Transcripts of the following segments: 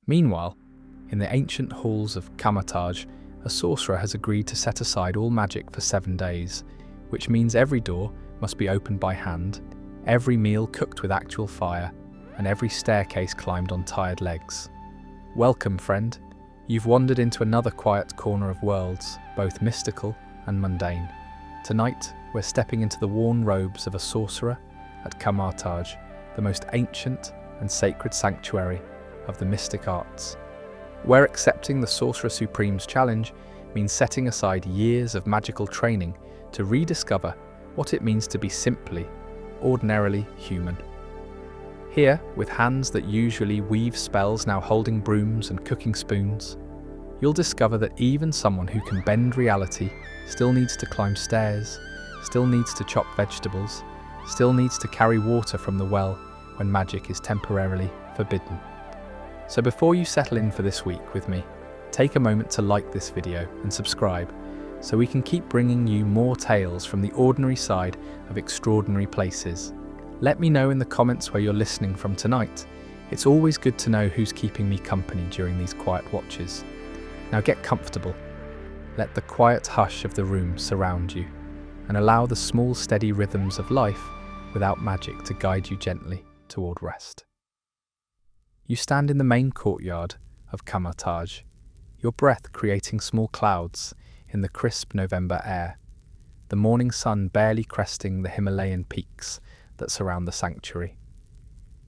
Meanwhile, in the ancient halls of Kamar-Taj, a sorcerer has agreed to set aside all magic for 7 days, which means every door must be opened by hand, every meal cooked with actual fire, and every staircase climbed on tired legs. Welcome, friend. You've wandered into another quiet corner of worlds, both mystical and mundane. Tonight, we're stepping into the worn robes of a sorcerer at Kamar-Taj, the most ancient and sacred sanctuary of the mystic arts. Where accepting the Sorcerer Supreme's challenge means setting aside years of magical training to rediscover what it means to be simply, ordinarily human. Here, with hands that usually weave spells now holding brooms and cooking spoons, you'll discover that even someone who can bend reality still needs to climb stairs, still needs to chop vegetables, still needs to carry water from the well when magic is temporarily forbidden. So before you settle in for this week with me, take a moment to like this video and subscribe so we can keep bringing you more tales from the ordinary side of extraordinary places. Let me know in the comments where you're listening from tonight. It's always good to know who's keeping me company during these quiet watches. Now get comfortable. Let the quiet hush of the room surround you and allow the small steady rhythms of life without magic to guide you gently toward rest. You stand in the main courtyard of Kamar-Taj, your breath creating small clouds in the crisp November air, the morning sun barely cresting the Himalayan peaks that surround the sanctuary.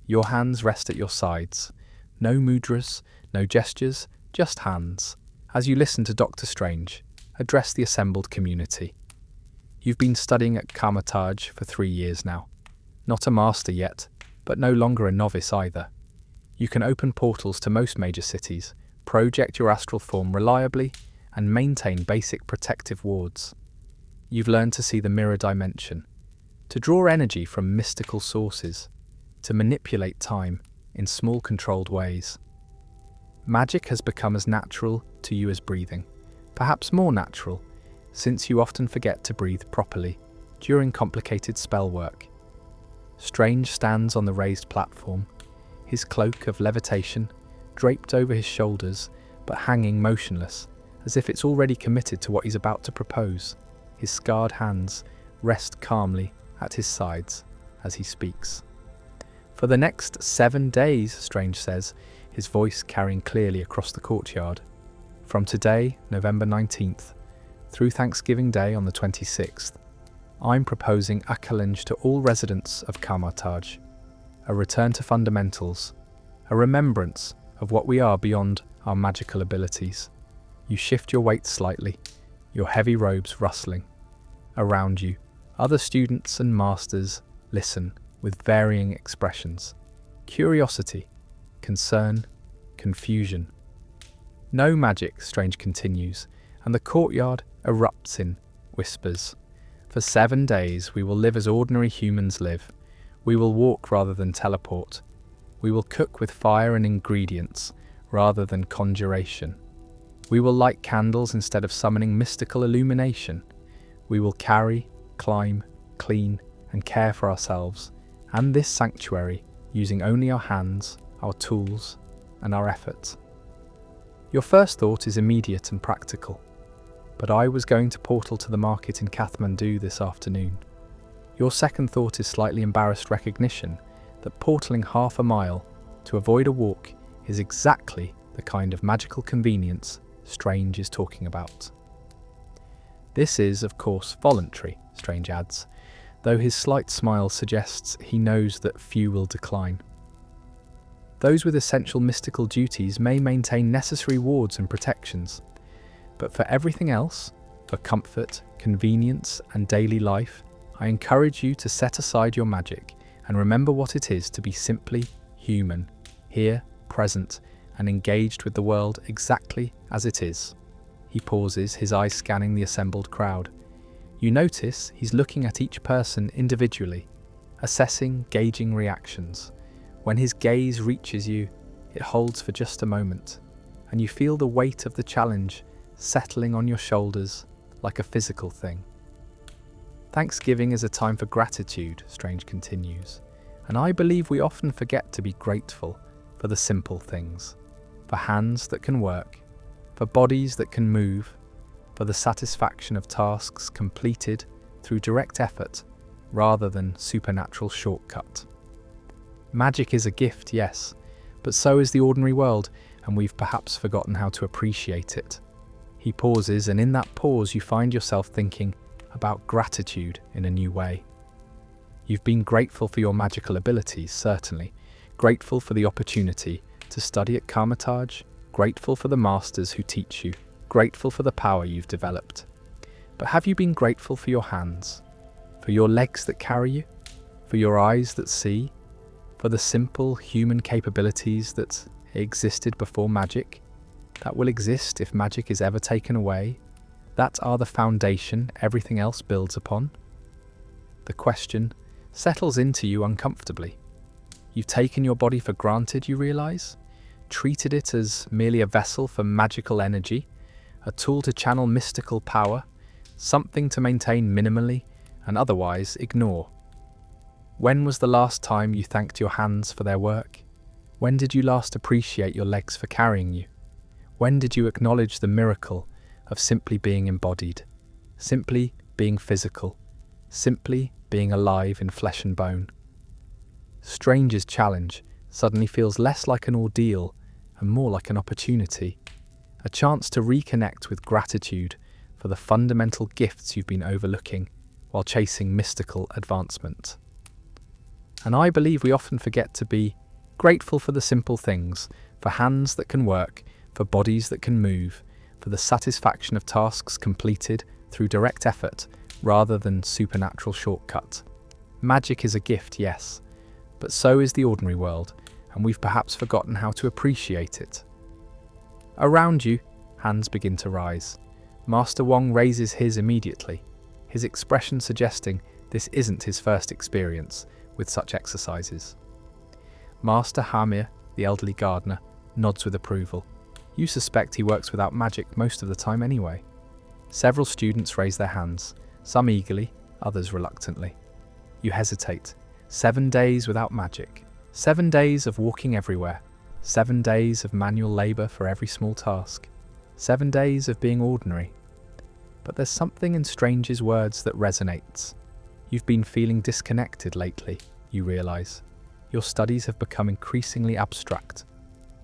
Your hands rest at your sides, no mudras, no gestures, just hands, as you listen to Dr. Strange address the assembled community. You've been studying at Kamar-Taj for 3 years now, not a master yet, but no longer a novice either. You can open portals to most major cities, project your astral form reliably, and maintain basic protective wards. You've learned to see the mirror dimension, to draw energy from mystical sources, to manipulate time in small controlled ways. Magic has become as natural to you as breathing, perhaps more natural, since you often forget to breathe properly during complicated spell work. Strange stands on the raised platform, his cloak of levitation draped over his shoulders but hanging motionless, as if it's already committed to what he's about to propose. His scarred hands rest calmly at his sides as he speaks. For the next 7 days, Strange says, his voice carrying clearly across the courtyard. From today, November 19th, through Thanksgiving Day on the 26th, I'm proposing a challenge to all residents of Kamar-Taj. A return to fundamentals, a remembrance of what we are beyond our magical abilities. You shift your weight slightly, your heavy robes rustling. Around you, other students and masters listen with varying expressions. Curiosity, concern, confusion. No magic, Strange continues, and the courtyard erupts in whispers. For 7 days we will live as ordinary humans live. We will walk rather than teleport. We will cook with fire and ingredients rather than conjuration. We will light candles instead of summoning mystical illumination. We will carry, climb, clean, and care for ourselves and this sanctuary using only our hands, our tools, and our efforts. Your first thought is immediate and practical. But I was going to portal to the market in Kathmandu this afternoon. Your second thought is slightly embarrassed recognition that portaling half a mile to avoid a walk is exactly the kind of magical convenience Strange is talking about. This is, of course, voluntary, Strange adds, though his slight smile suggests he knows that few will decline. Those with essential mystical duties may maintain necessary wards and protections, but for everything else, for comfort, convenience, and daily life, I encourage you to set aside your magic and remember what it is to be simply human, here, present, and engaged with the world exactly as it is. He pauses, his eyes scanning the assembled crowd. You notice he's looking at each person individually, assessing, gauging reactions. When his gaze reaches you, it holds for just a moment, and you feel the weight of the challenge settling on your shoulders like a physical thing. Thanksgiving is a time for gratitude, Strange continues, and I believe we often forget to be grateful for the simple things. for hands that can work, for bodies that can move, for the satisfaction of tasks completed through direct effort rather than supernatural shortcut. Magic is a gift, yes, but so is the ordinary world, and we've perhaps forgotten how to appreciate it. He pauses, and in that pause you find yourself thinking about gratitude in a new way. You've been grateful for your magical abilities, certainly, grateful for the opportunity to study at Kamar-Taj, grateful for the masters who teach you, grateful for the power you've developed. But have you been grateful for your hands, for your legs that carry you, for your eyes that see, for the simple human capabilities that existed before magic, that will exist if magic is ever taken away, that are the foundation everything else builds upon? The question settles into you uncomfortably. You've taken your body for granted, you realize? Treated it as merely a vessel for magical energy, a tool to channel mystical power, something to maintain minimally and otherwise ignore. When was the last time you thanked your hands for their work? When did you last appreciate your legs for carrying you? When did you acknowledge the miracle of simply being embodied, simply being physical, simply being alive in flesh and bone? Stranger's challenge suddenly feels less like an ordeal and more like an opportunity, a chance to reconnect with gratitude for the fundamental gifts you've been overlooking while chasing mystical advancement. And I believe we often forget to be grateful for the simple things, for hands that can work, for bodies that can move, for the satisfaction of tasks completed through direct effort rather than supernatural shortcut. Magic is a gift, yes, but so is the ordinary world, and we've perhaps forgotten how to appreciate it. Around you, hands begin to rise. Master Wong raises his immediately, his expression suggesting this isn't his first experience with such exercises. Master Hamir, the elderly gardener, nods with approval. You suspect he works without magic most of the time anyway. Several students raise their hands, some eagerly, others reluctantly. You hesitate. 7 days without magic. 7 days of walking everywhere. 7 days of manual labour for every small task. 7 days of being ordinary. But there's something in Stranger's words that resonates. You've been feeling disconnected lately, you realise. Your studies have become increasingly abstract.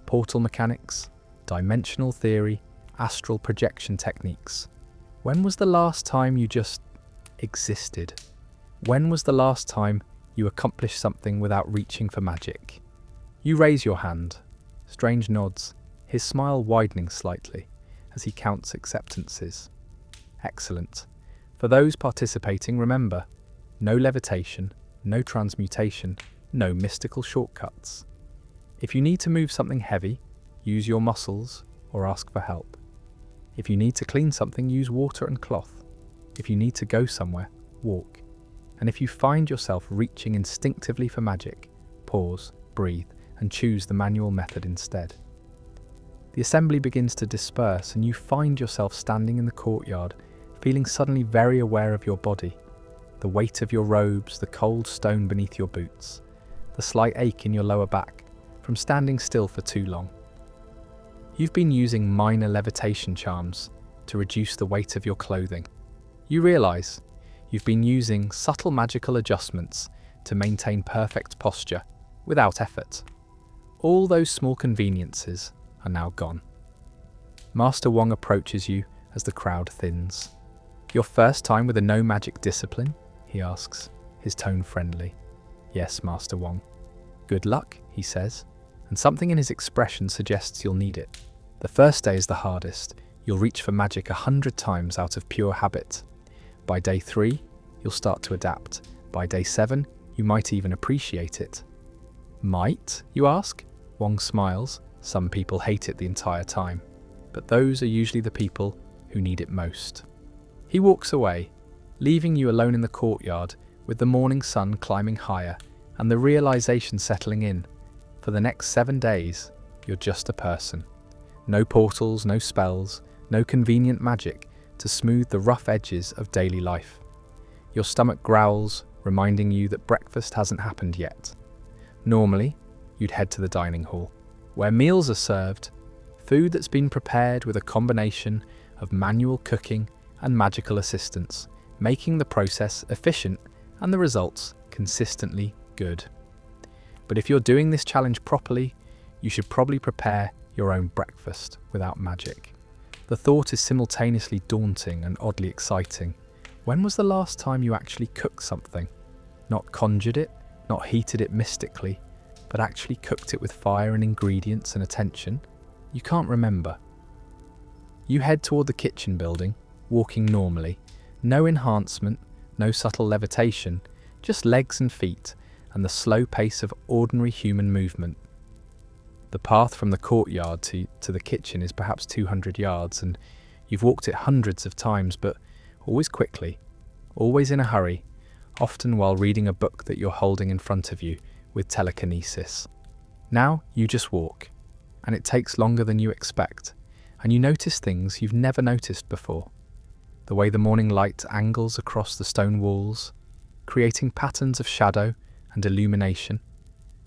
Portal mechanics, dimensional theory, astral projection techniques. When was the last time you just existed? When was the last time you accomplished something without reaching for magic? You raise your hand. Strange nods, his smile widening slightly as he counts acceptances. Excellent. For those participating, remember, no levitation, no transmutation, no mystical shortcuts. If you need to move something heavy, use your muscles or ask for help. If you need to clean something, use water and cloth. If you need to go somewhere, walk. And if you find yourself reaching instinctively for magic, pause, breathe, and choose the manual method instead. The assembly begins to disperse, and you find yourself standing in the courtyard, feeling suddenly very aware of your body, the weight of your robes, the cold stone beneath your boots, the slight ache in your lower back from standing still for too long. You've been using minor levitation charms to reduce the weight of your clothing. You realise you've been using subtle magical adjustments to maintain perfect posture without effort. All those small conveniences are now gone. Master Wong approaches you as the crowd thins. Your first time with a no magic discipline? He asks, his tone friendly. Yes, Master Wong. Good luck, he says, and something in his expression suggests you'll need it. The first day is the hardest. You'll reach for magic 100 times out of pure habit. By day 3, you'll start to adapt. By day 7, you might even appreciate it. Might, you ask? Wong smiles. Some people hate it the entire time, but those are usually the people who need it most. He walks away, leaving you alone in the courtyard with the morning sun climbing higher and the realization settling in. For the next 7 days, you're just a person. No portals, no spells, no convenient magic to smooth the rough edges of daily life. Your stomach growls, reminding you that breakfast hasn't happened yet. Normally, you'd head to the dining hall, where meals are served, Food that's been prepared with a combination of manual cooking and magical assistance, making the process efficient and the results consistently good. But if you're doing this challenge properly, you should probably prepare your own breakfast without magic. The thought is simultaneously daunting and oddly exciting. When was the last time you actually cooked something? Not conjured it, not heated it mystically, but actually cooked it with fire and ingredients and attention? You can't remember. You head toward the kitchen building, walking normally. No enhancement, no subtle levitation, just legs and feet and the slow pace of ordinary human movement. The path from the courtyard to the kitchen is perhaps 200 yards, and you've walked it hundreds of times, but always quickly, always in a hurry, often while reading a book that you're holding in front of you with telekinesis. Now you just walk, and it takes longer than you expect, and you notice things you've never noticed before. The way the morning light angles across the stone walls, creating patterns of shadow and illumination,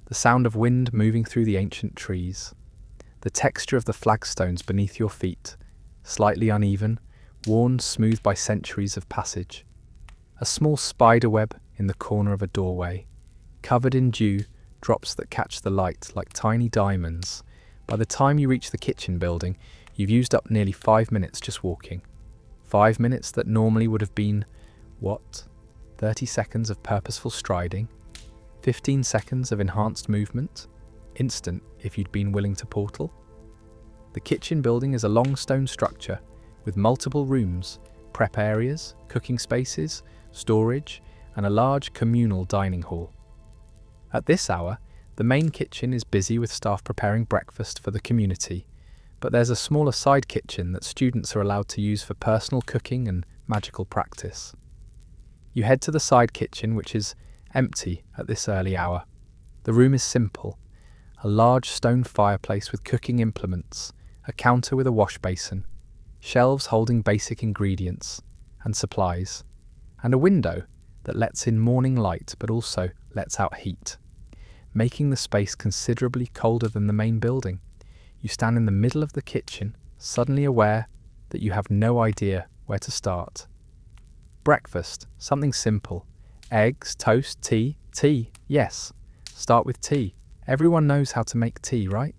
the sound of wind moving through the ancient trees, the texture of the flagstones beneath your feet, slightly uneven, worn smooth by centuries of passage, a small spider web in the corner of a doorway, covered in dew, drops that catch the light like tiny diamonds. By the time you reach the kitchen building, you've used up nearly 5 minutes just walking. 5 minutes that normally would have been, 30 seconds of purposeful striding, 15 seconds of enhanced movement, instant if you'd been willing to portal. The kitchen building is a long stone structure with multiple rooms, prep areas, cooking spaces, storage, and a large communal dining hall. At this hour, the main kitchen is busy with staff preparing breakfast for the community, but there's a smaller side kitchen that students are allowed to use for personal cooking and magical practice. You head to the side kitchen, which is empty at this early hour. The room is simple: a large stone fireplace with cooking implements, a counter with a wash basin, shelves holding basic ingredients and supplies, and a window that lets in morning light but also lets out heat, making the space considerably colder than the main building. You stand in the middle of the kitchen, suddenly aware that you have no idea where to start. Breakfast, something simple. Eggs, toast, tea. Yes, start with tea. Everyone knows how to make tea, right?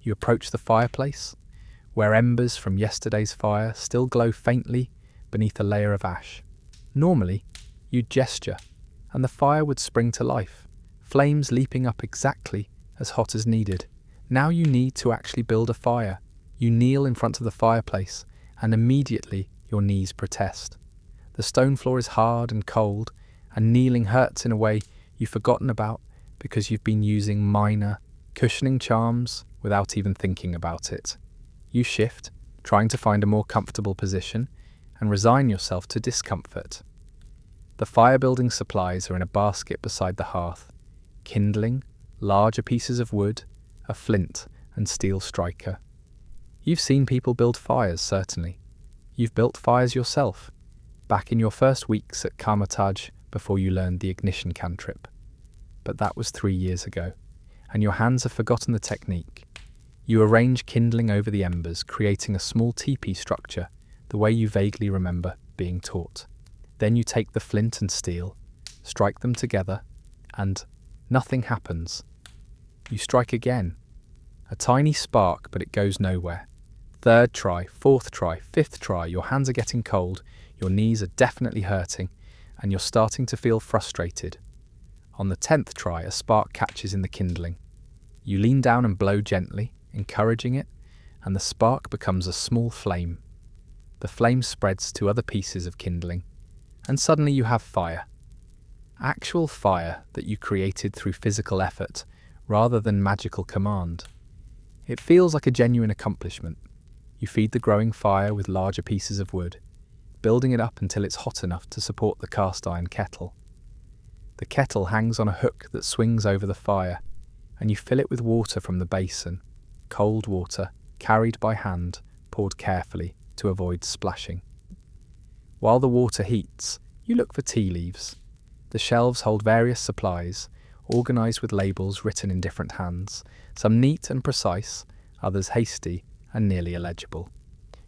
You approach the fireplace, where embers from yesterday's fire still glow faintly beneath a layer of ash. Normally, you'd gesture, and the fire would spring to life, flames leaping up exactly as hot as needed. Now you need to actually build a fire. You kneel in front of the fireplace, and immediately your knees protest. The stone floor is hard and cold, and kneeling hurts in a way you've forgotten about because you've been using minor, cushioning charms without even thinking about it. You shift, trying to find a more comfortable position, and resign yourself to discomfort. The fire-building supplies are in a basket beside the hearth: kindling, larger pieces of wood, a flint and steel striker. You've seen people build fires, certainly. You've built fires yourself, back in your first weeks at Kamar-Taj before you learned the ignition cantrip. But that was 3 years ago, and your hands have forgotten the technique. You arrange kindling over the embers, creating a small teepee structure, the way you vaguely remember being taught. Then you take the flint and steel, strike them together, and nothing happens. You strike again. A tiny spark, but it goes nowhere. Third try, fourth try, fifth try, your hands are getting cold, your knees are definitely hurting, and you're starting to feel frustrated. On the 10th try, a spark catches in the kindling. You lean down and blow gently, encouraging it, and the spark becomes a small flame. The flame spreads to other pieces of kindling, and suddenly you have fire. Actual fire that you created through physical effort, rather than magical command. It feels like a genuine accomplishment. You feed the growing fire with larger pieces of wood, building it up until it's hot enough to support the cast iron kettle. The kettle hangs on a hook that swings over the fire, and you fill it with water from the basin, cold water, carried by hand, poured carefully to avoid splashing. While the water heats, you look for tea leaves. The shelves hold various supplies, organised with labels written in different hands, some neat and precise, others hasty and nearly illegible.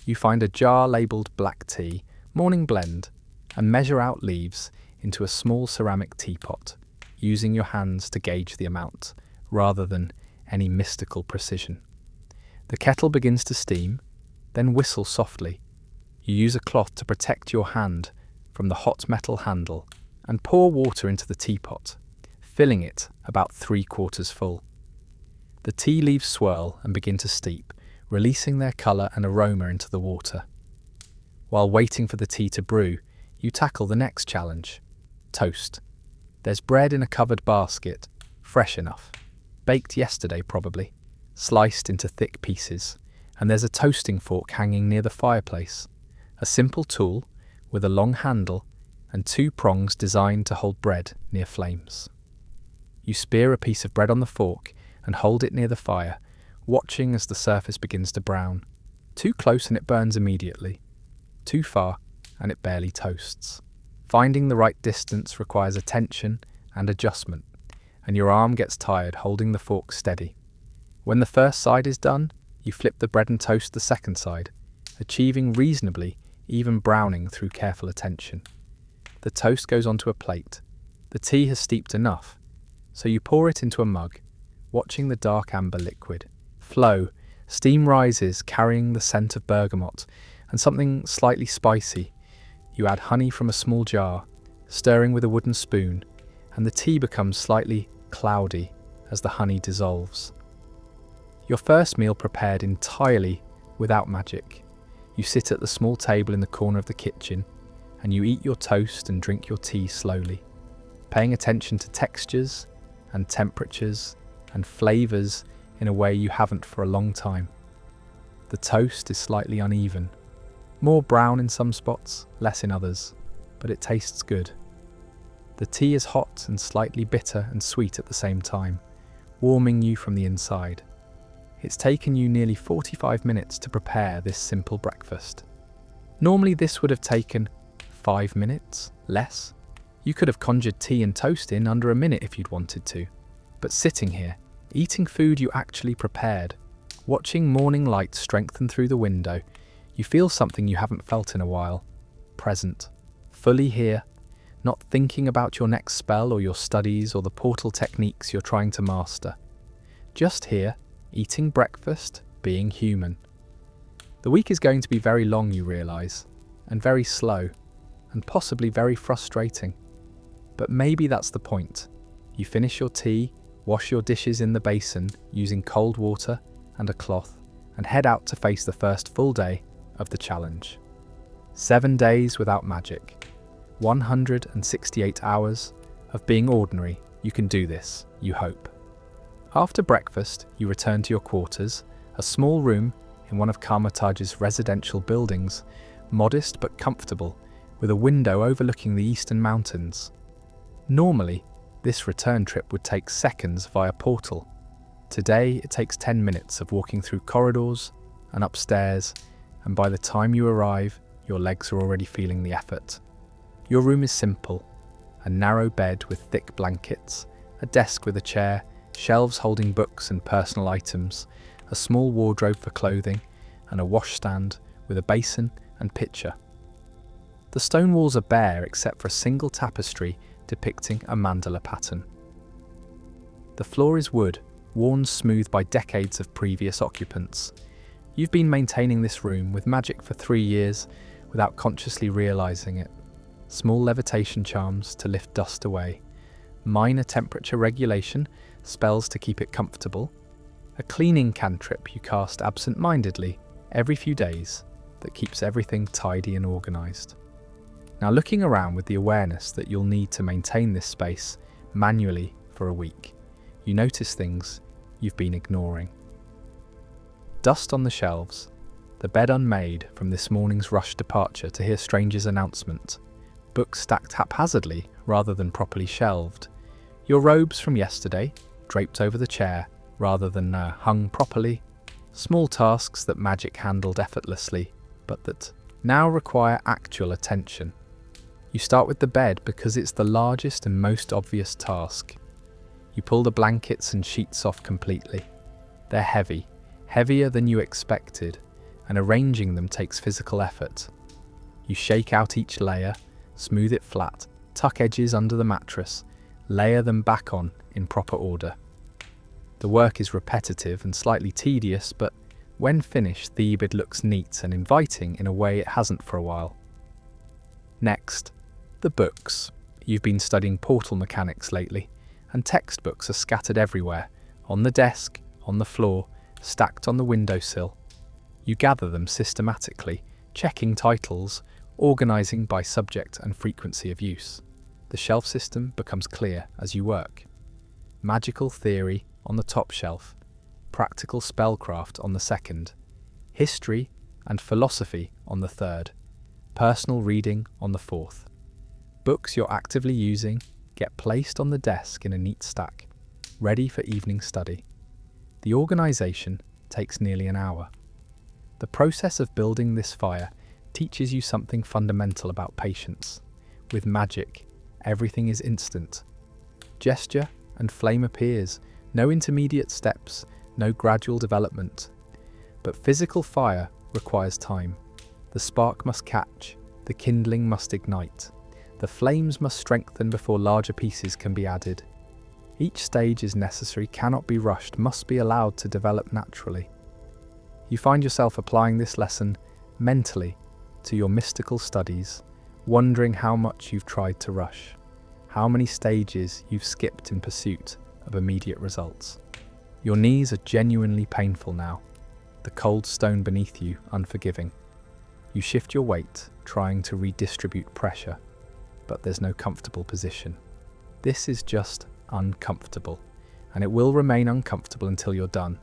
You find a jar labelled black tea, morning blend, and measure out leaves into a small ceramic teapot, using your hands to gauge the amount, rather than any mystical precision. The kettle begins to steam, then whistle softly. You use a cloth to protect your hand from the hot metal handle and pour water into the teapot, filling it about 3/4 full. The tea leaves swirl and begin to steep, releasing their colour and aroma into the water. While waiting for the tea to brew, you tackle the next challenge: toast. There's bread in a covered basket, fresh enough, baked yesterday probably, sliced into thick pieces, and there's a toasting fork hanging near the fireplace, a simple tool with a long handle and 2 prongs designed to hold bread near flames. You spear a piece of bread on the fork and hold it near the fire, watching as the surface begins to brown. Too close and it burns immediately. Too far and it barely toasts. Finding the right distance requires attention and adjustment, and your arm gets tired holding the fork steady. When the first side is done, you flip the bread and toast the second side, achieving reasonably even browning through careful attention. The toast goes onto a plate. The tea has steeped enough, so you pour it into a mug, watching the dark amber liquid flow. Steam rises, carrying the scent of bergamot and something slightly spicy. You add honey from a small jar, stirring with a wooden spoon, and the tea becomes slightly cloudy as the honey dissolves. Your first meal prepared entirely without magic. You sit at the small table in the corner of the kitchen, and you eat your toast and drink your tea slowly, paying attention to textures and temperatures and flavours in a way you haven't for a long time. The toast is slightly uneven, more brown in some spots, less in others, but it tastes good. The tea is hot and slightly bitter and sweet at the same time, warming you from the inside. It's taken you nearly 45 minutes to prepare this simple breakfast. Normally this would have taken 5 minutes, less. You could have conjured tea and toast in under a minute if you'd wanted to. But sitting here, eating food you actually prepared, watching morning light strengthen through the window, you feel something you haven't felt in a while. Present, fully here, not thinking about your next spell or your studies or the portal techniques you're trying to master. Just here, eating breakfast, being human. The week is going to be very long, you realise, and very slow, and possibly very frustrating. But maybe that's the point. You finish your tea, wash your dishes in the basin using cold water and a cloth, and head out to face the first full day of the challenge. 7 days without magic. 168 hours of being ordinary. You can do this, you hope. After breakfast, you return to your quarters, a small room in one of Kamar-Taj's residential buildings, modest but comfortable, with a window overlooking the eastern mountains. Normally, this return trip would take seconds via portal. Today, it takes 10 minutes of walking through corridors and upstairs, and by the time you arrive, your legs are already feeling the effort. Your room is simple: a narrow bed with thick blankets, a desk with a chair, shelves holding books and personal items, a small wardrobe for clothing, and a washstand with a basin and pitcher. The stone walls are bare except for a single tapestry depicting a mandala pattern. The floor is wood, worn smooth by decades of previous occupants. You've been maintaining this room with magic for 3 years without consciously realising it. Small levitation charms to lift dust away, minor temperature regulation, spells to keep it comfortable, a cleaning cantrip you cast absent-mindedly every few days that keeps everything tidy and organised. Now, looking around with the awareness that you'll need to maintain this space manually for a week, you notice things you've been ignoring. Dust on the shelves, the bed unmade from this morning's rushed departure to hear strangers' announcement, books stacked haphazardly rather than properly shelved, your robes from yesterday draped over the chair rather than hung properly, small tasks that magic handled effortlessly but that now require actual attention. You start with the bed because it's the largest and most obvious task. You pull the blankets and sheets off completely. They're heavy, heavier than you expected, and arranging them takes physical effort. You shake out each layer, smooth it flat, tuck edges under the mattress, layer them back on in proper order. The work is repetitive and slightly tedious, but when finished, the bed looks neat and inviting in a way it hasn't for a while. Next, the books. You've been studying portal mechanics lately, and textbooks are scattered everywhere, on the desk, on the floor, stacked on the windowsill. You gather them systematically, checking titles, organising by subject and frequency of use. The shelf system becomes clear as you work. Magical theory on the top shelf, practical spellcraft on the second, history and philosophy on the third, personal reading on the fourth. Books you're actively using get placed on the desk in a neat stack, ready for evening study. The organisation takes nearly an hour. The process of building this fire teaches you something fundamental about patience. With magic, everything is instant. Gesture and flame appears, no intermediate steps, no gradual development. But physical fire requires time. The spark must catch, the kindling must ignite. The flames must strengthen before larger pieces can be added. Each stage is necessary, cannot be rushed, must be allowed to develop naturally. You find yourself applying this lesson mentally to your mystical studies, wondering how much you've tried to rush, how many stages you've skipped in pursuit of immediate results. Your knees are genuinely painful now, the cold stone beneath you unforgiving. You shift your weight, trying to redistribute pressure, but there's no comfortable position. This is just uncomfortable, and it will remain uncomfortable until you're done,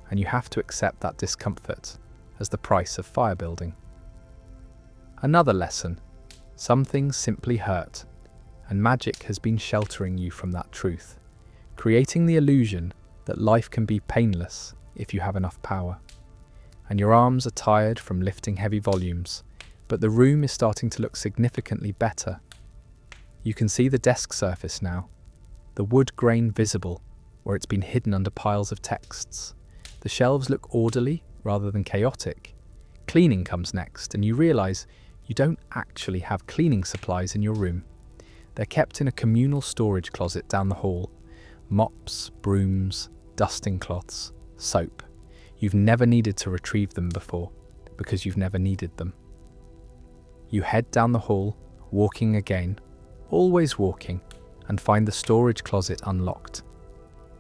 and you have to accept that discomfort as the price of fire building. Another lesson: some things simply hurt, and magic has been sheltering you from that truth, creating the illusion that life can be painless if you have enough power. And your arms are tired from lifting heavy volumes, but the room is starting to look significantly better. You can see the desk surface now, the wood grain visible where it's been hidden under piles of texts. The shelves look orderly rather than chaotic. Cleaning comes next, and you realise you don't actually have cleaning supplies in your room. They're kept in a communal storage closet down the hall. Mops, brooms, dusting cloths, soap. You've never needed to retrieve them before, because you've never needed them. You head down the hall, walking again, always walking, and find the storage closet unlocked.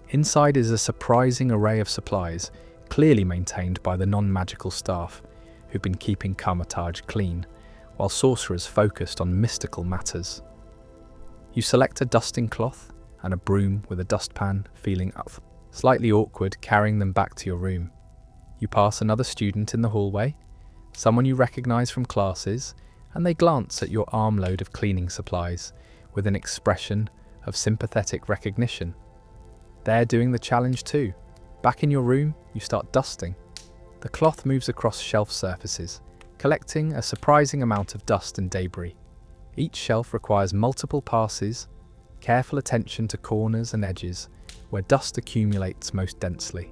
Inside is a surprising array of supplies, clearly maintained by the non-magical staff, who've been keeping Kamar-Taj clean, while sorcerers focused on mystical matters. You select a dusting cloth and a broom with a dustpan, feeling slightly awkward carrying them back to your room. You pass another student in the hallway, someone you recognise from classes, and they glance at your armload of cleaning supplies with an expression of sympathetic recognition. They're doing the challenge too. Back in your room, you start dusting. The cloth moves across shelf surfaces, collecting a surprising amount of dust and debris. Each shelf requires multiple passes, careful attention to corners and edges where dust accumulates most densely.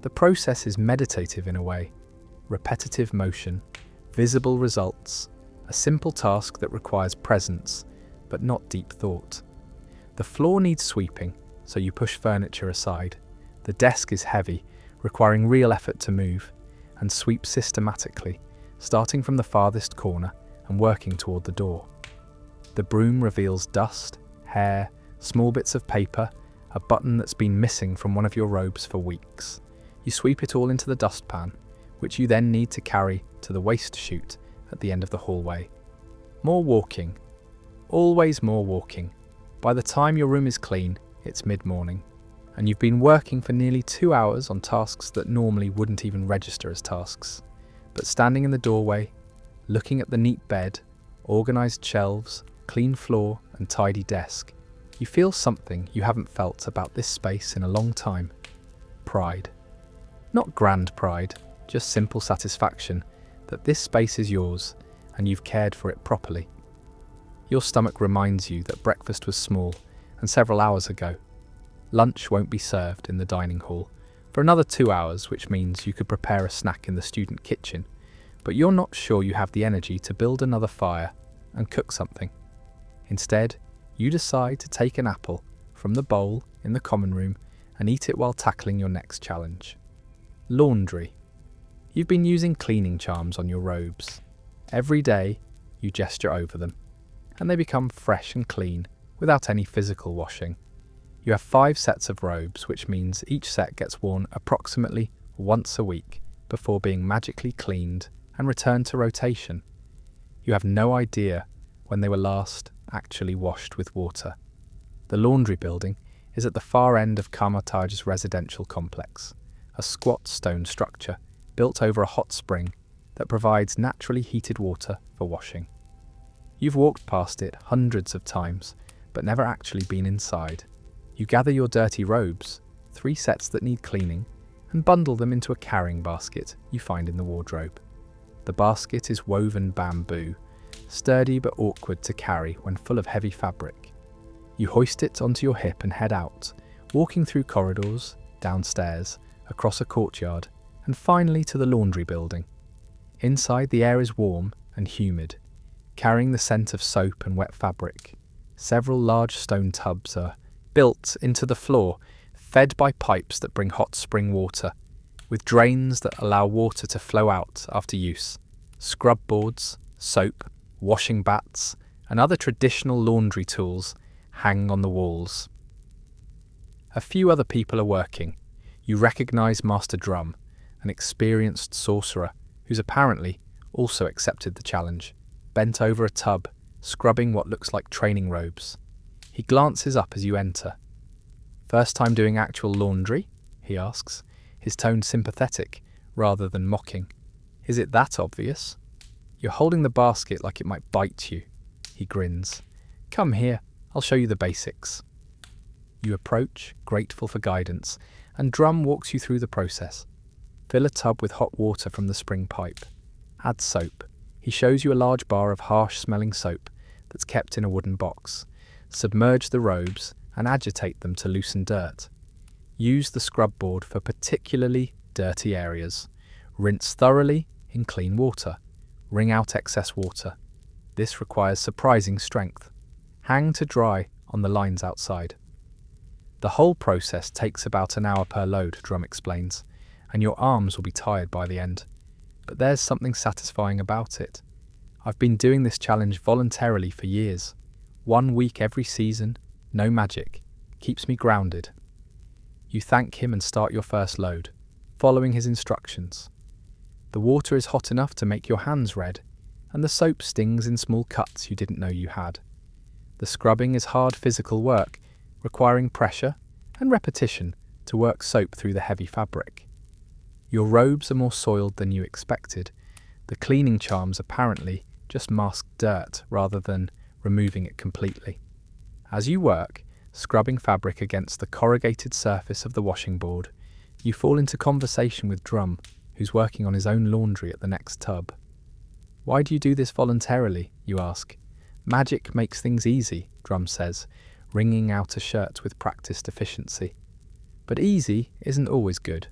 The process is meditative in a way, repetitive motion, visible results, a simple task that requires presence, but not deep thought. The floor needs sweeping, so you push furniture aside. The desk is heavy, requiring real effort to move, and sweep systematically, starting from the farthest corner and working toward the door. The broom reveals dust, hair, small bits of paper, a button that's been missing from one of your robes for weeks. You sweep it all into the dustpan, which you then need to carry to the waste chute at the end of the hallway. More walking. Always more walking. By the time your room is clean, it's mid-morning, and you've been working for nearly 2 hours on tasks that normally wouldn't even register as tasks. But standing in the doorway, looking at the neat bed, organised shelves, clean floor and tidy desk, you feel something you haven't felt about this space in a long time. Pride. Not grand pride, just simple satisfaction that this space is yours and you've cared for it properly. Your stomach reminds you that breakfast was small and several hours ago. Lunch won't be served in the dining hall, for another 2 hours, which means you could prepare a snack in the student kitchen, but you're not sure you have the energy to build another fire and cook something. Instead, you decide to take an apple from the bowl in the common room and eat it while tackling your next challenge. Laundry. You've been using cleaning charms on your robes. Every day, you gesture over them, and they become fresh and clean without any physical washing. You have 5 sets of robes, which means each set gets worn approximately once a week before being magically cleaned and returned to rotation. You have no idea when they were last actually washed with water. The laundry building is at the far end of Kamar-Taj's residential complex, a squat stone structure built over a hot spring that provides naturally heated water for washing. You've walked past it hundreds of times, but never actually been inside. You gather your dirty robes, 3 sets that need cleaning, and bundle them into a carrying basket you find in the wardrobe. The basket is woven bamboo, sturdy but awkward to carry when full of heavy fabric. You hoist it onto your hip and head out, walking through corridors, downstairs, across a courtyard, and finally to the laundry building. Inside, the air is warm and humid, carrying the scent of soap and wet fabric. Several large stone tubs are built into the floor, fed by pipes that bring hot spring water, with drains that allow water to flow out after use. Scrub boards, soap, washing bats, and other traditional laundry tools hang on the walls. A few other people are working. You recognise Master Drum, an experienced sorcerer who's apparently also accepted the challenge, bent over a tub, scrubbing what looks like training robes. He glances up as you enter. "First time doing actual laundry?" he asks, his tone sympathetic rather than mocking. "Is it that obvious?" "You're holding the basket like it might bite you," he grins. "Come here, I'll show you the basics." You approach, grateful for guidance, and Drum walks you through the process. Fill a tub with hot water from the spring pipe. Add soap. He shows you a large bar of harsh-smelling soap that's kept in a wooden box. Submerge the robes and agitate them to loosen dirt. Use the scrub board for particularly dirty areas. Rinse thoroughly in clean water. Wring out excess water. This requires surprising strength. Hang to dry on the lines outside. The whole process takes about an hour per load, Drum explains, and your arms will be tired by the end. But there's something satisfying about it. I've been doing this challenge voluntarily for years. 1 week every season, no magic, keeps me grounded. You thank him and start your first load, following his instructions. The water is hot enough to make your hands red, and the soap stings in small cuts you didn't know you had. The scrubbing is hard physical work, requiring pressure and repetition to work soap through the heavy fabric. Your robes are more soiled than you expected. The cleaning charms apparently just mask dirt rather than removing it completely. As you work, scrubbing fabric against the corrugated surface of the washing board, you fall into conversation with Drum, who's working on his own laundry at the next tub. "Why do you do this voluntarily?" you ask. "Magic makes things easy," Drum says, wringing out a shirt with practiced efficiency. But easy isn't always good.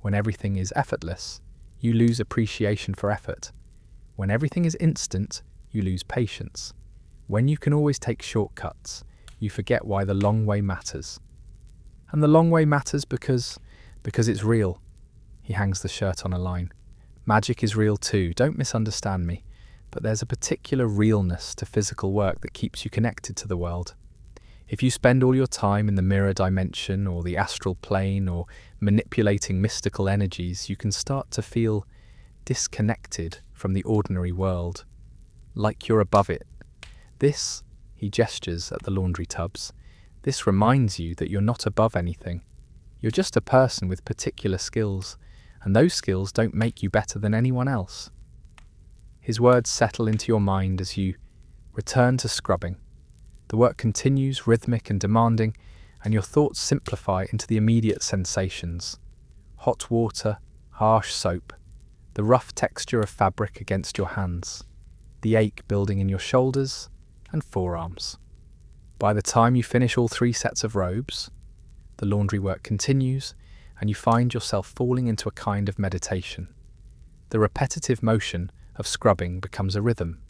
When everything is effortless, you lose appreciation for effort. When everything is instant, you lose patience. When you can always take shortcuts, you forget why the long way matters. And the long way matters because it's real. He hangs the shirt on a line. Magic is real too, don't misunderstand me, but there's a particular realness to physical work that keeps you connected to the world. If you spend all your time in the mirror dimension or the astral plane or manipulating mystical energies, you can start to feel disconnected from the ordinary world, like you're above it. This, he gestures at the laundry tubs, this reminds you that you're not above anything. You're just a person with particular skills, and those skills don't make you better than anyone else. His words settle into your mind as you return to scrubbing. The work continues, rhythmic and demanding, and your thoughts simplify into the immediate sensations. Hot water, harsh soap, the rough texture of fabric against your hands, the ache building in your shoulders and forearms. By the time you finish all 3 sets of robes, the laundry work continues, and you find yourself falling into a kind of meditation. The repetitive motion of scrubbing becomes a rhythm,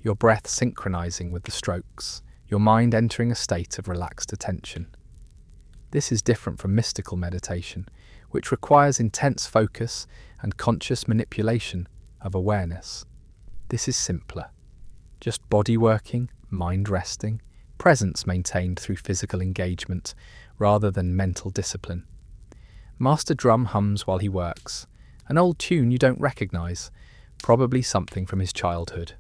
your breath synchronizing with the strokes, your mind entering a state of relaxed attention. This is different from mystical meditation, which requires intense focus and conscious manipulation of awareness. This is simpler. Just body working, mind resting, presence maintained through physical engagement rather than mental discipline. Master Drum hums while he works, an old tune you don't recognize, probably something from his childhood.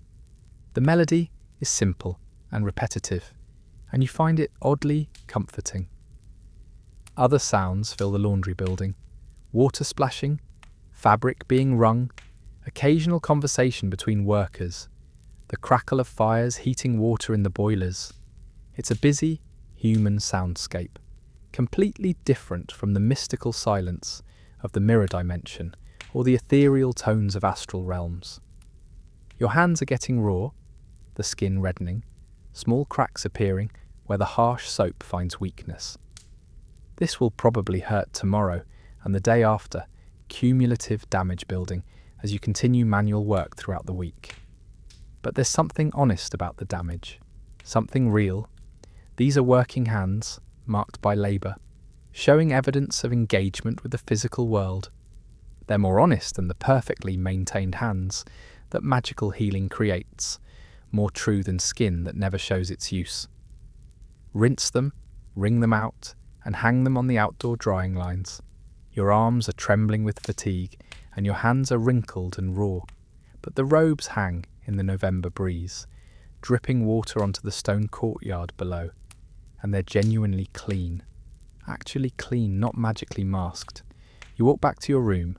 The melody is simple and repetitive, and you find it oddly comforting. Other sounds fill the laundry building: water splashing, fabric being wrung, occasional conversation between workers, the crackle of fires heating water in the boilers. It's a busy, human soundscape, completely different from the mystical silence of the mirror dimension or the ethereal tones of astral realms. Your hands are getting raw, the skin reddening, small cracks appearing where the harsh soap finds weakness. This will probably hurt tomorrow and the day after, cumulative damage building as you continue manual work throughout the week. But there's something honest about the damage, something real. These are working hands, marked by labour, showing evidence of engagement with the physical world. They're more honest than the perfectly maintained hands that magical healing creates, more true than skin that never shows its use. Rinse them, wring them out, and hang them on the outdoor drying lines. Your arms are trembling with fatigue, and your hands are wrinkled and raw, but the robes hang in the November breeze, dripping water onto the stone courtyard below, and they're genuinely clean. Actually clean, not magically masked. You walk back to your room,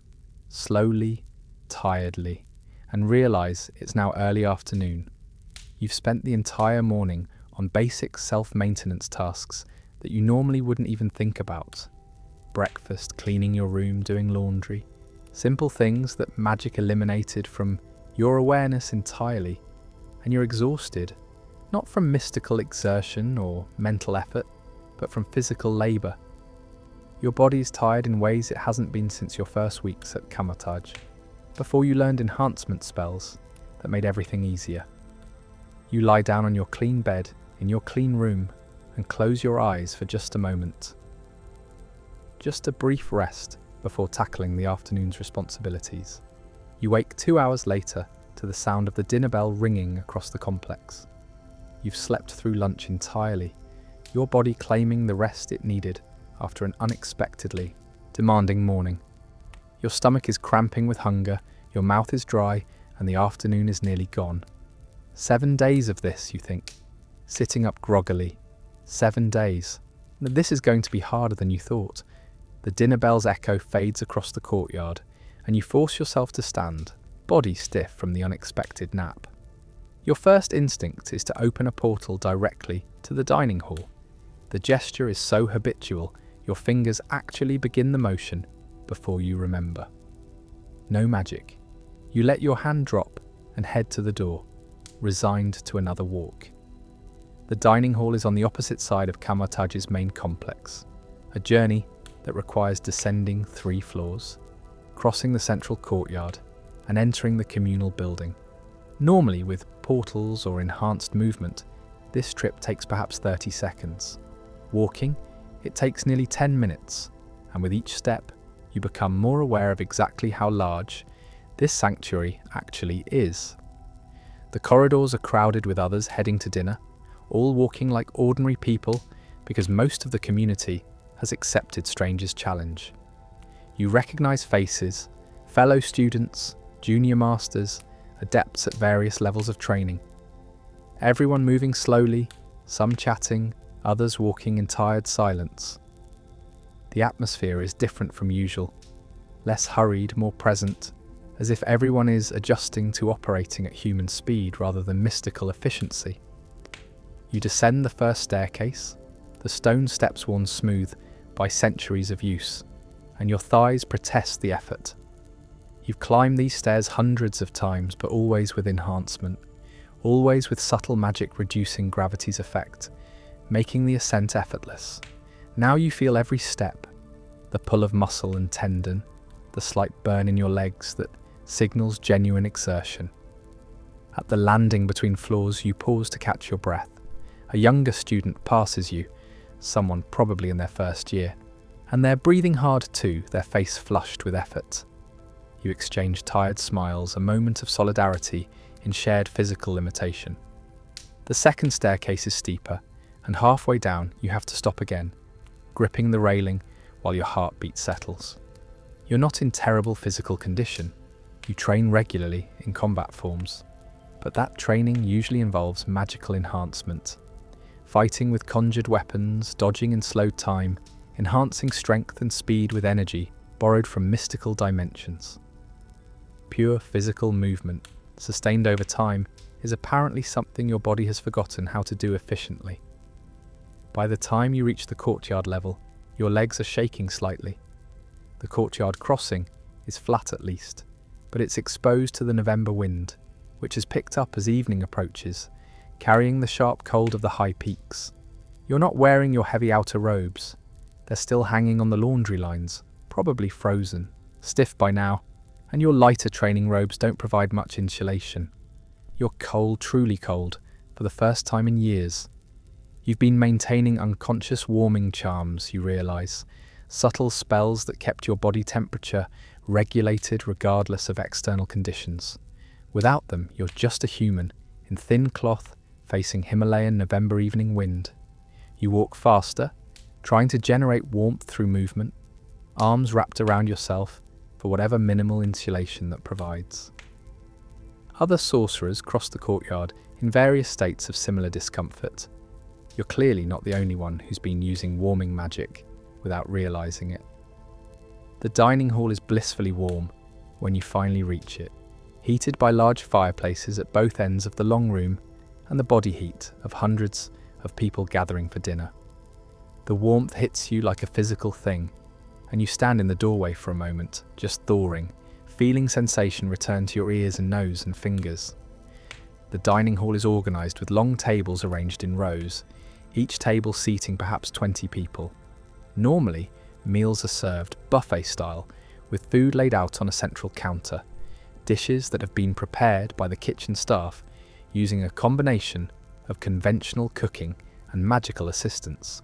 slowly, tiredly, and realise it's now early afternoon. You've spent the entire morning on basic self-maintenance tasks that you normally wouldn't even think about. Breakfast, cleaning your room, doing laundry. Simple things that magic eliminated from your awareness entirely, and you're exhausted, not from mystical exertion or mental effort, but from physical labour. Your body's tired in ways it hasn't been since your first weeks at Kamar-Taj, before you learned enhancement spells that made everything easier. You lie down on your clean bed in your clean room and close your eyes for just a moment. Just a brief rest before tackling the afternoon's responsibilities. You wake 2 hours later to the sound of the dinner bell ringing across the complex. You've slept through lunch entirely, your body claiming the rest it needed after an unexpectedly demanding morning. Your stomach is cramping with hunger, your mouth is dry, and the afternoon is nearly gone. 7 days of this, you think, sitting up groggily. 7 days. This is going to be harder than you thought. The dinner bell's echo fades across the courtyard, and you force yourself to stand, body stiff from the unexpected nap. Your first instinct is to open a portal directly to the dining hall. The gesture is so habitual, your fingers actually begin the motion before you remember. No magic. You let your hand drop and head to the door, resigned to another walk. The dining hall is on the opposite side of Kamar-Taj's main complex, a journey that requires descending 3 floors, crossing the central courtyard, and entering the communal building. Normally, with portals or enhanced movement, this trip takes perhaps 30 seconds. Walking, it takes nearly 10 minutes, and with each step, you become more aware of exactly how large this sanctuary actually is. The corridors are crowded with others heading to dinner, all walking like ordinary people because most of the community has accepted strangers' challenge. You recognize faces, fellow students, junior masters, adepts at various levels of training. Everyone moving slowly, some chatting, others walking in tired silence. The atmosphere is different from usual, less hurried, more present, as if everyone is adjusting to operating at human speed rather than mystical efficiency. You descend the first staircase, the stone steps worn smooth by centuries of use, and your thighs protest the effort. You've climbed these stairs hundreds of times, but always with enhancement, always with subtle magic reducing gravity's effect, making the ascent effortless. Now you feel every step, the pull of muscle and tendon, the slight burn in your legs that signals genuine exertion. At the landing between floors, you pause to catch your breath. A younger student passes you, someone probably in their first year, and they're breathing hard too, their face flushed with effort. You exchange tired smiles, a moment of solidarity in shared physical limitation. The second staircase is steeper, and halfway down you have to stop again, gripping the railing while your heartbeat settles. You're not in terrible physical condition. You train regularly in combat forms, but that training usually involves magical enhancement. Fighting with conjured weapons, dodging in slowed time, enhancing strength and speed with energy borrowed from mystical dimensions. Pure physical movement, sustained over time, is apparently something your body has forgotten how to do efficiently. By the time you reach the courtyard level, your legs are shaking slightly. The courtyard crossing is flat at least, but it's exposed to the November wind, which has picked up as evening approaches, carrying the sharp cold of the high peaks. You're not wearing your heavy outer robes. They're still hanging on the laundry lines, probably frozen, stiff by now, and your lighter training robes don't provide much insulation. You're cold, truly cold, for the first time in years. You've been maintaining unconscious warming charms, you realise, subtle spells that kept your body temperature regulated regardless of external conditions. Without them, you're just a human, in thin cloth, facing Himalayan November evening wind. You walk faster, trying to generate warmth through movement, arms wrapped around yourself for whatever minimal insulation that provides. Other sorcerers cross the courtyard in various states of similar discomfort. You're clearly not the only one who's been using warming magic without realising it. The dining hall is blissfully warm when you finally reach it, heated by large fireplaces at both ends of the long room and the body heat of hundreds of people gathering for dinner. The warmth hits you like a physical thing, and you stand in the doorway for a moment, just thawing, feeling sensation return to your ears and nose and fingers. The dining hall is organised with long tables arranged in rows, each table seating perhaps 20 people. Normally, meals are served buffet style, with food laid out on a central counter, dishes that have been prepared by the kitchen staff using a combination of conventional cooking and magical assistance.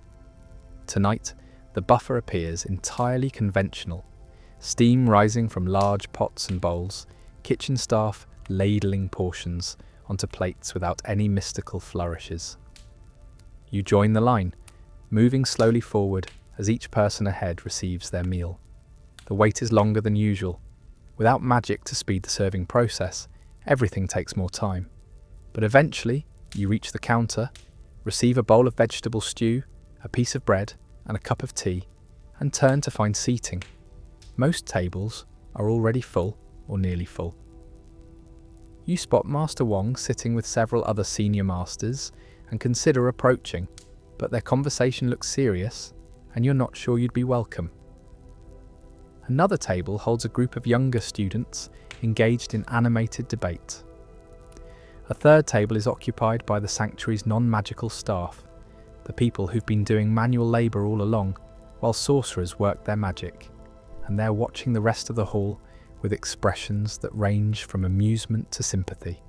Tonight, the buffet appears entirely conventional, steam rising from large pots and bowls, kitchen staff ladling portions onto plates without any mystical flourishes. You join the line, moving slowly forward as each person ahead receives their meal. The wait is longer than usual. Without magic to speed the serving process, everything takes more time. But eventually, you reach the counter, receive a bowl of vegetable stew, a piece of bread, and a cup of tea, and turn to find seating. Most tables are already full or nearly full. You spot Master Wong sitting with several other senior masters and consider approaching, but their conversation looks serious, and you're not sure you'd be welcome. Another table holds a group of younger students engaged in animated debate. A third table is occupied by the sanctuary's non-magical staff, the people who've been doing manual labour all along, while sorcerers work their magic, and they're watching the rest of the hall with expressions that range from amusement to sympathy.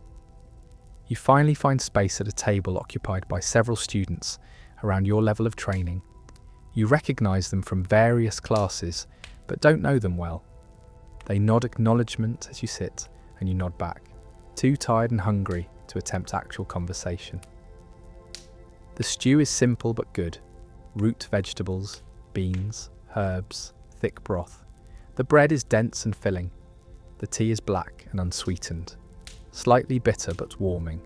You finally find space at a table occupied by several students around your level of training. You recognise them from various classes, but don't know them well. They nod acknowledgement as you sit, and you nod back, too tired and hungry to attempt actual conversation. The stew is simple but good. Root vegetables, beans, herbs, thick broth. The bread is dense and filling. The tea is black and unsweetened, slightly bitter but warming.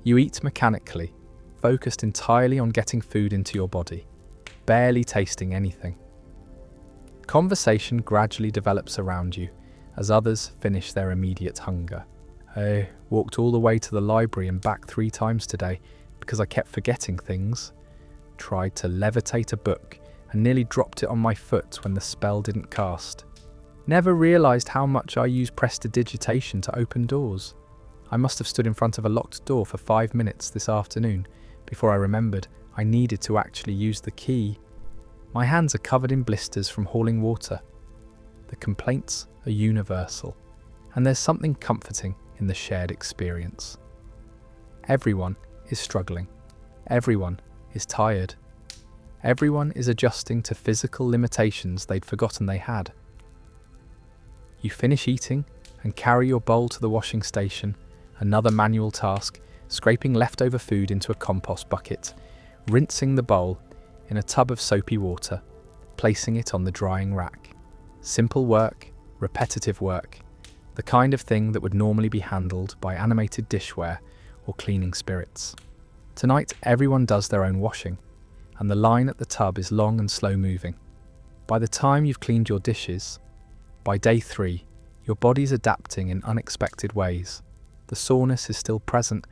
You eat mechanically, focused entirely on getting food into your body, barely tasting anything. Conversation gradually develops around you as others finish their immediate hunger. I walked all the way to the library and back 3 times today because I kept forgetting things. Tried to levitate a book and nearly dropped it on my foot when the spell didn't cast. Never realised how much I use prestidigitation to open doors. I must have stood in front of a locked door for 5 minutes this afternoon before I remembered I needed to actually use the key. My hands are covered in blisters from hauling water. The complaints are universal, and there's something comforting in the shared experience. Everyone is struggling. Everyone is tired. Everyone is adjusting to physical limitations they'd forgotten they had. You finish eating and carry your bowl to the washing station, another manual task, scraping leftover food into a compost bucket, rinsing the bowl in a tub of soapy water, placing it on the drying rack. Simple work, repetitive work, the kind of thing that would normally be handled by animated dishware or cleaning spirits. Tonight, everyone does their own washing, and the line at the tub is long and slow moving. By the time you've cleaned your dishes, by day 3, your body's adapting in unexpected ways. The soreness is still present,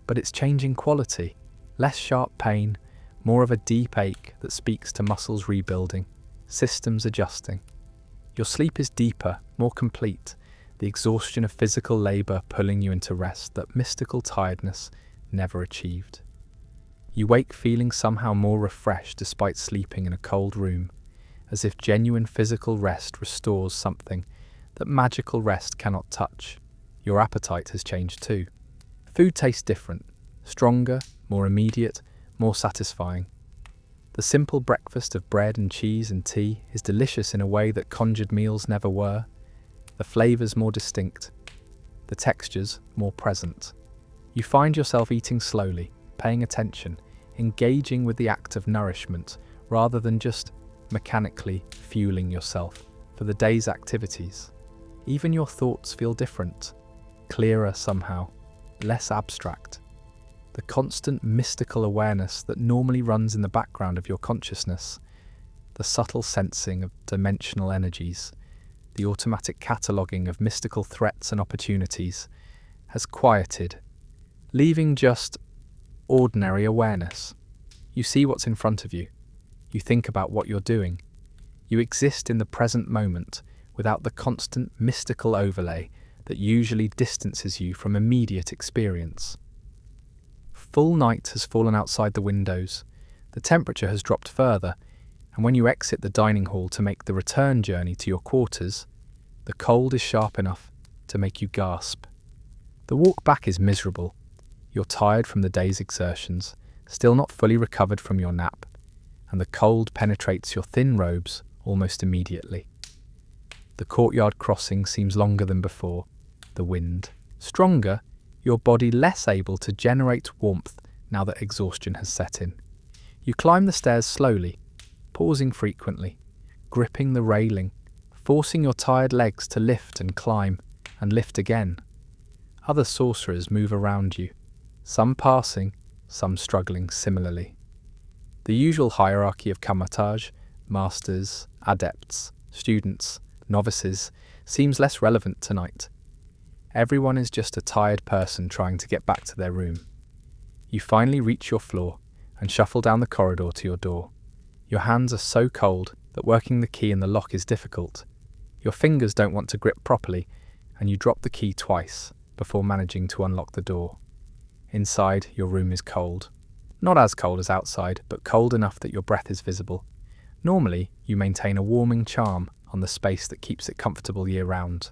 but it's changing quality. Less sharp pain, more of a deep ache that speaks to muscles rebuilding, systems adjusting. Your sleep is deeper, more complete, the exhaustion of physical labour pulling you into rest that mystical tiredness never achieved. You wake feeling somehow more refreshed despite sleeping in a cold room, as if genuine physical rest restores something that magical rest cannot touch. Your appetite has changed too. Food tastes different, stronger, more immediate, more satisfying. The simple breakfast of bread and cheese and tea is delicious in a way that conjured meals never were. The flavours more distinct, the textures more present. You find yourself eating slowly, paying attention, engaging with the act of nourishment rather than just mechanically fueling yourself for the day's activities. Even your thoughts feel different, clearer somehow, less abstract. The constant mystical awareness that normally runs in the background of your consciousness, the subtle sensing of dimensional energies, the automatic cataloguing of mystical threats and opportunities, has quieted, leaving just ordinary awareness. You see what's in front of you. You think about what you're doing. You exist in the present moment without the constant mystical overlay that usually distances you from immediate experience. Full night has fallen outside the windows. The temperature has dropped further, and when you exit the dining hall to make the return journey to your quarters, the cold is sharp enough to make you gasp. The walk back is miserable. You're tired from the day's exertions, still not fully recovered from your nap, and the cold penetrates your thin robes almost immediately. The courtyard crossing seems longer than before, the wind stronger, your body less able to generate warmth now that exhaustion has set in. You climb the stairs slowly, pausing frequently, gripping the railing, forcing your tired legs to lift and climb, and lift again. Other sorcerers move around you, some passing, some struggling similarly. The usual hierarchy of Kamar-Taj, masters, adepts, students, novices, seems less relevant tonight. Everyone is just a tired person trying to get back to their room. You finally reach your floor and shuffle down the corridor to your door. Your hands are so cold that working the key in the lock is difficult. Your fingers don't want to grip properly, and you drop the key twice before managing to unlock the door. Inside, your room is cold. Not as cold as outside, but cold enough that your breath is visible. Normally, you maintain a warming charm on the space that keeps it comfortable year-round.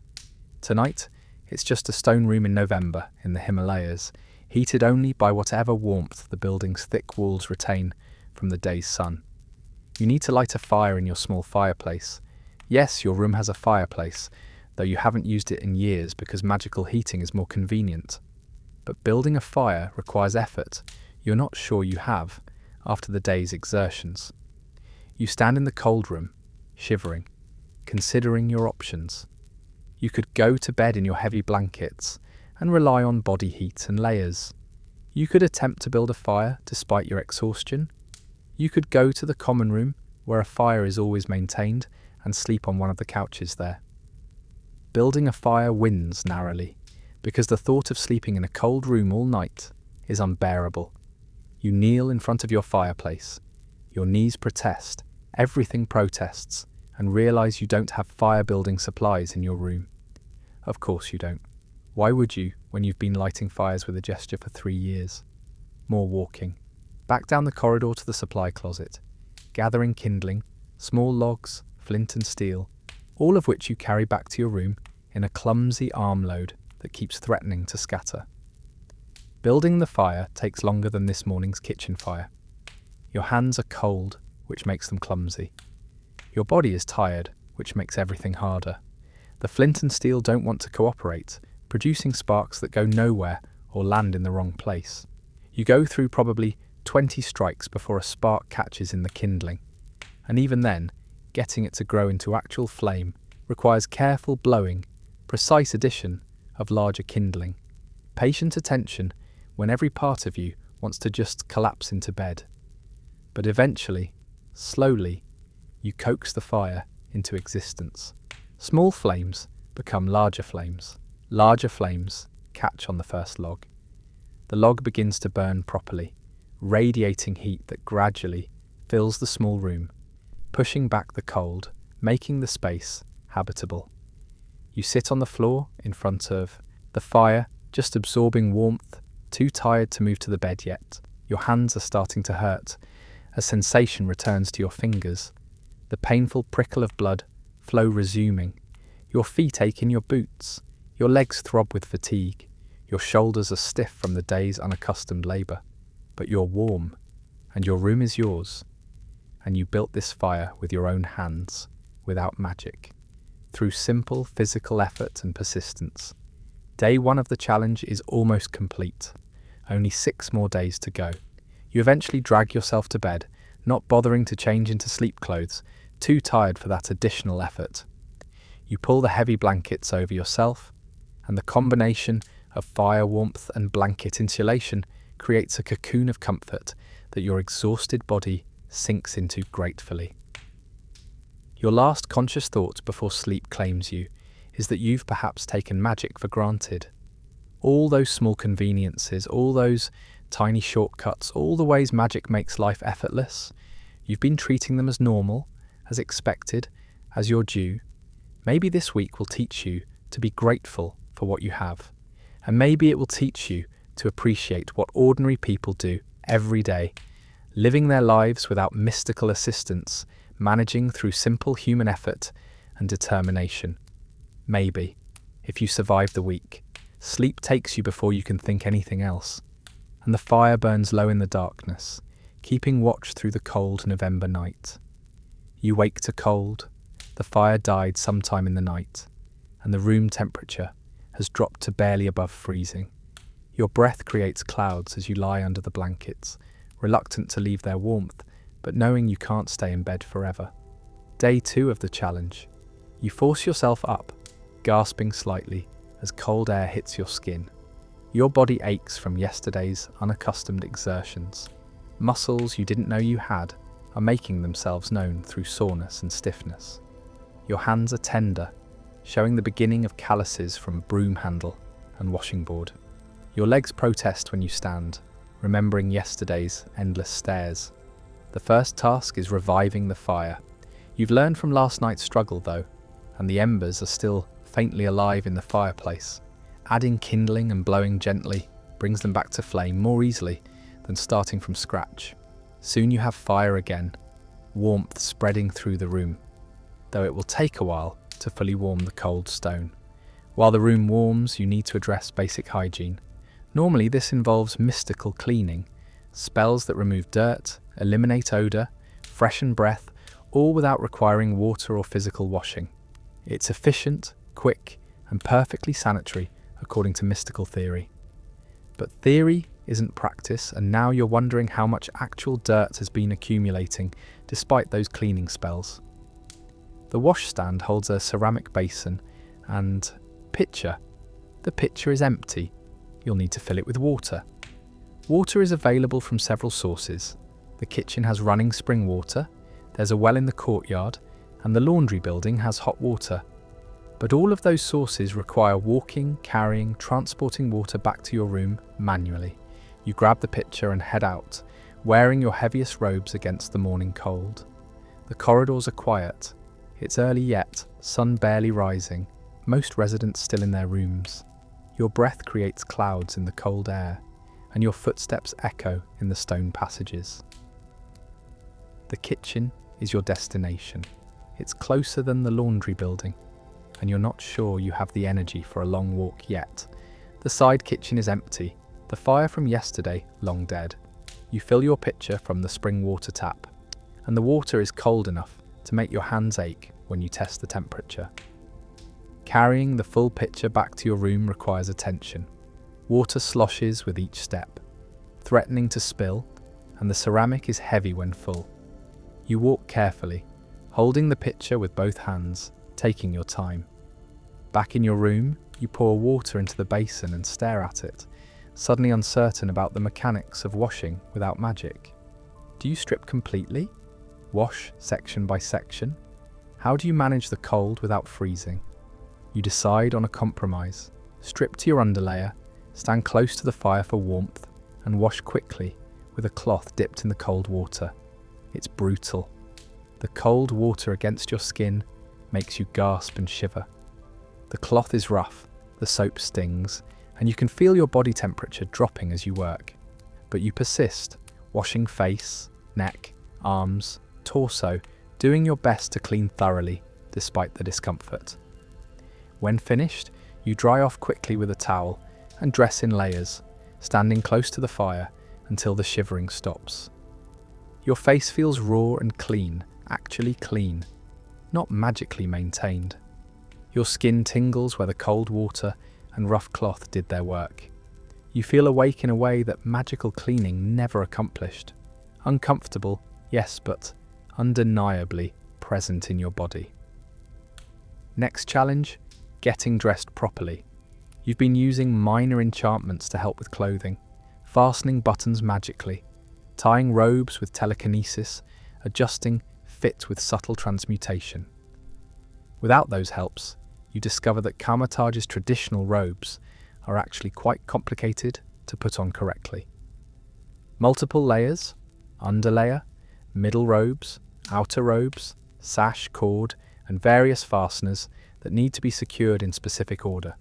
Tonight, it's just a stone room in November in the Himalayas, heated only by whatever warmth the building's thick walls retain from the day's sun. You need to light a fire in your small fireplace. Yes, your room has a fireplace, though you haven't used it in years because magical heating is more convenient. But building a fire requires effort you're not sure you have after the day's exertions. You stand in the cold room, shivering, considering your options. You could go to bed in your heavy blankets and rely on body heat and layers. You could attempt to build a fire despite your exhaustion. You could go to the common room, where a fire is always maintained, and sleep on one of the couches there. Building a fire wins narrowly, because the thought of sleeping in a cold room all night is unbearable. You kneel in front of your fireplace. Your knees protest, everything protests, and realize you don't have fire-building supplies in your room. Of course you don't. Why would you, when you've been lighting fires with a gesture for 3 years? More walking. Back down the corridor to the supply closet, gathering kindling, small logs, flint and steel, all of which you carry back to your room in a clumsy armload that keeps threatening to scatter. Building the fire takes longer than this morning's kitchen fire. Your hands are cold, which makes them clumsy. Your body is tired, which makes everything harder. The flint and steel don't want to cooperate, producing sparks that go nowhere or land in the wrong place. You go through probably 20 strikes before a spark catches in the kindling, and even then, getting it to grow into actual flame requires careful blowing, precise addition of larger kindling, patient attention when every part of you wants to just collapse into bed. But eventually, slowly, you coax the fire into existence. Small flames become larger flames. Larger flames catch on the first log. The log begins to burn properly, radiating heat that gradually fills the small room, pushing back the cold, making the space habitable. You sit on the floor in front of the fire, just absorbing warmth, too tired to move to the bed yet. Your hands are starting to hurt. A sensation returns to your fingers, the painful prickle of blood flow resuming. Your feet ache in your boots. Your legs throb with fatigue. Your shoulders are stiff from the day's unaccustomed labour. But you're warm, and your room is yours. And you built this fire with your own hands, without magic, through simple physical effort and persistence. Day 1 of the challenge is almost complete. Only 6 more days to go. You eventually drag yourself to bed, not bothering to change into sleep clothes, too tired for that additional effort. You pull the heavy blankets over yourself, and the combination of fire warmth and blanket insulation creates a cocoon of comfort that your exhausted body sinks into gratefully. Your last conscious thought before sleep claims you is that you've perhaps taken magic for granted. All those small conveniences, all those tiny shortcuts, all the ways magic makes life effortless, you've been treating them as normal, as expected, as your due. Maybe this week will teach you to be grateful for what you have. And maybe it will teach you to appreciate what ordinary people do every day, living their lives without mystical assistance, managing through simple human effort and determination. Maybe, if you survive the week, sleep takes you before you can think anything else, and the fire burns low in the darkness, keeping watch through the cold November night. You wake to cold. The fire died sometime in the night, and the room temperature has dropped to barely above freezing. Your breath creates clouds as you lie under the blankets, reluctant to leave their warmth, but knowing you can't stay in bed forever. Day 2 of the challenge. You force yourself up, gasping slightly as cold air hits your skin. Your body aches from yesterday's unaccustomed exertions. Muscles you didn't know you had are making themselves known through soreness and stiffness. Your hands are tender, showing the beginning of calluses from broom handle and washing board. Your legs protest when you stand, remembering yesterday's endless stairs. The first task is reviving the fire. You've learned from last night's struggle though, and the embers are still faintly alive in the fireplace. Adding kindling and blowing gently brings them back to flame more easily than starting from scratch. Soon you have fire again, warmth spreading through the room, though it will take a while to fully warm the cold stone. While the room warms, you need to address basic hygiene. Normally this involves mystical cleaning, spells that remove dirt, eliminate odour, freshen breath, all without requiring water or physical washing. It's efficient, quick, and perfectly sanitary according to mystical theory. But theory isn't practice, and now you're wondering how much actual dirt has been accumulating despite those cleaning spells. The washstand holds a ceramic basin and pitcher. The pitcher is empty. You'll need to fill it with water. Water is available from several sources. The kitchen has running spring water, there's a well in the courtyard, and the laundry building has hot water. But all of those sources require walking, carrying, transporting water back to your room manually. You grab the pitcher and head out, wearing your heaviest robes against the morning cold. The corridors are quiet. It's early yet, sun barely rising, most residents still in their rooms. Your breath creates clouds in the cold air, and your footsteps echo in the stone passages. The kitchen is your destination. It's closer than the laundry building, and you're not sure you have the energy for a long walk yet. The side kitchen is empty, the fire from yesterday long dead. You fill your pitcher from the spring water tap, and the water is cold enough to make your hands ache when you test the temperature. Carrying the full pitcher back to your room requires attention. Water sloshes with each step, threatening to spill, and the ceramic is heavy when full. You walk carefully, holding the pitcher with both hands, taking your time. Back in your room, you pour water into the basin and stare at it, suddenly uncertain about the mechanics of washing without magic. Do you strip completely? Wash section by section? How do you manage the cold without freezing? You decide on a compromise. Strip to your underlayer, stand close to the fire for warmth, and wash quickly with a cloth dipped in the cold water. It's brutal. The cold water against your skin makes you gasp and shiver. The cloth is rough, the soap stings, and you can feel your body temperature dropping as you work. But you persist, washing face, neck, arms, torso, doing your best to clean thoroughly despite the discomfort. When finished, you dry off quickly with a towel and dress in layers, standing close to the fire until the shivering stops. Your face feels raw and clean, actually clean, not magically maintained. Your skin tingles where the cold water and rough cloth did their work. You feel awake in a way that magical cleaning never accomplished. Uncomfortable, yes, but undeniably present in your body. Next challenge, getting dressed properly. You've been using minor enchantments to help with clothing, fastening buttons magically, tying robes with telekinesis, adjusting fit with subtle transmutation. Without those helps, you discover that Kamar-Taj's traditional robes are actually quite complicated to put on correctly. Multiple layers, underlayer, middle robes, outer robes, sash, cord, and various fasteners that need to be secured in specific order.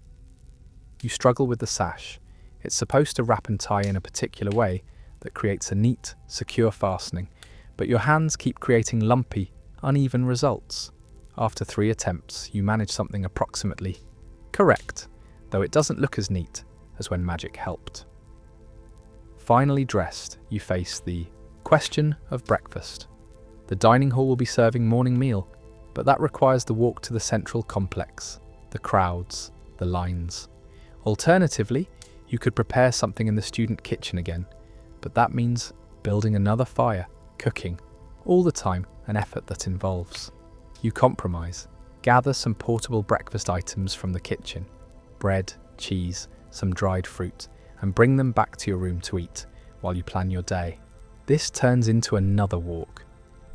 You struggle with the sash. It's supposed to wrap and tie in a particular way that creates a neat, secure fastening, but your hands keep creating lumpy, uneven results. After 3 attempts, you manage something approximately correct, though it doesn't look as neat as when magic helped. Finally dressed, you face the question of breakfast. The dining hall will be serving morning meal, but that requires the walk to the central complex, the crowds, the lines. Alternatively, you could prepare something in the student kitchen again, but that means building another fire, cooking, all the time an effort that involves. You compromise, gather some portable breakfast items from the kitchen, bread, cheese, some dried fruit, and bring them back to your room to eat while you plan your day. This turns into another walk,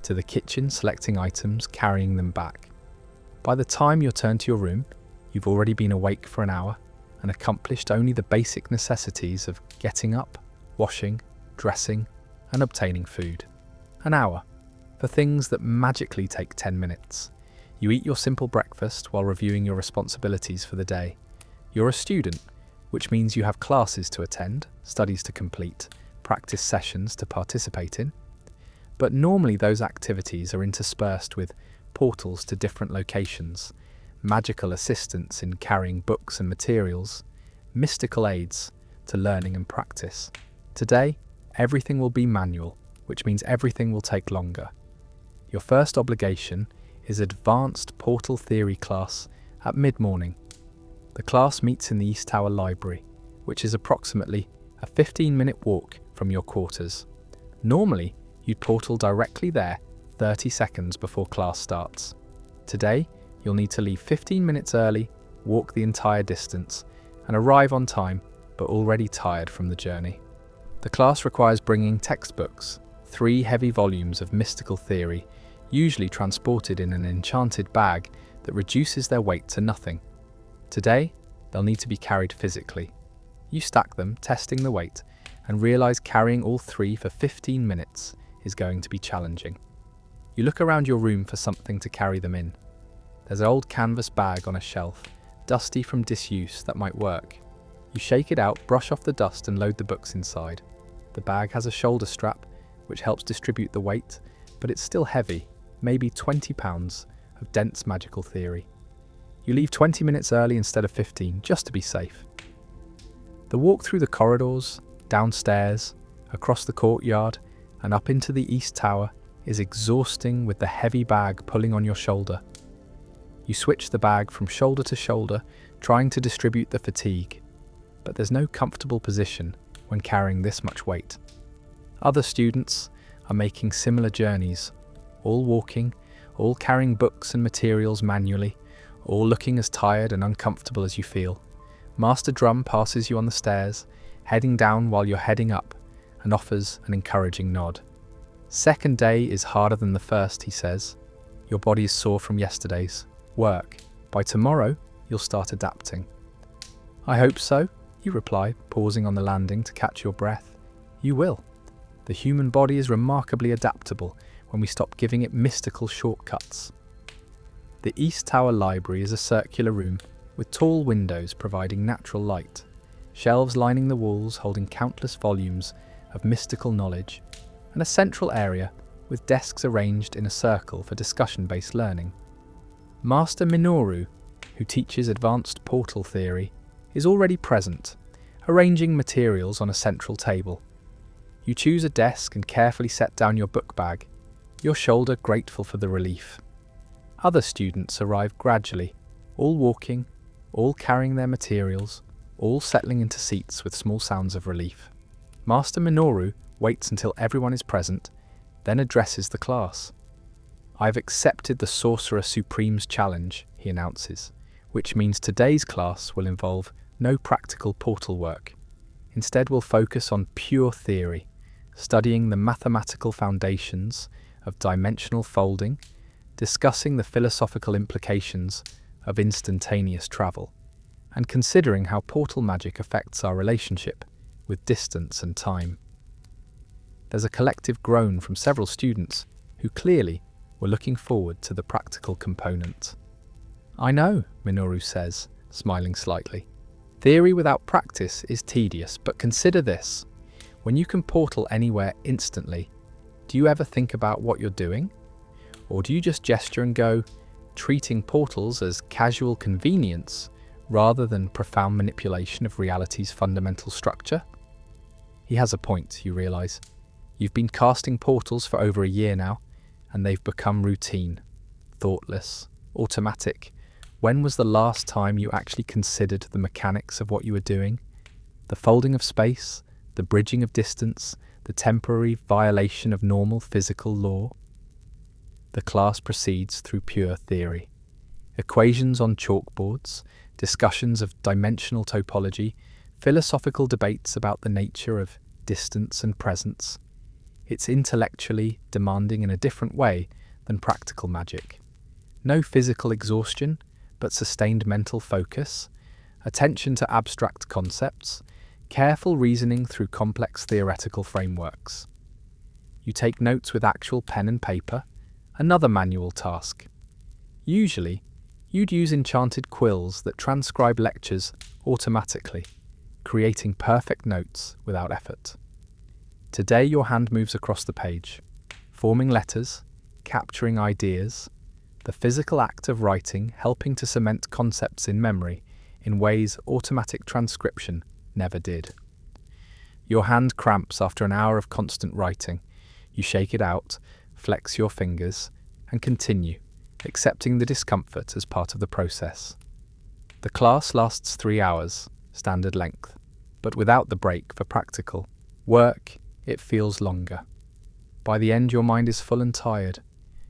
to the kitchen selecting items, carrying them back. By the time you turn to your room, you've already been awake for an hour and accomplished only the basic necessities of getting up, washing, dressing, and obtaining food. An hour for things that magically take 10 minutes. You eat your simple breakfast while reviewing your responsibilities for the day. You're a student, which means you have classes to attend, studies to complete, practice sessions to participate in. But normally those activities are interspersed with portals to different locations, magical assistance in carrying books and materials, mystical aids to learning and practice. Today, everything will be manual, which means everything will take longer. Your first obligation is Advanced Portal Theory class at mid-morning. The class meets in the East Tower Library, which is approximately a 15-minute walk from your quarters. Normally, you'd portal directly there 30 seconds before class starts. Today, you'll need to leave 15 minutes early, walk the entire distance, and arrive on time, but already tired from the journey. The class requires bringing textbooks, 3 heavy volumes of mystical theory, usually transported in an enchanted bag that reduces their weight to nothing. Today, they'll need to be carried physically. You stack them, testing the weight, and realize carrying all 3 for 15 minutes is going to be challenging. You look around your room for something to carry them in. There's an old canvas bag on a shelf, dusty from disuse, that might work. You shake it out, brush off the dust, and load the books inside. The bag has a shoulder strap, which helps distribute the weight, but it's still heavy. maybe 20 pounds of dense magical theory. You leave 20 minutes early instead of 15, just to be safe. The walk through the corridors, downstairs, across the courtyard, and up into the East Tower is exhausting with the heavy bag pulling on your shoulder. You switch the bag from shoulder to shoulder, trying to distribute the fatigue, but there's no comfortable position when carrying this much weight. Other students are making similar journeys, all walking, all carrying books and materials manually, all looking as tired and uncomfortable as you feel. Master Drum passes you on the stairs, heading down while you're heading up, and offers an encouraging nod. Second day is harder than the first, he says. Your body is sore from yesterday's work. By tomorrow, you'll start adapting. I hope so, you reply, pausing on the landing to catch your breath. You will. The human body is remarkably adaptable when we stop giving it mystical shortcuts. The East Tower Library is a circular room with tall windows providing natural light, shelves lining the walls holding countless volumes of mystical knowledge, and a central area with desks arranged in a circle for discussion-based learning. Master Minoru, who teaches advanced portal theory, is already present, arranging materials on a central table. You choose a desk and carefully set down your book bag, your shoulder grateful for the relief. Other students arrive gradually, all walking, all carrying their materials, all settling into seats with small sounds of relief. Master Minoru waits until everyone is present, then addresses the class. I've accepted the Sorcerer Supreme's challenge, he announces, which means today's class will involve no practical portal work. Instead, we'll focus on pure theory, studying the mathematical foundations of dimensional folding, discussing the philosophical implications of instantaneous travel, and considering how portal magic affects our relationship with distance and time. There's a collective groan from several students who clearly were looking forward to the practical component. I know, Minoru says, smiling slightly. Theory without practice is tedious, but consider this. When you can portal anywhere instantly, do you ever think about what you're doing? Or do you just gesture and go, treating portals as casual convenience rather than profound manipulation of reality's fundamental structure? He has a point, you realise. You've been casting portals for over a year now, and they've become routine, thoughtless, automatic. When was the last time you actually considered the mechanics of what you were doing? The folding of space, the bridging of distance, the temporary violation of normal physical law? The class proceeds through pure theory. Equations on chalkboards, discussions of dimensional topology, philosophical debates about the nature of distance and presence. It's intellectually demanding in a different way than practical magic. No physical exhaustion, but sustained mental focus, attention to abstract concepts, careful reasoning through complex theoretical frameworks. You take notes with actual pen and paper, another manual task. Usually, you'd use enchanted quills that transcribe lectures automatically, creating perfect notes without effort. Today your hand moves across the page, forming letters, capturing ideas, the physical act of writing helping to cement concepts in memory in ways automatic transcription never did. Your hand cramps after an hour of constant writing. You shake it out, flex your fingers, and continue, accepting the discomfort as part of the process. The class lasts 3 hours, standard length, but without the break for practical work, it feels longer. By the end, your mind is full and tired,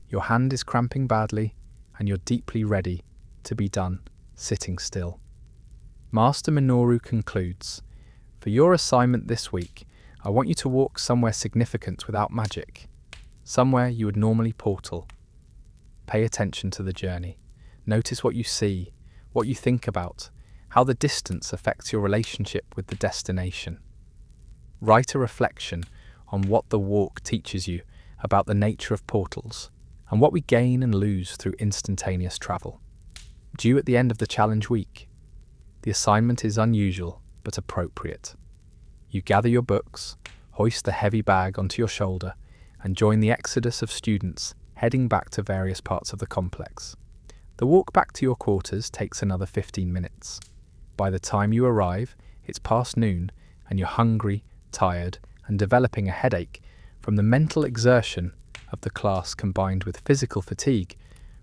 your hand is cramping badly, and you're deeply ready to be done, sitting still. Master Minoru concludes, for your assignment this week, I want you to walk somewhere significant without magic, somewhere you would normally portal. Pay attention to the journey. Notice what you see, what you think about, how the distance affects your relationship with the destination. Write a reflection on what the walk teaches you about the nature of portals and what we gain and lose through instantaneous travel. Due at the end of the challenge week. The assignment is unusual but appropriate. You gather your books, hoist the heavy bag onto your shoulder, and join the exodus of students heading back to various parts of the complex. The walk back to your quarters takes another 15 minutes. By the time you arrive, it's past noon and you're hungry, tired, and developing a headache from the mental exertion of the class combined with physical fatigue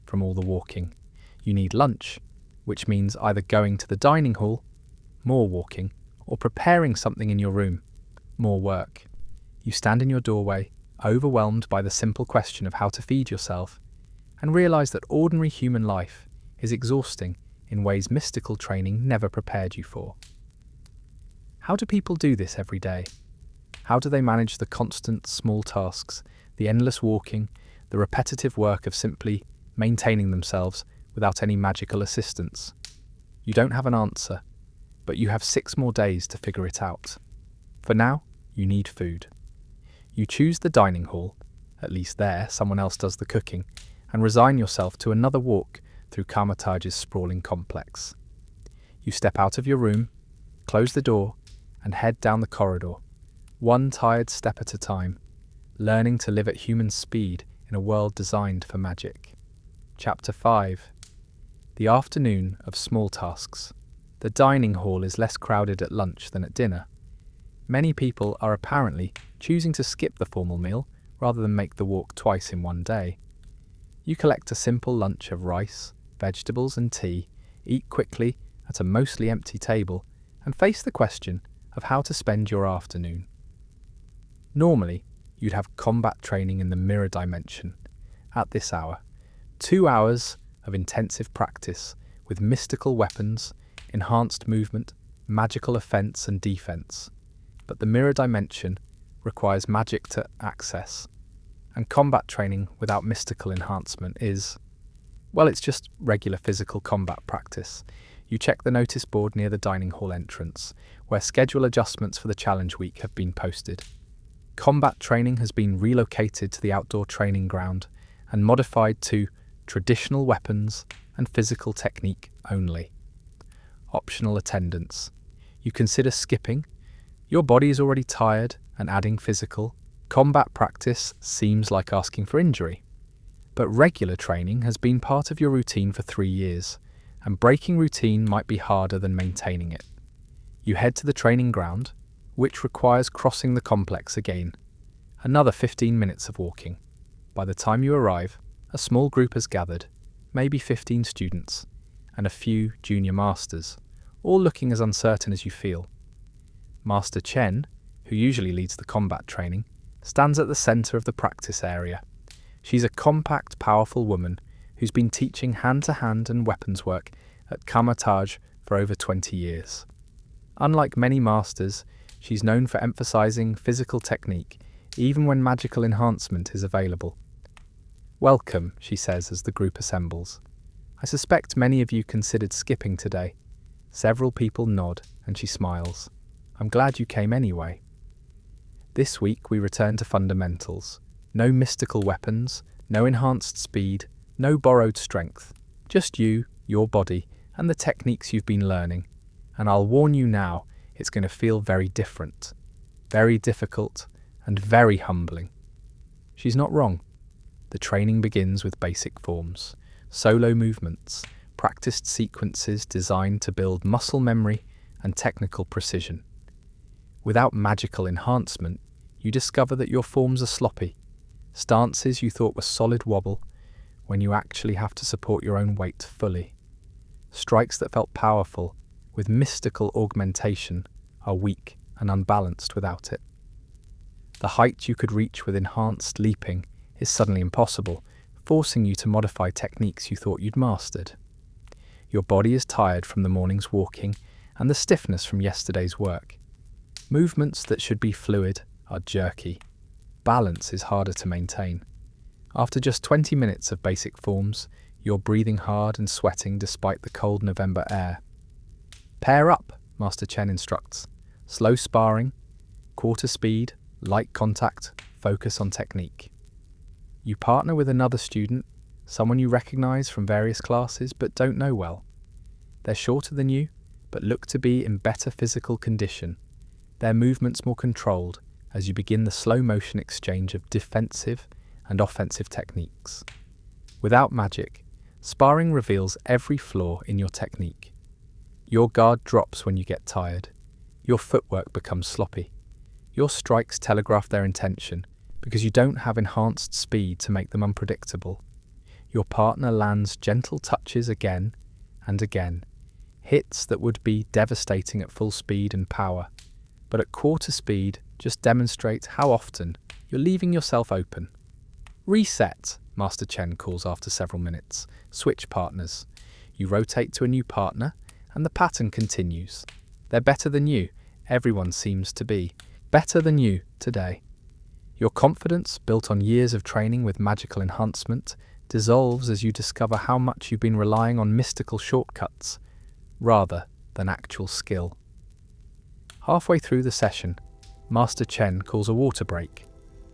from all the walking. You need lunch, which means either going to the dining hall, more walking, or preparing something in your room, more work. You stand in your doorway, overwhelmed by the simple question of how to feed yourself, and realize that ordinary human life is exhausting in ways mystical training never prepared you for. How do people do this every day? How do they manage the constant small tasks, the endless walking, the repetitive work of simply maintaining themselves without any magical assistance? You don't have an answer, but you have 6 more days to figure it out. For now, you need food. You choose the dining hall, at least there someone else does the cooking, and resign yourself to another walk through Kamar-Taj's sprawling complex. You step out of your room, close the door, and head down the corridor, one tired step at a time, learning to live at human speed in a world designed for magic. Chapter 5. The afternoon of small tasks. The dining hall is less crowded at lunch than at dinner. Many people are apparently choosing to skip the formal meal rather than make the walk twice in one day. You collect a simple lunch of rice, vegetables and tea, eat quickly at a mostly empty table, and face the question of how to spend your afternoon. Normally, you'd have combat training in the mirror dimension. At this hour, 2 hours of intensive practice with mystical weapons, enhanced movement, magical offense and defense. But the mirror dimension requires magic to access, and combat training without mystical enhancement is, well, it's just regular physical combat practice. You check the notice board near the dining hall entrance, where schedule adjustments for the challenge week have been posted. Combat training has been relocated to the outdoor training ground and modified to traditional weapons and physical technique only. Optional attendance. You consider skipping. Your body is already tired, and adding physical combat practice seems like asking for injury. But regular training has been part of your routine for 3 years, and breaking routine might be harder than maintaining it. You head to the training ground, which requires crossing the complex again. Another 15 minutes of walking. By the time you arrive, a small group has gathered, maybe 15 students, and a few junior masters, all looking as uncertain as you feel. Master Chen, who usually leads the combat training, stands at the center of the practice area. She's a compact, powerful woman who's been teaching hand-to-hand and weapons work at Kamar-Taj for over 20 years. Unlike many masters, she's known for emphasizing physical technique, even when magical enhancement is available. "Welcome," she says as the group assembles. "I suspect many of you considered skipping today." Several people nod, and she smiles. "I'm glad you came anyway." This week we return to fundamentals. No mystical weapons, no enhanced speed, no borrowed strength. Just you, your body, and the techniques you've been learning. And I'll warn you now, it's going to feel very different, very difficult, and very humbling. She's not wrong. The training begins with basic forms, solo movements, practiced sequences designed to build muscle memory and technical precision. Without magical enhancement, you discover that your forms are sloppy. Stances you thought were solid wobble when you actually have to support your own weight fully. Strikes that felt powerful with mystical augmentation are weak and unbalanced without it. The height you could reach with enhanced leaping is suddenly impossible, forcing you to modify techniques you thought you'd mastered. Your body is tired from the morning's walking and the stiffness from yesterday's work. Movements that should be fluid are jerky. Balance is harder to maintain. After just 20 minutes of basic forms, you're breathing hard and sweating despite the cold November air. "Pair up," Master Chen instructs. "Slow sparring, quarter speed, light contact, focus on technique." You partner with another student, someone you recognize from various classes but don't know well. They're shorter than you, but look to be in better physical condition. Their movements more controlled as you begin the slow motion exchange of defensive and offensive techniques. Without magic, sparring reveals every flaw in your technique. Your guard drops when you get tired. Your footwork becomes sloppy. Your strikes telegraph their intention because you don't have enhanced speed to make them unpredictable. Your partner lands gentle touches again and again, hits that would be devastating at full speed and power, but at quarter speed just demonstrate how often you're leaving yourself open. Reset, Master Chen calls after several minutes. Switch partners. You rotate to a new partner, and the pattern continues. They're better than you. Everyone seems to be better than you today. Your confidence, built on years of training with magical enhancement, dissolves as you discover how much you've been relying on mystical shortcuts rather than actual skill. Halfway through the session, Master Chen calls a water break.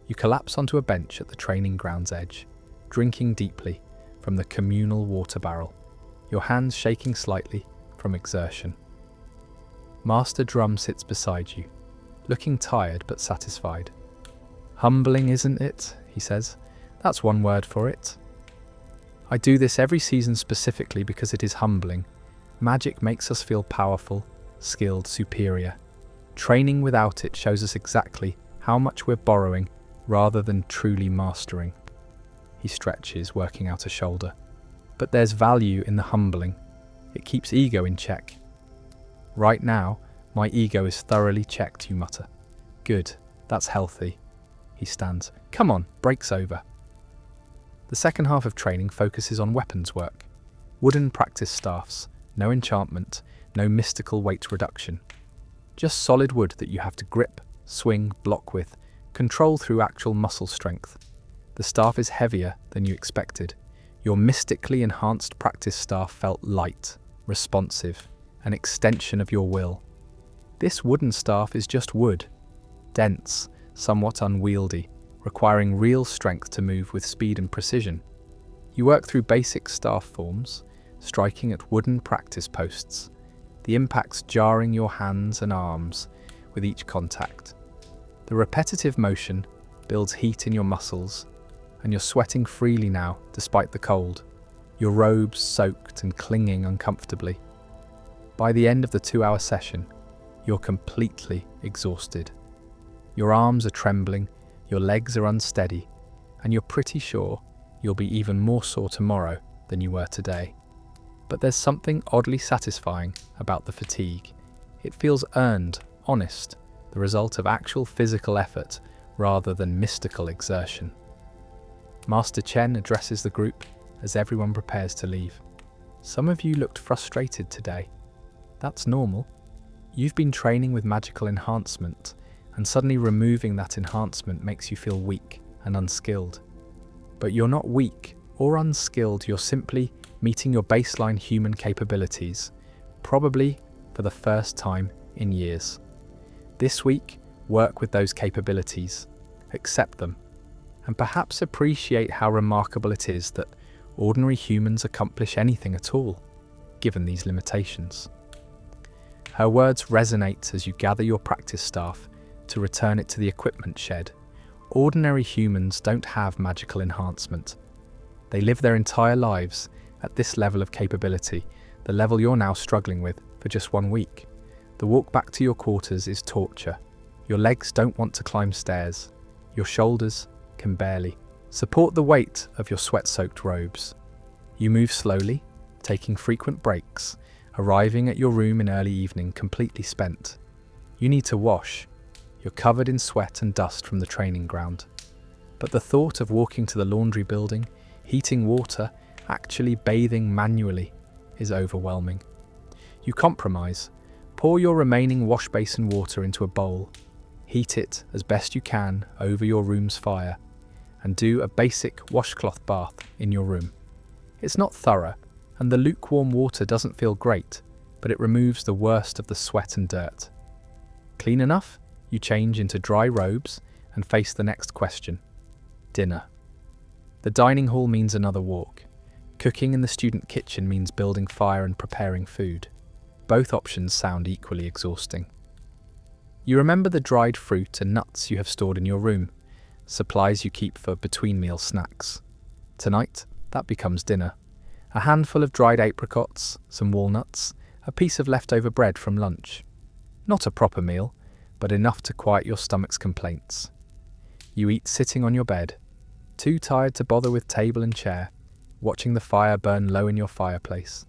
You collapse onto a bench at the training ground's edge, drinking deeply from the communal water barrel, your hands shaking slightly from exertion. Master Drum sits beside you, looking tired but satisfied. "Humbling, isn't it?" he says. "That's one word for it. I do this every season specifically because it is humbling. Magic makes us feel powerful, skilled, superior. Training without it shows us exactly how much we're borrowing rather than truly mastering." He stretches, working out a shoulder. "But there's value in the humbling. It keeps ego in check." "Right now, my ego is thoroughly checked," you mutter. "Good, that's healthy." He stands. "Come on, break's over." The second half of training focuses on weapons work. Wooden practice staffs, no enchantment, no mystical weight reduction. Just solid wood that you have to grip, swing, block with, control through actual muscle strength. The staff is heavier than you expected. Your mystically enhanced practice staff felt light, responsive, an extension of your will. This wooden staff is just wood, dense, somewhat unwieldy, requiring real strength to move with speed and precision. You work through basic staff forms, striking at wooden practice posts, the impacts jarring your hands and arms with each contact. The repetitive motion builds heat in your muscles, and you're sweating freely now despite the cold, your robes soaked and clinging uncomfortably. By the end of the 2-hour session, you're completely exhausted. Your arms are trembling, your legs are unsteady, and you're pretty sure you'll be even more sore tomorrow than you were today. But there's something oddly satisfying about the fatigue. It feels earned, honest, the result of actual physical effort rather than mystical exertion. Master Chen addresses the group as everyone prepares to leave. "Some of you looked frustrated today. That's normal. You've been training with magical enhancement, and suddenly removing that enhancement makes you feel weak and unskilled. But you're not weak or unskilled, you're simply meeting your baseline human capabilities, probably for the first time in years. This week, work with those capabilities, accept them, and perhaps appreciate how remarkable it is that ordinary humans accomplish anything at all, given these limitations." Her words resonate as you gather your practice staff to return it to the equipment shed. Ordinary humans don't have magical enhancement. They live their entire lives at this level of capability, the level you're now struggling with for just 1 week. The walk back to your quarters is torture. Your legs don't want to climb stairs. Your shoulders can barely support the weight of your sweat-soaked robes. You move slowly, taking frequent breaks, arriving at your room in early evening completely spent. You need to wash. You're covered in sweat and dust from the training ground. But the thought of walking to the laundry building, heating water, actually bathing manually, is overwhelming. You compromise. Pour your remaining wash basin water into a bowl, heat it as best you can over your room's fire, and do a basic washcloth bath in your room. It's not thorough, and the lukewarm water doesn't feel great, but it removes the worst of the sweat and dirt. Clean enough? You change into dry robes and face the next question: dinner. The dining hall means another walk. Cooking in the student kitchen means building fire and preparing food. Both options sound equally exhausting. You remember the dried fruit and nuts you have stored in your room. supplies you keep for between-meal snacks. Tonight, that becomes dinner. A handful of dried apricots, some walnuts, a piece of leftover bread from lunch. Not a proper meal, but enough to quiet your stomach's complaints. You eat sitting on your bed, too tired to bother with table and chair, watching the fire burn low in your fireplace.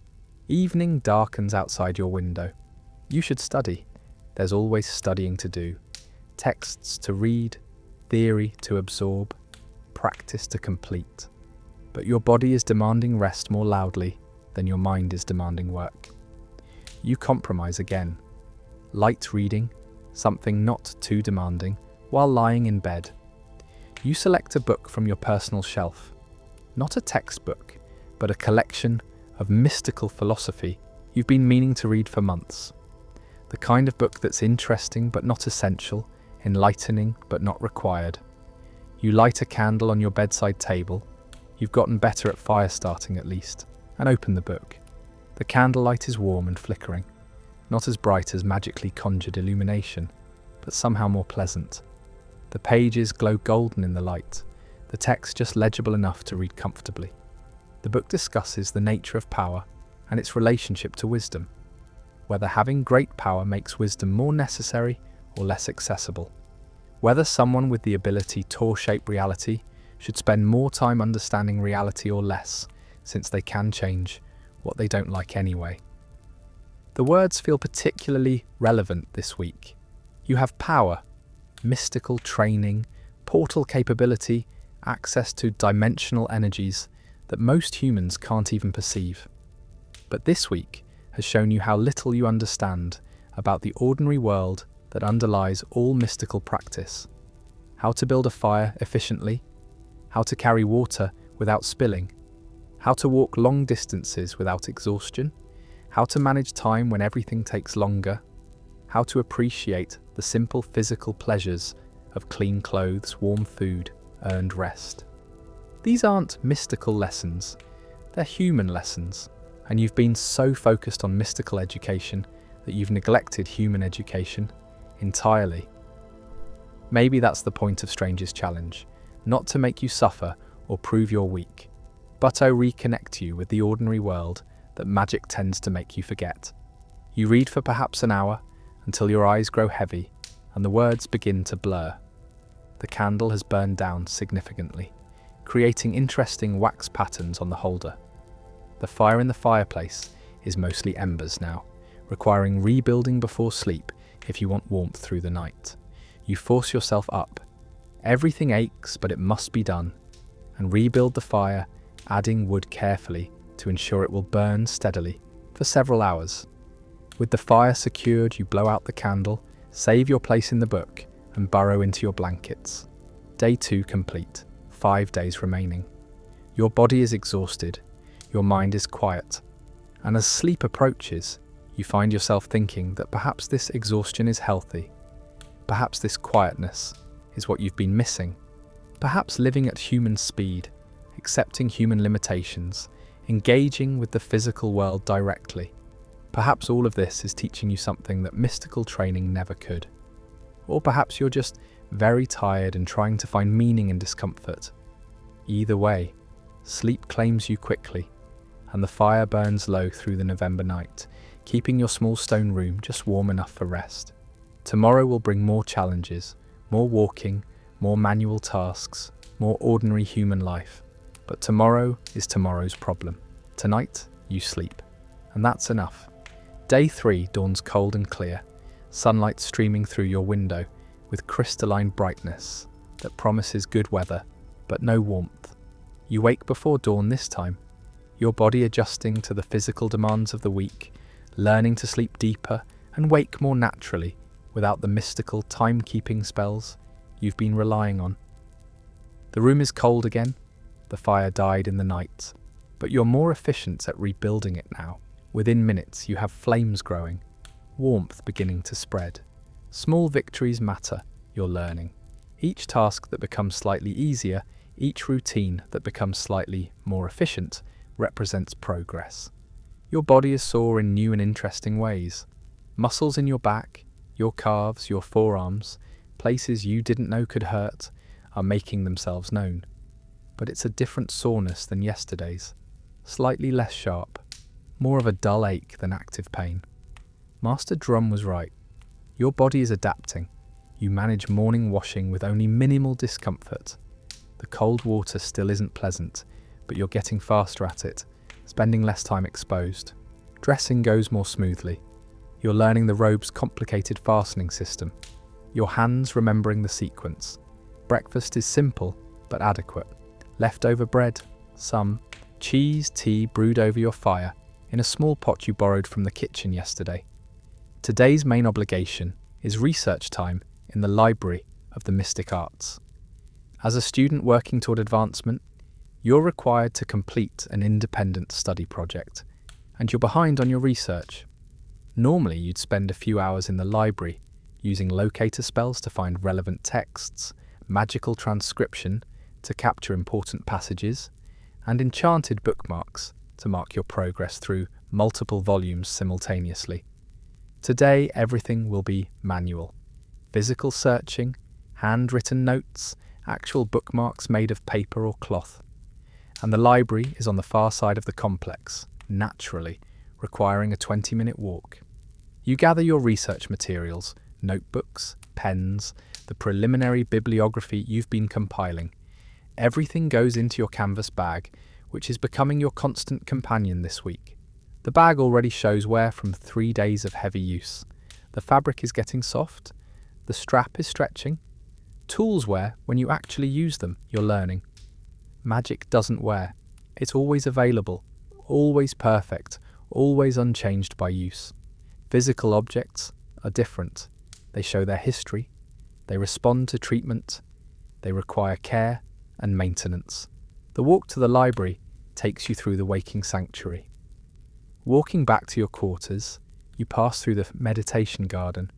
Evening darkens outside your window. You should study. There's always studying to do. Texts to read, theory to absorb, practice to complete. But your body is demanding rest more loudly than your mind is demanding work. You compromise again. Light reading, something not too demanding, while lying in bed. You select a book from your personal shelf. Not a textbook, but a collection of mystical philosophy you've been meaning to read for months. The kind of book that's interesting but not essential, enlightening but not required. You light a candle on your bedside table. You've gotten better at fire starting at least, and open the book. The candlelight is warm and flickering, not as bright as magically conjured illumination, but somehow more pleasant. The pages glow golden in the light, the text just legible enough to read comfortably. The book discusses the nature of power and its relationship to wisdom, whether having great power makes wisdom more necessary or less accessible, whether someone with the ability to shape reality should spend more time understanding reality or less, since they can change what they don't like anyway. The words feel particularly relevant this week. You have power, mystical training, portal capability, access to dimensional energies that most humans can't even perceive. But this week has shown you how little you understand about the ordinary world that underlies all mystical practice. How to build a fire efficiently, how to carry water without spilling, how to walk long distances without exhaustion, how to manage time when everything takes longer, how to appreciate the simple physical pleasures of clean clothes, warm food, earned rest. These aren't mystical lessons, they're human lessons, and you've been so focused on mystical education that you've neglected human education entirely. Maybe that's the point of Stranger's Challenge, not to make you suffer or prove you're weak, but to reconnect you with the ordinary world that magic tends to make you forget. You read for perhaps an hour, until your eyes grow heavy and the words begin to blur. The candle has burned down significantly, creating interesting wax patterns on the holder. The fire in the fireplace is mostly embers now, requiring rebuilding before sleep if you want warmth through the night. You force yourself up. Everything aches, but it must be done, and rebuild the fire, adding wood carefully to ensure it will burn steadily for several hours. With the fire secured, you blow out the candle, save your place in the book, and burrow into your blankets. Day 2 complete, 5 days remaining. Your body is exhausted, your mind is quiet, and as sleep approaches, you find yourself thinking that perhaps this exhaustion is healthy. Perhaps this quietness is what you've been missing. Perhaps living at human speed, accepting human limitations, engaging with the physical world directly. Perhaps all of this is teaching you something that mystical training never could. Or perhaps you're just very tired and trying to find meaning in discomfort. Either way, sleep claims you quickly, and the fire burns low through the November night, keeping your small stone room just warm enough for rest. Tomorrow will bring more challenges, more walking, more manual tasks, more ordinary human life. But tomorrow is tomorrow's problem. Tonight, you sleep. And that's enough. Day 3 dawns cold and clear, sunlight streaming through your window with crystalline brightness that promises good weather, but no warmth. You wake before dawn this time, your body adjusting to the physical demands of the week, learning to sleep deeper and wake more naturally without the mystical timekeeping spells you've been relying on. The room is cold again, the fire died in the night, but you're more efficient at rebuilding it now. Within minutes, you have flames growing, warmth beginning to spread. Small victories matter, you're learning. Each task that becomes slightly easier, each routine that becomes slightly more efficient, represents progress. Your body is sore in new and interesting ways. Muscles in your back, your calves, your forearms, places you didn't know could hurt, are making themselves known. But it's a different soreness than yesterday's, slightly less sharp, more of a dull ache than active pain. Master Drum was right. Your body is adapting. You manage morning washing with only minimal discomfort. The cold water still isn't pleasant, but you're getting faster at it, spending less time exposed. Dressing goes more smoothly. You're learning the robe's complicated fastening system. Your hands remembering the sequence. Breakfast is simple, but adequate. Leftover bread, some, cheese, tea brewed over your fire, in a small pot you borrowed from the kitchen yesterday. Today's main obligation is research time in the library of the mystic arts. As a student working toward advancement, you're required to complete an independent study project, and you're behind on your research. Normally, you'd spend a few hours in the library using locator spells to find relevant texts, magical transcription to capture important passages, and enchanted bookmarks to mark your progress through multiple volumes simultaneously. Today, everything will be manual. Physical searching, handwritten notes, actual bookmarks made of paper or cloth. And the library is on the far side of the complex, naturally, requiring a 20-minute walk. You gather your research materials, notebooks, pens, the preliminary bibliography you've been compiling. Everything goes into your canvas bag, which is becoming your constant companion this week. The bag already shows wear from 3 days of heavy use. The fabric is getting soft, the strap is stretching. Tools wear when you actually use them, you're learning. Magic doesn't wear. It's always available, always perfect, always unchanged by use. Physical objects are different. They show their history, they respond to treatment, they require care and maintenance. The walk to the library takes you through the waking sanctuary. Walking back to your quarters, you pass through the meditation garden,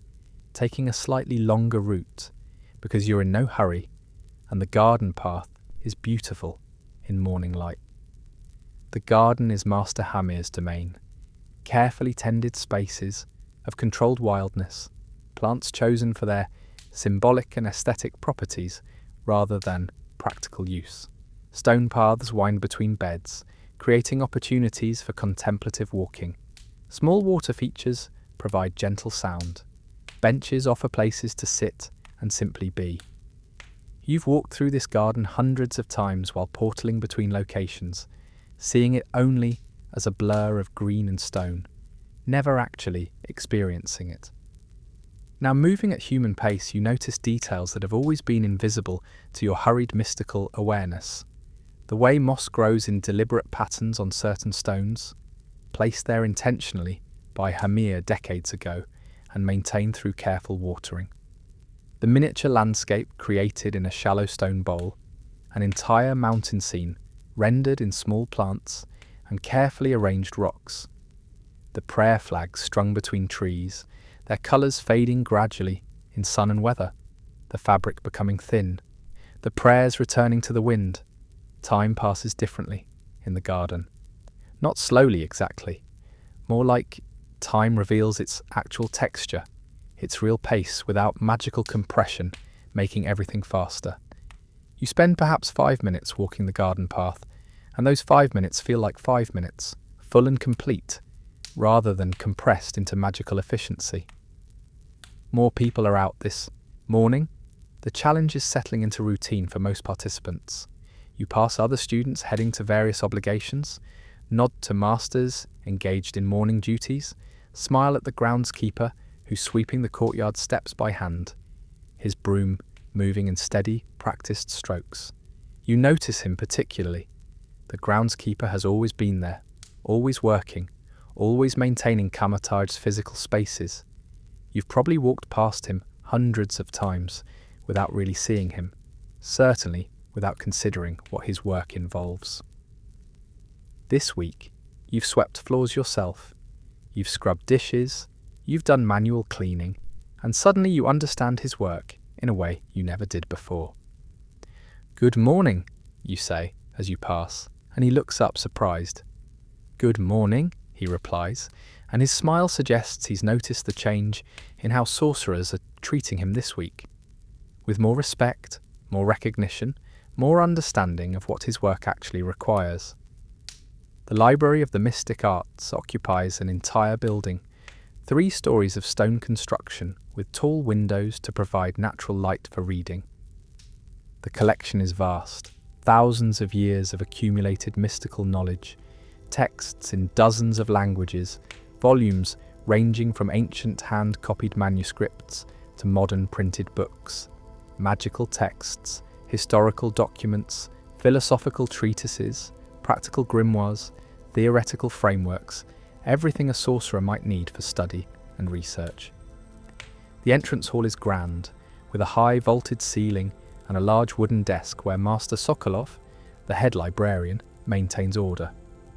taking a slightly longer route because you're in no hurry and the garden path is beautiful in morning light. The garden is Master Hamir's domain, carefully tended spaces of controlled wildness, plants chosen for their symbolic and aesthetic properties rather than practical use. Stone paths wind between beds, creating opportunities for contemplative walking. Small water features provide gentle sound. Benches offer places to sit and simply be. You've walked through this garden hundreds of times while portaling between locations, seeing it only as a blur of green and stone, never actually experiencing it. Now, moving at human pace, you notice details that have always been invisible to your hurried mystical awareness. The way moss grows in deliberate patterns on certain stones, placed there intentionally by Hamir decades ago and maintained through careful watering. The miniature landscape created in a shallow stone bowl, an entire mountain scene rendered in small plants and carefully arranged rocks. The prayer flags strung between trees, their colours fading gradually in sun and weather, the fabric becoming thin, the prayers returning to the wind. Time passes differently in the garden. Not slowly exactly, more like time reveals its actual texture, its real pace without magical compression, making everything faster. You spend perhaps 5 minutes walking the garden path, and those 5 minutes feel like 5 minutes, full and complete, rather than compressed into magical efficiency. More people are out this morning. The challenge is settling into routine for most participants. You pass other students heading to various obligations, nod to masters engaged in morning duties, smile at the groundskeeper who's sweeping the courtyard steps by hand, his broom moving in steady, practiced strokes. You notice him particularly. The groundskeeper has always been there, always working, always maintaining Kamar-Taj's physical spaces. You've probably walked past him hundreds of times without really seeing him, certainly without considering what his work involves. This week, you've swept floors yourself, you've scrubbed dishes, you've done manual cleaning, and suddenly you understand his work in a way you never did before. "Good morning," you say as you pass, and he looks up surprised. "Good morning," he replies, and his smile suggests he's noticed the change in how sorcerers are treating him this week. With more respect, more recognition, more understanding of what his work actually requires. The Library of the Mystic Arts occupies an entire building, 3 stories of stone construction with tall windows to provide natural light for reading. The collection is vast, thousands of years of accumulated mystical knowledge, texts in dozens of languages, volumes ranging from ancient hand-copied manuscripts to modern printed books, magical texts, historical documents, philosophical treatises, practical grimoires, theoretical frameworks, everything a sorcerer might need for study and research. The entrance hall is grand, with a high vaulted ceiling and a large wooden desk where Master Sokolov, the head librarian, maintains order.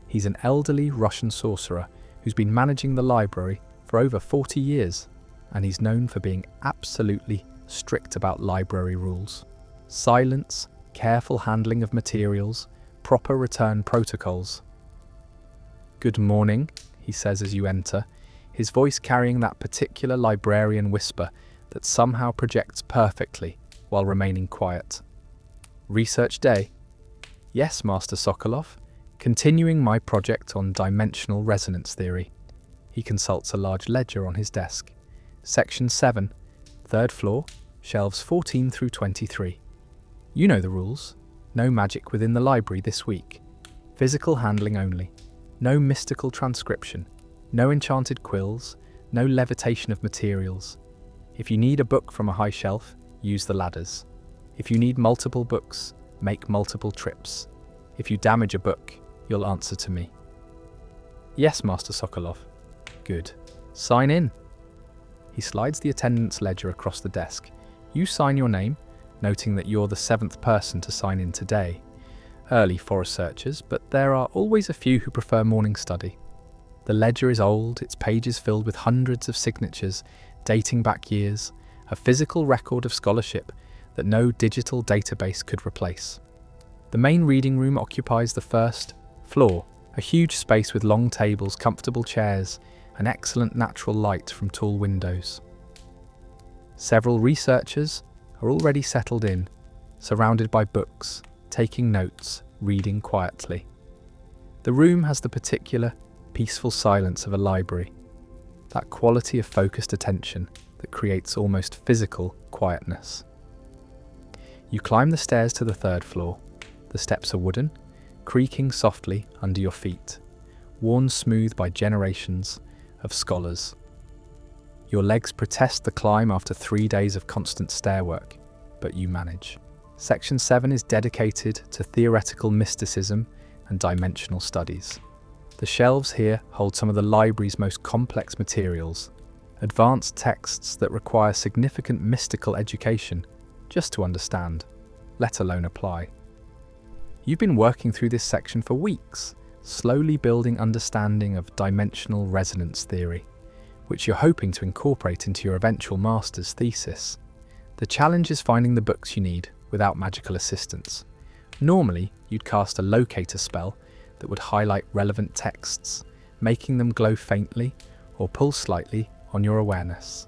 He's an elderly Russian sorcerer who's been managing the library for over 40 years, and he's known for being absolutely strict about library rules. Silence, careful handling of materials, proper return protocols. "Good morning," he says as you enter, his voice carrying that particular librarian whisper that somehow projects perfectly while remaining quiet. "Research day?" "Yes, Master Sokolov. Continuing my project on dimensional resonance theory." He consults a large ledger on his desk. "Section 7, 3rd floor, shelves 14 through 23. You know the rules. No magic within the library this week. Physical handling only. No mystical transcription. No enchanted quills. No levitation of materials. If you need a book from a high shelf, use the ladders. If you need multiple books, make multiple trips. If you damage a book, you'll answer to me." "Yes, Master Sokolov." "Good. Sign in." He slides the attendance ledger across the desk. You sign your name, noting that you're the 7th person to sign in today. Early for researchers, but there are always a few who prefer morning study. The ledger is old, its pages filled with hundreds of signatures, dating back years, a physical record of scholarship that no digital database could replace. The main reading room occupies the 1st floor, a huge space with long tables, comfortable chairs, and excellent natural light from tall windows. Several researchers are already settled in, surrounded by books, taking notes, reading quietly. The room has the particular, peaceful silence of a library, that quality of focused attention that creates almost physical quietness. You climb the stairs to the 3rd floor. The steps are wooden, creaking softly under your feet, worn smooth by generations of scholars. Your legs protest the climb after 3 days of constant stair work, but you manage. Section 7 is dedicated to theoretical mysticism and dimensional studies. The shelves here hold some of the library's most complex materials, advanced texts that require significant mystical education just to understand, let alone apply. You've been working through this section for weeks, slowly building understanding of dimensional resonance theory, which you're hoping to incorporate into your eventual master's thesis. The challenge is finding the books you need without magical assistance. Normally, you'd cast a locator spell that would highlight relevant texts, making them glow faintly or pull slightly on your awareness.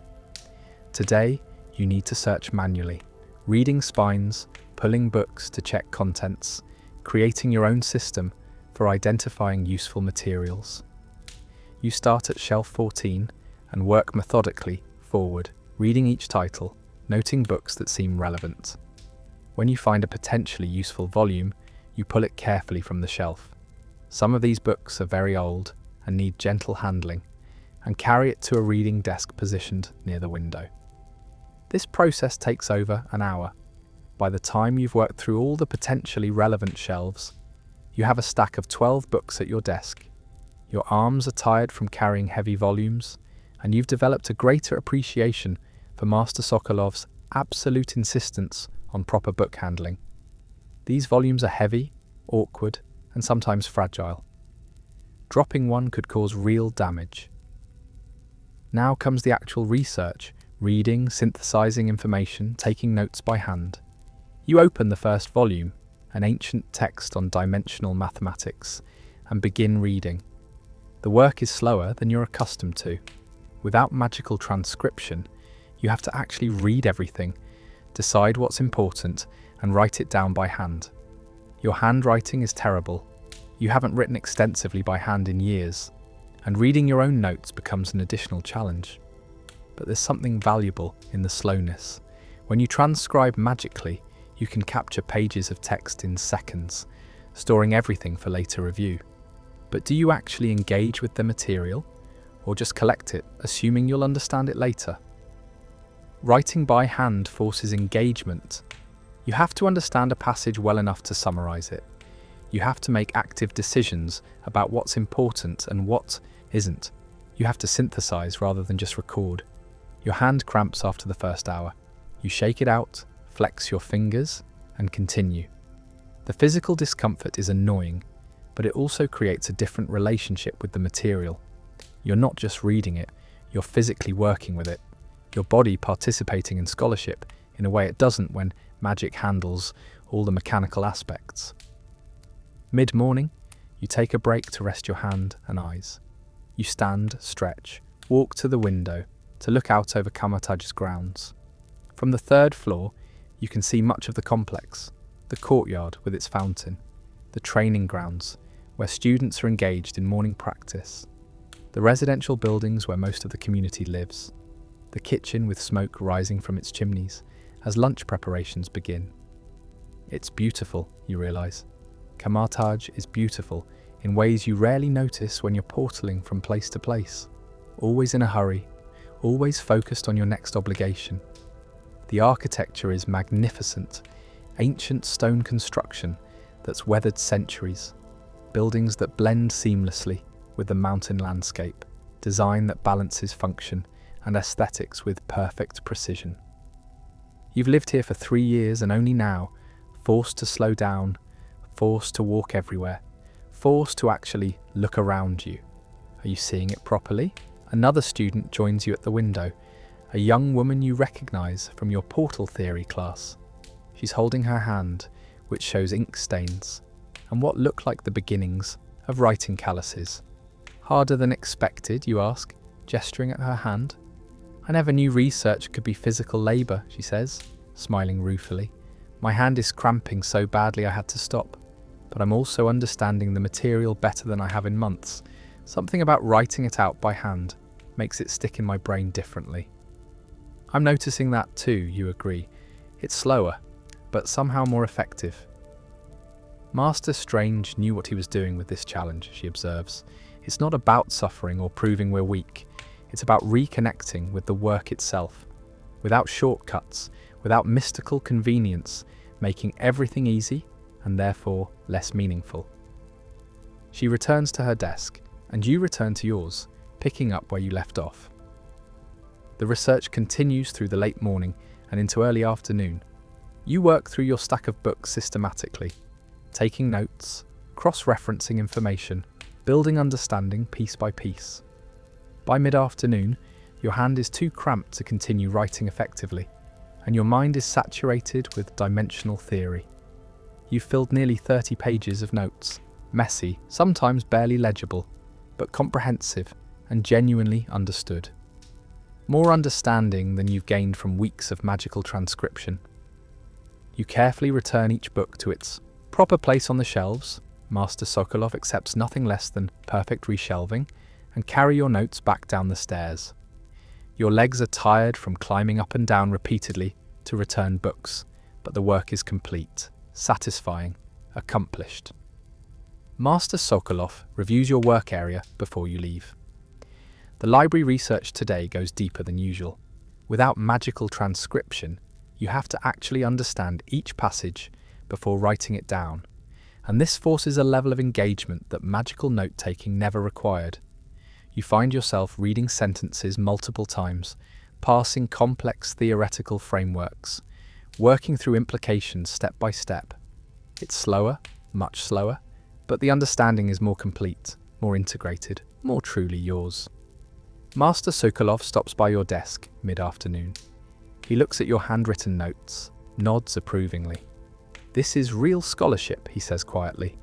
Today, you need to search manually, reading spines, pulling books to check contents, creating your own system for identifying useful materials. You start at shelf 14 and work methodically forward, reading each title, noting books that seem relevant. When you find a potentially useful volume, you pull it carefully from the shelf. Some of these books are very old and need gentle handling, and carry it to a reading desk positioned near the window. This process takes over an hour. By the time you've worked through all the potentially relevant shelves, you have a stack of 12 books at your desk. Your arms are tired from carrying heavy volumes, and you've developed a greater appreciation for Master Sokolov's absolute insistence on proper book handling. These volumes are heavy, awkward, and sometimes fragile. Dropping one could cause real damage. Now comes the actual research, reading, synthesizing information, taking notes by hand. You open the 1st volume, an ancient text on dimensional mathematics, and begin reading. The work is slower than you're accustomed to. Without magical transcription, you have to actually read everything, decide what's important, and write it down by hand. Your handwriting is terrible. You haven't written extensively by hand in years, and reading your own notes becomes an additional challenge. But there's something valuable in the slowness. When you transcribe magically, you can capture pages of text in seconds, storing everything for later review. But do you actually engage with the material, or just collect it, assuming you'll understand it later? Writing by hand forces engagement. You have to understand a passage well enough to summarize it. You have to make active decisions about what's important and what isn't. You have to synthesize rather than just record. Your hand cramps after the first hour. You shake it out, flex your fingers, and continue. The physical discomfort is annoying, but it also creates a different relationship with the material. You're not just reading it, you're physically working with it. Your body participating in scholarship in a way it doesn't when magic handles all the mechanical aspects. Mid-morning, you take a break to rest your hand and eyes. You stand, stretch, walk to the window to look out over Kamar-Taj's grounds. From the third floor, you can see much of the complex, the courtyard with its fountain, the training grounds where students are engaged in morning practice, the residential buildings where most of the community lives, the kitchen with smoke rising from its chimneys as lunch preparations begin. It's beautiful, you realize. Kamar-Taj is beautiful in ways you rarely notice when you're portaling from place to place, always in a hurry, always focused on your next obligation. The architecture is magnificent, ancient stone construction that's weathered centuries, buildings that blend seamlessly with the mountain landscape, design that balances function and aesthetics with perfect precision. You've lived here for 3 years and only now, forced to slow down, forced to walk everywhere, forced to actually look around you. Are you seeing it properly? Another student joins you at the window, a young woman you recognize from your portal theory class. She's holding her hand, which shows ink stains, and what look like the beginnings of writing calluses. Harder than expected, you ask, gesturing at her hand. I never knew research could be physical labor, she says, smiling ruefully. My hand is cramping so badly I had to stop, but I'm also understanding the material better than I have in months. Something about writing it out by hand makes it stick in my brain differently. I'm noticing that too, you agree. It's slower, but somehow more effective. Master Strange knew what he was doing with this challenge, she observes. It's not about suffering or proving we're weak. It's about reconnecting with the work itself, without shortcuts, without mystical convenience, making everything easy and therefore less meaningful. She returns to her desk, and you return to yours, picking up where you left off. The research continues through the late morning and into early afternoon. You work through your stack of books systematically, taking notes, cross-referencing information, building understanding piece by piece. By mid-afternoon, your hand is too cramped to continue writing effectively, and your mind is saturated with dimensional theory. You've filled nearly 30 pages of notes, messy, sometimes barely legible, but comprehensive and genuinely understood. More understanding than you've gained from weeks of magical transcription. You carefully return each book to its proper place on the shelves. Master Sokolov accepts nothing less than perfect reshelving, and carry your notes back down the stairs. Your legs are tired from climbing up and down repeatedly to return books, but the work is complete, satisfying, accomplished. Master Sokolov reviews your work area before you leave. The library research today goes deeper than usual. Without magical transcription, you have to actually understand each passage before writing it down, and this forces a level of engagement that magical note-taking never required. You find yourself reading sentences multiple times, parsing complex theoretical frameworks, working through implications step by step. It's slower, much slower, but the understanding is more complete, more integrated, more truly yours. Master Sokolov stops by your desk mid-afternoon. He looks at your handwritten notes, nods approvingly. This is real scholarship, he says quietly.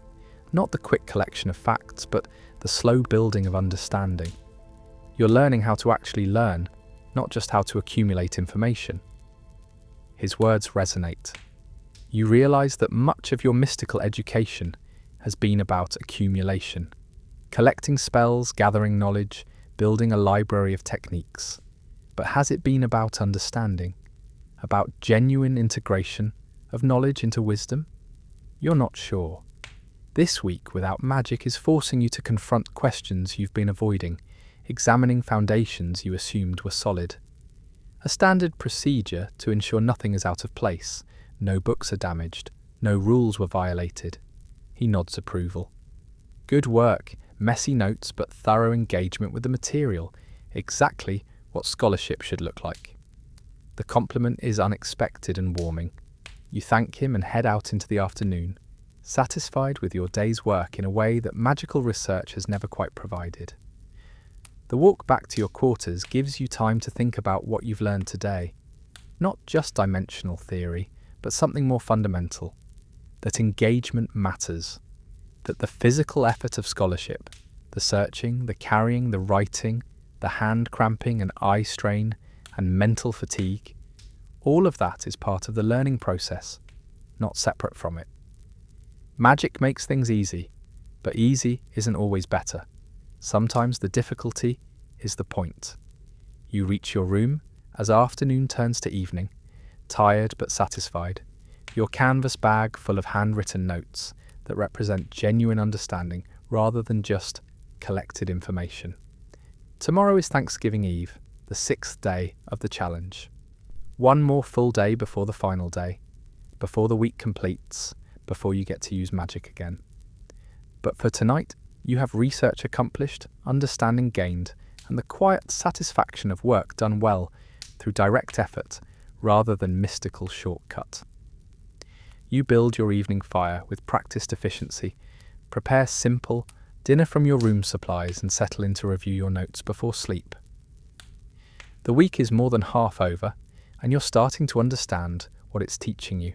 Not the quick collection of facts, but the slow building of understanding. You're learning how to actually learn, not just how to accumulate information. His words resonate. You realize that much of your mystical education has been about accumulation, collecting spells, gathering knowledge, building a library of techniques. But has it been about understanding, about genuine integration of knowledge into wisdom? You're not sure. This week without magic is forcing you to confront questions you've been avoiding, examining foundations you assumed were solid. A standard procedure to ensure nothing is out of place, no books are damaged, no rules were violated. He nods approval. Good work, messy notes but thorough engagement with the material, exactly what scholarship should look like. The compliment is unexpected and warming. You thank him and head out into the afternoon, satisfied with your day's work in a way that magical research has never quite provided. The walk back to your quarters gives you time to think about what you've learned today. Not just dimensional theory, but something more fundamental. That engagement matters. That the physical effort of scholarship, the searching, the carrying, the writing, the hand cramping and eye strain and mental fatigue, all of that is part of the learning process, not separate from it. Magic makes things easy, but easy isn't always better. Sometimes the difficulty is the point. You reach your room as afternoon turns to evening, tired but satisfied, your canvas bag full of handwritten notes that represent genuine understanding rather than just collected information. Tomorrow is Thanksgiving Eve, the 6th day of the challenge. One more full day before the final day, before the week completes, before you get to use magic again. But for tonight, you have research accomplished, understanding gained, and the quiet satisfaction of work done well through direct effort rather than mystical shortcut. You build your evening fire with practiced efficiency, prepare simple dinner from your room supplies and settle in to review your notes before sleep. The week is more than half over, and you're starting to understand what it's teaching you.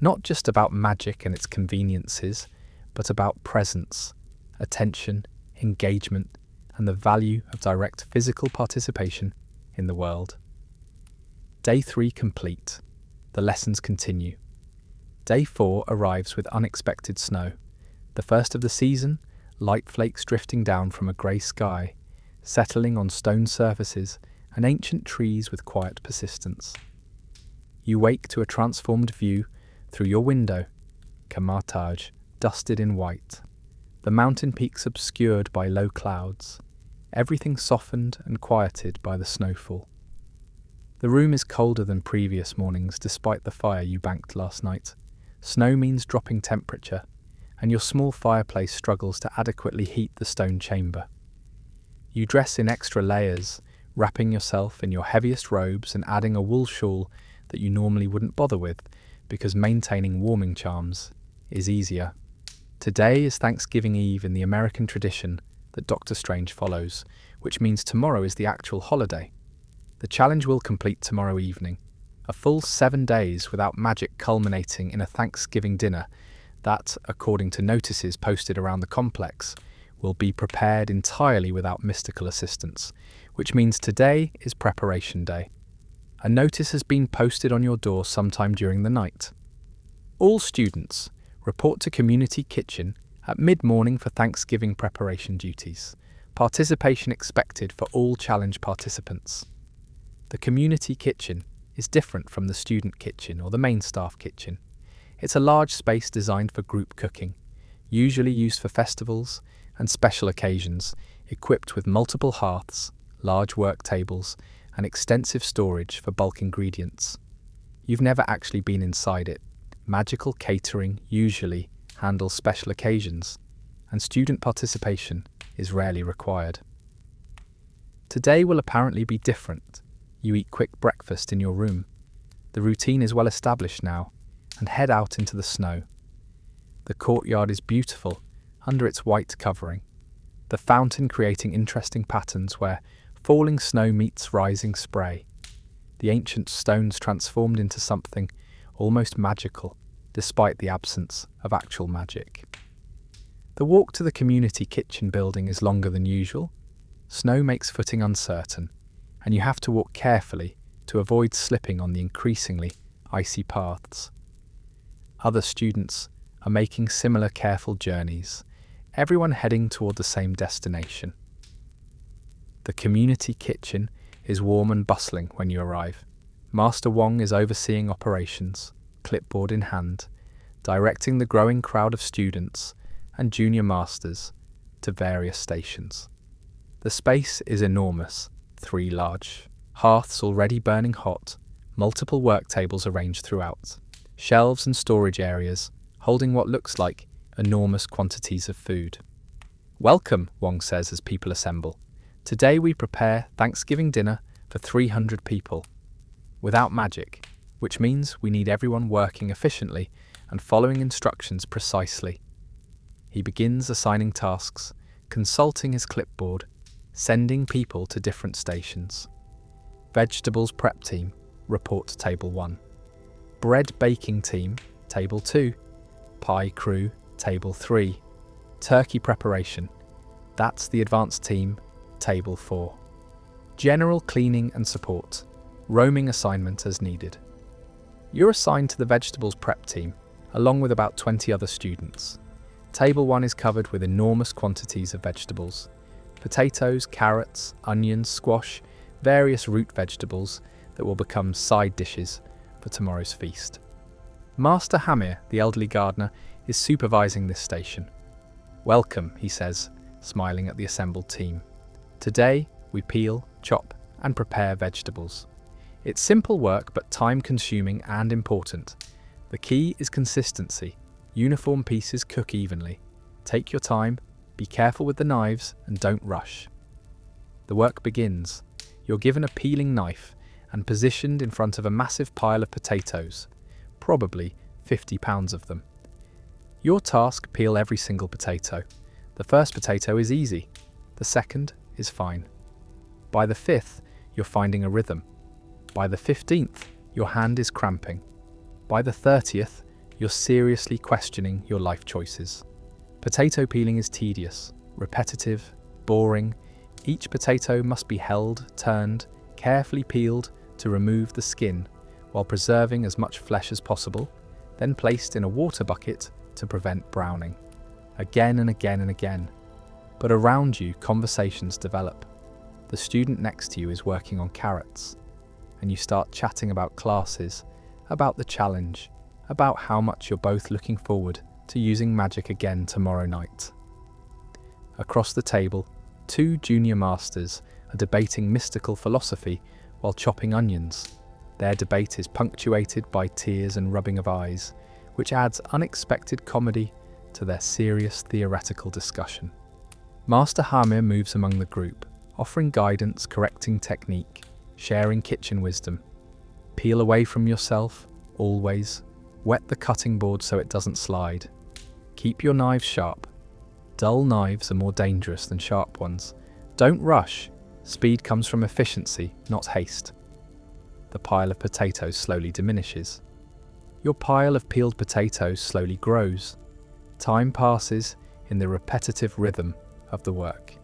Not just about magic and its conveniences, but about presence, attention, engagement, and the value of direct physical participation in the world. Day 3 complete. The lessons continue. Day 4 arrives with unexpected snow. The first of the season, light flakes drifting down from a grey sky, settling on stone surfaces and ancient trees with quiet persistence. You wake to a transformed view through your window, Kamar-Taj, dusted in white, the mountain peaks obscured by low clouds, everything softened and quieted by the snowfall. The room is colder than previous mornings despite the fire you banked last night. Snow means dropping temperature, and your small fireplace struggles to adequately heat the stone chamber. You dress in extra layers, wrapping yourself in your heaviest robes and adding a wool shawl that you normally wouldn't bother with, because maintaining warming charms is easier. Today is Thanksgiving Eve in the American tradition that Doctor Strange follows, which means tomorrow is the actual holiday. The challenge will complete tomorrow evening, a full 7 days without magic culminating in a Thanksgiving dinner that, according to notices posted around the complex, will be prepared entirely without mystical assistance, which means today is preparation day. A notice has been posted on your door sometime during the night. All students report to Community Kitchen at mid-morning for Thanksgiving preparation duties. Participation expected for all challenge participants. The Community Kitchen is different from the student kitchen or the main staff kitchen. It's a large space designed for group cooking, usually used for festivals and special occasions, equipped with multiple hearths, large work tables, and extensive storage for bulk ingredients. You've never actually been inside it. Magical catering usually handles special occasions, and student participation is rarely required. Today will apparently be different. You eat quick breakfast in your room. The routine is well established now, and head out into the snow. The courtyard is beautiful under its white covering, the fountain creating interesting patterns where falling snow meets rising spray. The ancient stones transformed into something almost magical, despite the absence of actual magic. The walk to the community kitchen building is longer than usual. Snow makes footing uncertain, and you have to walk carefully to avoid slipping on the increasingly icy paths. Other students are making similar careful journeys, everyone heading toward the same destination. The community kitchen is warm and bustling when you arrive. Master Wong is overseeing operations, clipboard in hand, directing the growing crowd of students and junior masters to various stations. The space is enormous, 3 large hearths already burning hot, multiple work tables arranged throughout, shelves and storage areas holding what looks like enormous quantities of food. "Welcome," Wong says as people assemble. "Today we prepare Thanksgiving dinner for 300 people. Without magic, which means we need everyone working efficiently and following instructions precisely." He begins assigning tasks, consulting his clipboard, sending people to different stations. Vegetables prep team, report to table 1. Bread baking team, table 2. Pie crew, table 3. Turkey preparation, that's the advanced team, table 4. General cleaning and support, roaming assignment as needed. You're assigned to the vegetables prep team, along with about 20 other students. Table 1 is covered with enormous quantities of vegetables. Potatoes, carrots, onions, squash, various root vegetables that will become side dishes for tomorrow's feast. Master Hamir, the elderly gardener, is supervising this station. "Welcome," he says, smiling at the assembled team. "Today, we peel, chop, and prepare vegetables. It's simple work, but time-consuming and important. The key is consistency. Uniform pieces cook evenly. Take your time, be careful with the knives, and don't rush." The work begins. You're given a peeling knife and positioned in front of a massive pile of potatoes, probably 50 pounds of them. Your task: peel every single potato. The first potato is easy. The second is fine. By the 5th, you're finding a rhythm. By the 15th, your hand is cramping. By the 30th, you're seriously questioning your life choices. Potato peeling is tedious, repetitive, boring. Each potato must be held, turned, carefully peeled to remove the skin, while preserving as much flesh as possible, then placed in a water bucket to prevent browning. Again and again and again. But around you, conversations develop. The student next to you is working on carrots, and you start chatting about classes, about the challenge, about how much you're both looking forward to using magic again tomorrow night. Across the table, 2 junior masters are debating mystical philosophy while chopping onions. Their debate is punctuated by tears and rubbing of eyes, which adds unexpected comedy to their serious theoretical discussion. Master Hamir moves among the group, offering guidance, correcting technique, sharing kitchen wisdom. Peel away from yourself, always. Wet the cutting board so it doesn't slide. Keep your knives sharp. Dull knives are more dangerous than sharp ones. Don't rush. Speed comes from efficiency, not haste. The pile of potatoes slowly diminishes. Your pile of peeled potatoes slowly grows. Time passes in the repetitive rhythm of the work.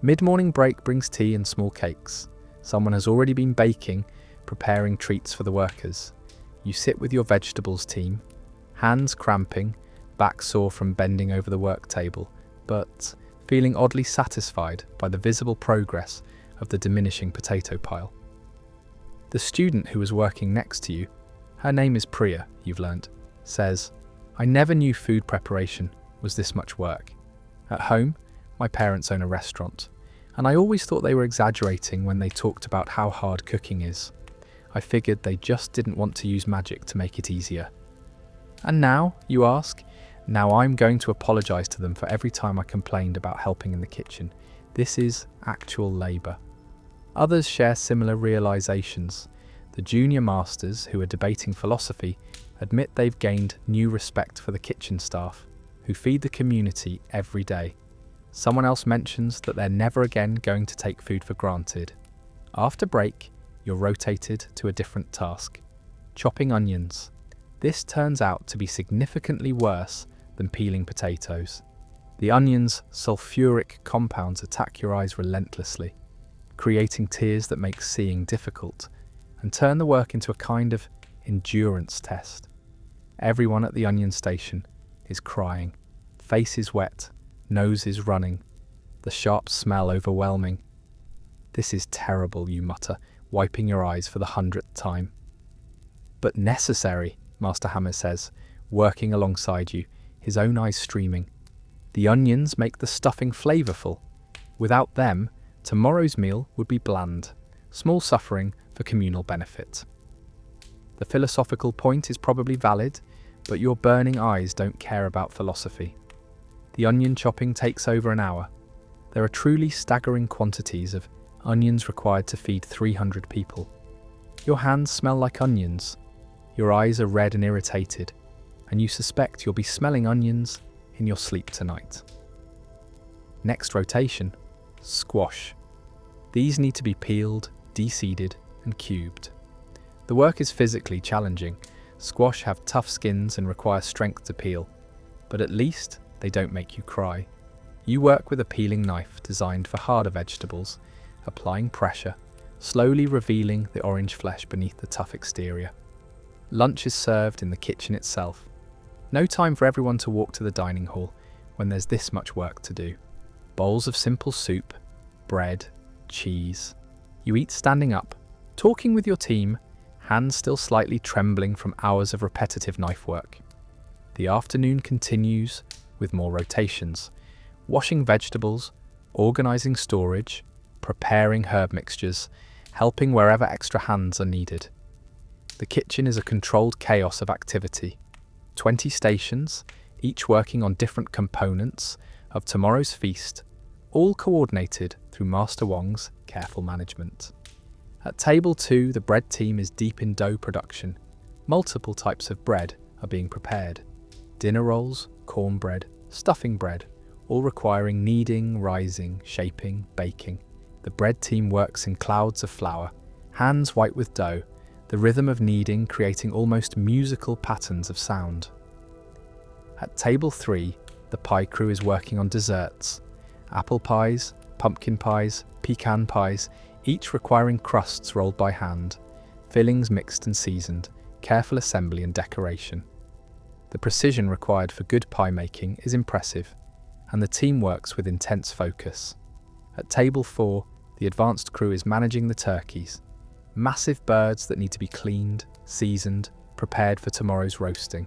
Mid-morning break brings tea and small cakes. Someone has already been baking, preparing treats for the workers. You sit with your vegetables team, hands cramping, back sore from bending over the work table, but feeling oddly satisfied by the visible progress of the diminishing potato pile. The student who was working next to you, her name is Priya, you've learnt, says, "I never knew food preparation was this much work. At home, my parents own a restaurant, and I always thought they were exaggerating when they talked about how hard cooking is. I figured they just didn't want to use magic to make it easier. And now, you ask? Now I'm going to apologise to them for every time I complained about helping in the kitchen. This is actual labour." Others share similar realisations. The junior masters, who are debating philosophy, admit they've gained new respect for the kitchen staff, who feed the community every day. Someone else mentions that they're never again going to take food for granted. After break, you're rotated to a different task: chopping onions. This turns out to be significantly worse than peeling potatoes. The onions' sulfuric compounds attack your eyes relentlessly, creating tears that make seeing difficult, and turn the work into a kind of endurance test. Everyone at the onion station is crying. Face is wet, nose is running, the sharp smell overwhelming. "This is terrible," you mutter, wiping your eyes for the 100th time. "But necessary," Master Hammer says, working alongside you, his own eyes streaming. "The onions make the stuffing flavourful. Without them, tomorrow's meal would be bland, small suffering for communal benefit." The philosophical point is probably valid, but your burning eyes don't care about philosophy. The onion chopping takes over an hour. There are truly staggering quantities of onions required to feed 300 people. Your hands smell like onions, your eyes are red and irritated, and you suspect you'll be smelling onions in your sleep tonight. Next rotation, squash. These need to be peeled, de-seeded, and cubed. The work is physically challenging. Squash have tough skins and require strength to peel, but at least they don't make you cry. You work with a peeling knife designed for harder vegetables, applying pressure, slowly revealing the orange flesh beneath the tough exterior. Lunch is served in the kitchen itself. No time for everyone to walk to the dining hall when there's this much work to do. Bowls of simple soup, bread, cheese. You eat standing up, talking with your team, hands still slightly trembling from hours of repetitive knife work. The afternoon continues with more rotations, washing vegetables, organising storage, preparing herb mixtures, helping wherever extra hands are needed. The kitchen is a controlled chaos of activity. 20 stations, each working on different components of tomorrow's feast, all coordinated through Master Wong's careful management. At table 2, the bread team is deep in dough production. Multiple types of bread are being prepared. Dinner rolls, cornbread, stuffing bread, all requiring kneading, rising, shaping, baking. The bread team works in clouds of flour, hands white with dough, the rhythm of kneading creating almost musical patterns of sound. At table 3, the pie crew is working on desserts. Apple pies, pumpkin pies, pecan pies, each requiring crusts rolled by hand, fillings mixed and seasoned, careful assembly and decoration. The precision required for good pie making is impressive, and the team works with intense focus. At table 4, the advanced crew is managing the turkeys, massive birds that need to be cleaned, seasoned, prepared for tomorrow's roasting.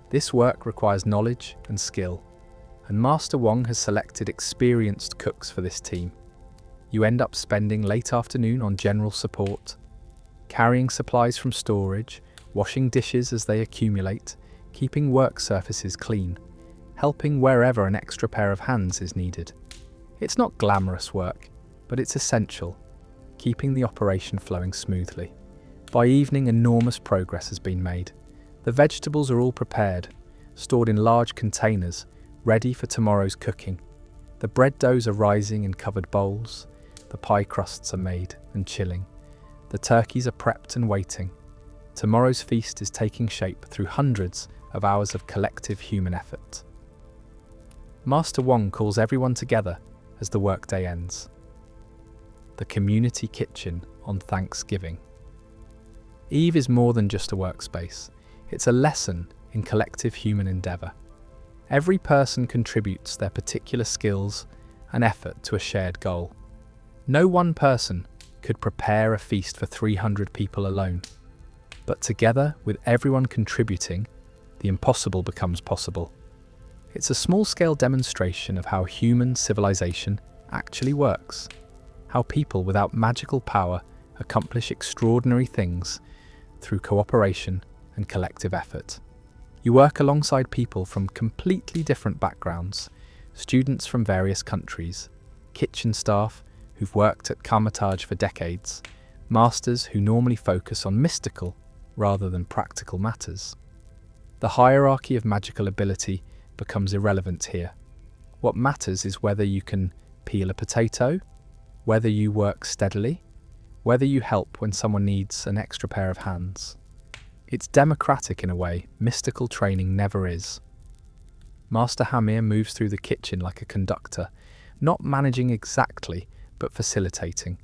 This work requires knowledge and skill, and Master Wong has selected experienced cooks for this team. You end up spending late afternoon on general support, carrying supplies from storage, washing dishes as they accumulate, keeping work surfaces clean, helping wherever an extra pair of hands is needed. It's not glamorous work, but it's essential, keeping the operation flowing smoothly. By evening, enormous progress has been made. The vegetables are all prepared, stored in large containers, ready for tomorrow's cooking. The bread doughs are rising in covered bowls. The pie crusts are made and chilling. The turkeys are prepped and waiting. Tomorrow's feast is taking shape through hundreds of hours of collective human effort. Master Wong calls everyone together as the workday ends. The community kitchen on Thanksgiving. Eve is more than just a workspace. It's a lesson in collective human endeavour. Every person contributes their particular skills and effort to a shared goal. No one person could prepare a feast for 300 people alone. But together, with everyone contributing, the impossible becomes possible. It's a small-scale demonstration of how human civilization actually works, how people without magical power accomplish extraordinary things through cooperation and collective effort. You work alongside people from completely different backgrounds, students from various countries, kitchen staff who've worked at Kamar-Taj for decades, masters who normally focus on mystical rather than practical matters. The hierarchy of magical ability becomes irrelevant here. What matters is whether you can peel a potato, whether you work steadily, whether you help when someone needs an extra pair of hands. It's democratic in a way mystical training never is. Master Hamir moves through the kitchen like a conductor, not managing exactly, but facilitating,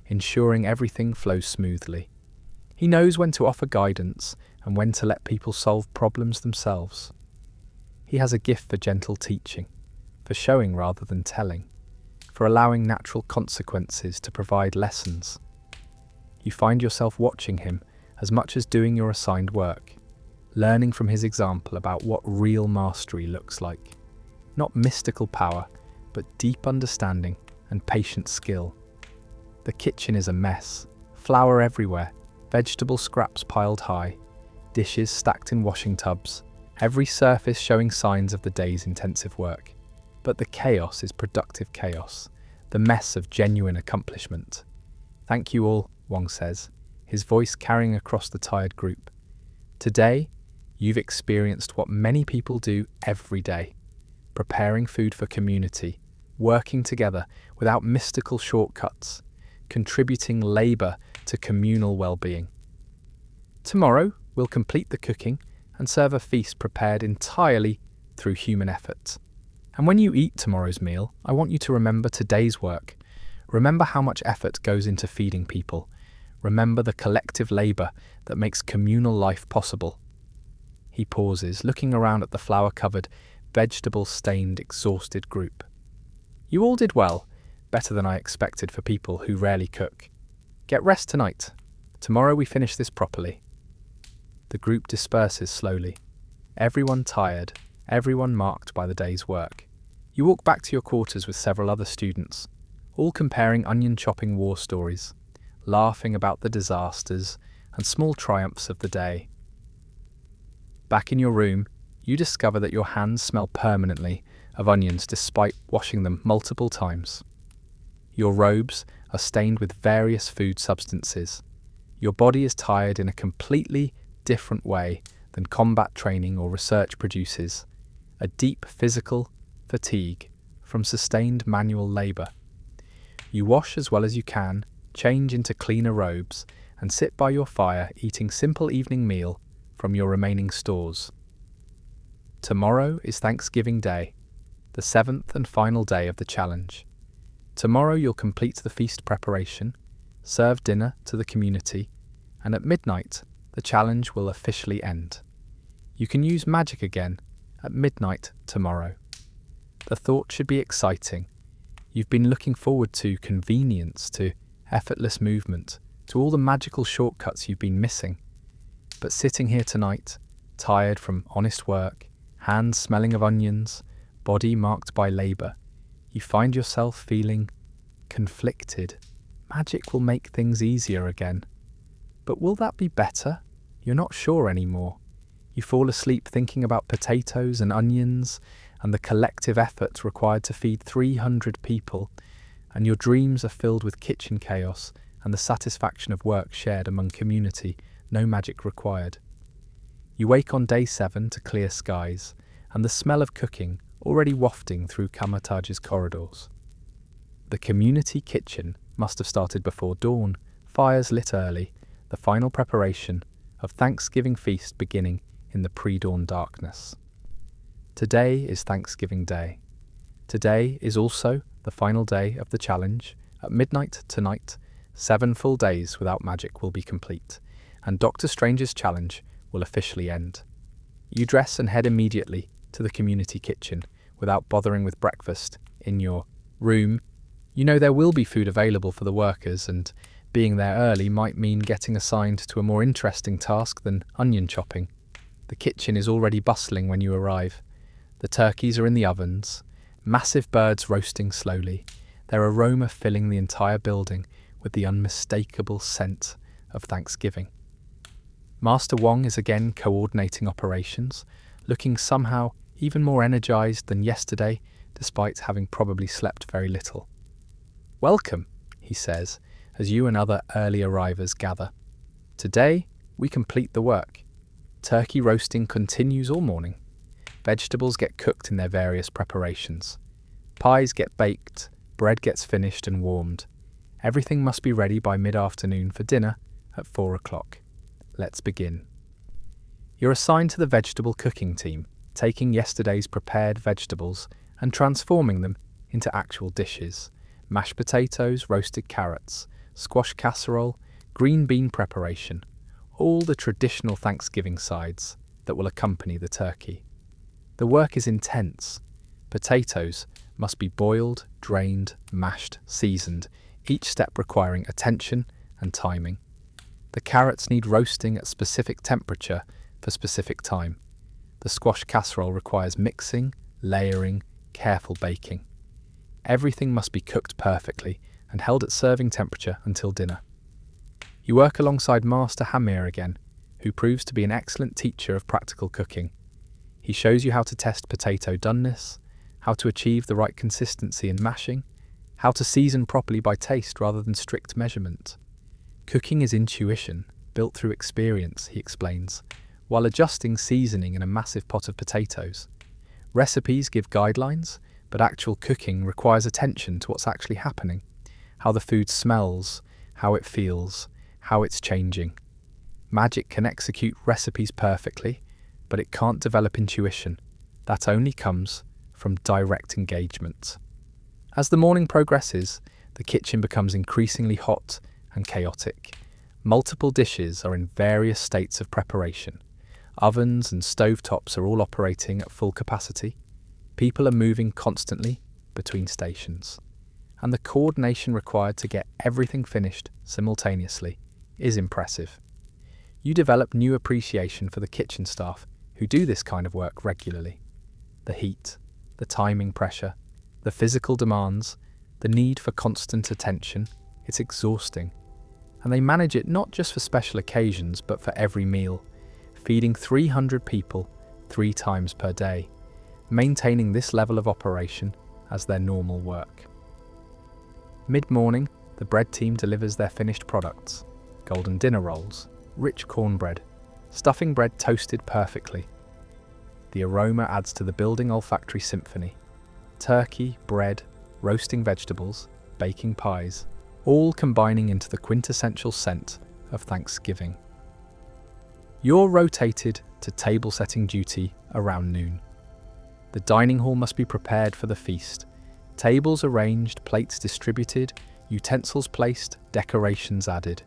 ensuring everything flows smoothly. He knows when to offer guidance, and when to let people solve problems themselves. He has a gift for gentle teaching, for showing rather than telling, for allowing natural consequences to provide lessons. You find yourself watching him as much as doing your assigned work, learning from his example about what real mastery looks like. Not mystical power, but deep understanding and patient skill. The kitchen is a mess, flour everywhere, vegetable scraps piled high, dishes stacked in washing tubs, every surface showing signs of the day's intensive work. But the chaos is productive chaos, the mess of genuine accomplishment. "Thank you all," Wong says, his voice carrying across the tired group. "Today, you've experienced what many people do every day, preparing food for community, working together without mystical shortcuts, contributing labour to communal well-being. Tomorrow, we'll complete the cooking and serve a feast prepared entirely through human effort. And when you eat tomorrow's meal, I want you to remember today's work. Remember how much effort goes into feeding people. Remember the collective labour that makes communal life possible." He pauses, looking around at the flour-covered, vegetable-stained, exhausted group. "You all did well, better than I expected for people who rarely cook. Get rest tonight. Tomorrow we finish this properly." The group disperses slowly. Everyone tired, everyone marked by the day's work. You walk back to your quarters with several other students, all comparing onion-chopping war stories, laughing about the disasters and small triumphs of the day. Back in your room, you discover that your hands smell permanently of onions despite washing them multiple times. Your robes are stained with various food substances. Your body is tired in a completely different way than combat training or research produces, a deep physical fatigue from sustained manual labour. You wash as well as you can, change into cleaner robes, and sit by your fire eating simple evening meal from your remaining stores. Tomorrow is Thanksgiving Day, the 7th and final day of the challenge. Tomorrow you'll complete the feast preparation, serve dinner to the community, and at midnight the challenge will officially end. You can use magic again at midnight tomorrow. The thought should be exciting. You've been looking forward to convenience, to effortless movement, to all the magical shortcuts you've been missing. But sitting here tonight, tired from honest work, hands smelling of onions, body marked by labour, you find yourself feeling conflicted. Magic will make things easier again. But will that be better? You're not sure anymore. You fall asleep thinking about potatoes and onions and the collective effort required to feed 300 people, and your dreams are filled with kitchen chaos and the satisfaction of work shared among community, no magic required. You wake on day 7 to clear skies, and the smell of cooking already wafting through Kamar-Taj's corridors. The community kitchen must have started before dawn, fires lit early, the final preparation of Thanksgiving feast beginning in the pre-dawn darkness. Today is Thanksgiving Day. Today is also the final day of the challenge. At midnight tonight, 7 full days without magic will be complete, and Dr. Strange's challenge will officially end. You dress and head immediately to the community kitchen without bothering with breakfast in your room. You know there will be food available for the workers, and being there early might mean getting assigned to a more interesting task than onion chopping. The kitchen is already bustling when you arrive. The turkeys are in the ovens, massive birds roasting slowly, their aroma filling the entire building with the unmistakable scent of Thanksgiving. Master Wong is again coordinating operations, looking somehow even more energized than yesterday, despite having probably slept very little. "Welcome," he says, as you and other early arrivers gather. "Today, we complete the work. Turkey roasting continues all morning. Vegetables get cooked in their various preparations. Pies get baked, bread gets finished and warmed. Everything must be ready by mid-afternoon for dinner at 4 o'clock. Let's begin." You're assigned to the vegetable cooking team, taking yesterday's prepared vegetables and transforming them into actual dishes. Mashed potatoes, roasted carrots, squash casserole, green bean preparation, all the traditional Thanksgiving sides that will accompany the turkey. The work is intense. Potatoes must be boiled, drained, mashed, seasoned, each step requiring attention and timing. The carrots need roasting at specific temperature for specific time. The squash casserole requires mixing, layering, careful baking. Everything must be cooked perfectly and held at serving temperature until dinner. You work alongside Master Hamir again, who proves to be an excellent teacher of practical cooking. He shows you how to test potato doneness, how to achieve the right consistency in mashing, how to season properly by taste rather than strict measurement. Cooking is intuition, built through experience, he explains, while adjusting seasoning in a massive pot of potatoes. Recipes give guidelines, but actual cooking requires attention to what's actually happening, how the food smells, how it feels, how it's changing. Magic can execute recipes perfectly, but it can't develop intuition. That only comes from direct engagement. As the morning progresses, the kitchen becomes increasingly hot and chaotic. Multiple dishes are in various states of preparation. Ovens and stovetops are all operating at full capacity. People are moving constantly between stations. And the coordination required to get everything finished simultaneously is impressive. You develop new appreciation for the kitchen staff who do this kind of work regularly. The heat, the timing pressure, the physical demands, the need for constant attention, it's exhausting. And they manage it not just for special occasions, but for every meal, feeding 300 people 3 times per day, maintaining this level of operation as their normal work. Mid-morning, the bread team delivers their finished products: golden dinner rolls, rich cornbread, stuffing bread toasted perfectly. The aroma adds to the building olfactory symphony. Turkey, bread, roasting vegetables, baking pies, all combining into the quintessential scent of Thanksgiving. You're rotated to table setting duty around noon. The dining hall must be prepared for the feast. Tables arranged, plates distributed, utensils placed, decorations added.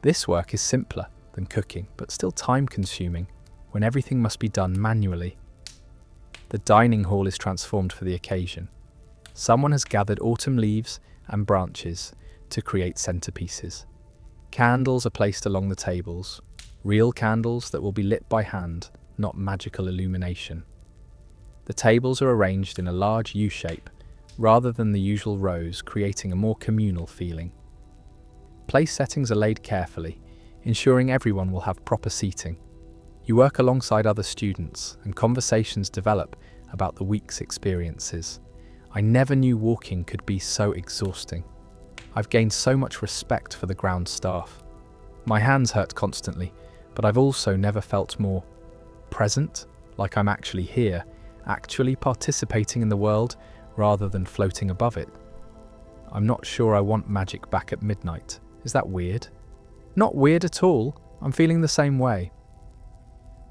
This work is simpler than cooking, but still time-consuming when everything must be done manually. The dining hall is transformed for the occasion. Someone has gathered autumn leaves and branches to create centerpieces. Candles are placed along the tables, real candles that will be lit by hand, not magical illumination. The tables are arranged in a large U-shape rather than the usual rows, creating a more communal feeling. Place settings are laid carefully, ensuring everyone will have proper seating. You work alongside other students, and conversations develop about the week's experiences. I never knew walking could be so exhausting. I've gained so much respect for the ground staff. My hands hurt constantly, but I've also never felt more present, like I'm actually here, actually participating in the world rather than floating above it. I'm not sure I want magic back at midnight. Is that weird? Not weird at all. I'm feeling the same way.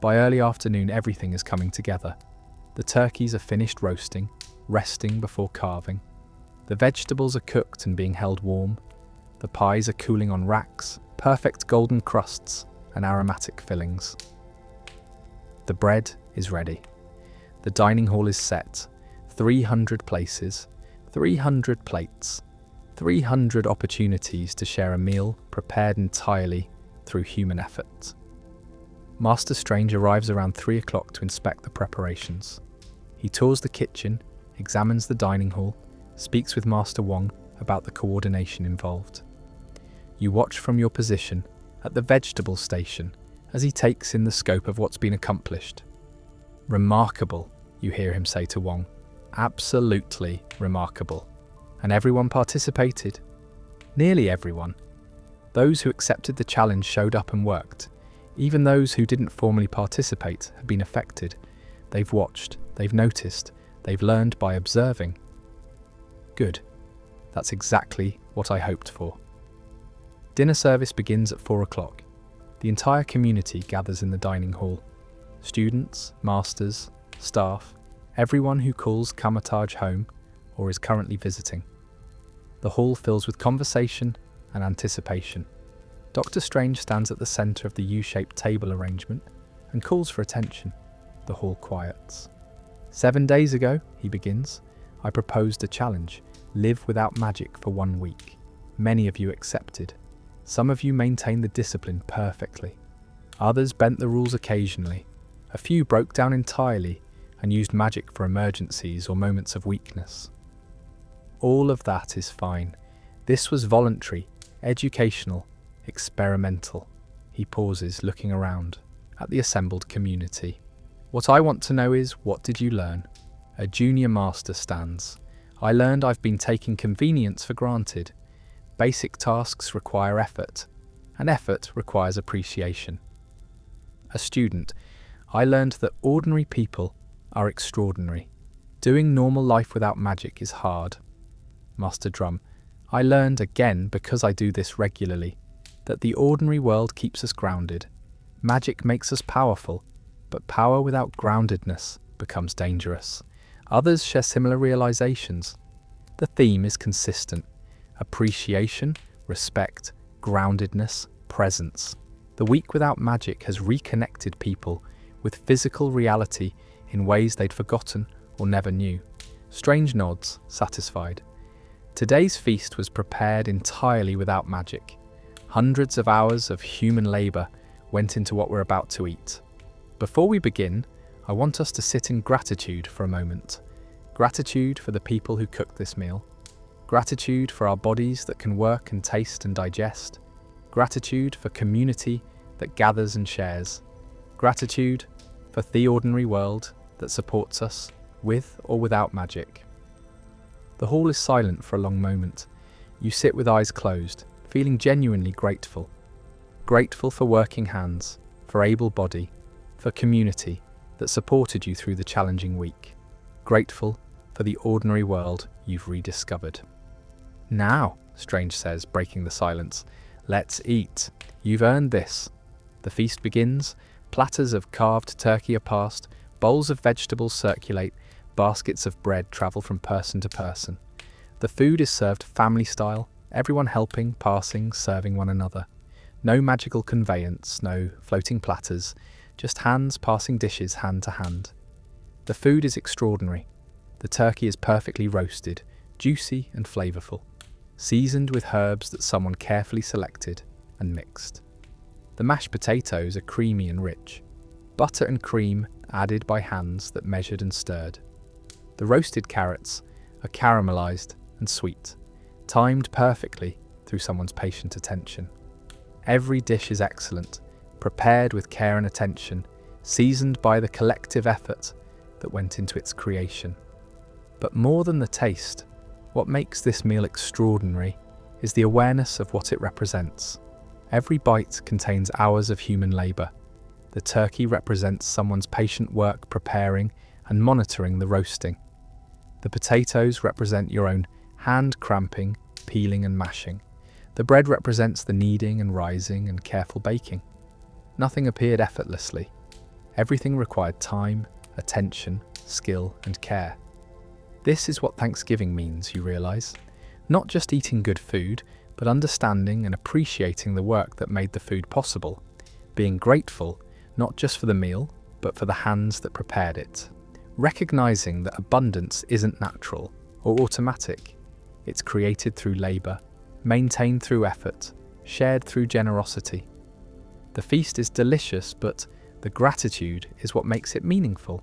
By early afternoon, everything is coming together. The turkeys are finished roasting, resting before carving. The vegetables are cooked and being held warm. The pies are cooling on racks, perfect golden crusts and aromatic fillings. The bread is ready. The dining hall is set. 300 places, 300 plates, 300 opportunities to share a meal prepared entirely through human effort. Master Strange arrives around 3 o'clock to inspect the preparations. He tours the kitchen, examines the dining hall, speaks with Master Wong about the coordination involved. You watch from your position at the vegetable station as he takes in the scope of what's been accomplished. Remarkable, you hear him say to Wong. Absolutely remarkable. And everyone participated. Nearly everyone. Those who accepted the challenge showed up and worked. Even those who didn't formally participate have been affected. They've watched, they've noticed, they've learned by observing. Good. That's exactly what I hoped for. Dinner service begins at 4 o'clock. The entire community gathers in the dining hall. Students, masters, staff, everyone who calls Kamar-Taj home or is currently visiting. The hall fills with conversation and anticipation. Dr. Strange stands at the centre of the U-shaped table arrangement and calls for attention. The hall quiets. 7 days ago, he begins, I proposed a challenge. Live without magic for 1 week. Many of you accepted. Some of you maintained the discipline perfectly. Others bent the rules occasionally. A few broke down entirely and used magic for emergencies or moments of weakness. All of that is fine. This was voluntary, educational, experimental. He pauses, looking around at the assembled community. What I want to know is, what did you learn? A junior master stands. I learned I've been taking convenience for granted. Basic tasks require effort, and effort requires appreciation. A student. I learned that ordinary people are extraordinary. Doing normal life without magic is hard. Master Drum. I learned again, because I do this regularly, that the ordinary world keeps us grounded. Magic makes us powerful, but power without groundedness becomes dangerous. Others share similar realizations. The theme is consistent. Appreciation, respect, groundedness, presence. The week without magic has reconnected people with physical reality in ways they'd forgotten or never knew. Strange nods, satisfied. Today's feast was prepared entirely without magic. Hundreds of hours of human labor went into what we're about to eat. Before we begin, I want us to sit in gratitude for a moment. Gratitude for the people who cooked this meal. Gratitude for our bodies that can work and taste and digest. Gratitude for community that gathers and shares. Gratitude for the ordinary world that supports us, with or without magic. The hall is silent for a long moment. You sit with eyes closed, feeling genuinely grateful. Grateful for working hands, for able body, for community that supported you through the challenging week. Grateful for the ordinary world you've rediscovered. Now, Strange says, breaking the silence, let's eat. You've earned this. The feast begins. Platters of carved turkey are passed, bowls of vegetables circulate, baskets of bread travel from person to person. The food is served family style, everyone helping, passing, serving one another. No magical conveyance, no floating platters, just hands passing dishes hand to hand. The food is extraordinary. The turkey is perfectly roasted, juicy and flavourful, seasoned with herbs that someone carefully selected and mixed. The mashed potatoes are creamy and rich, butter and cream added by hands that measured and stirred. The roasted carrots are caramelised and sweet, timed perfectly through someone's patient attention. Every dish is excellent, prepared with care and attention, seasoned by the collective effort that went into its creation. But more than the taste, what makes this meal extraordinary is the awareness of what it represents. Every bite contains hours of human labour. The turkey represents someone's patient work preparing and monitoring the roasting. The potatoes represent your own hand cramping, peeling and mashing. The bread represents the kneading and rising and careful baking. Nothing appeared effortlessly. Everything required time, attention, skill and care. This is what Thanksgiving means, you realise. Not just eating good food, but understanding and appreciating the work that made the food possible. Being grateful, not just for the meal, but for the hands that prepared it. Recognising that abundance isn't natural or automatic. It's created through labour, maintained through effort, shared through generosity. The feast is delicious, but the gratitude is what makes it meaningful.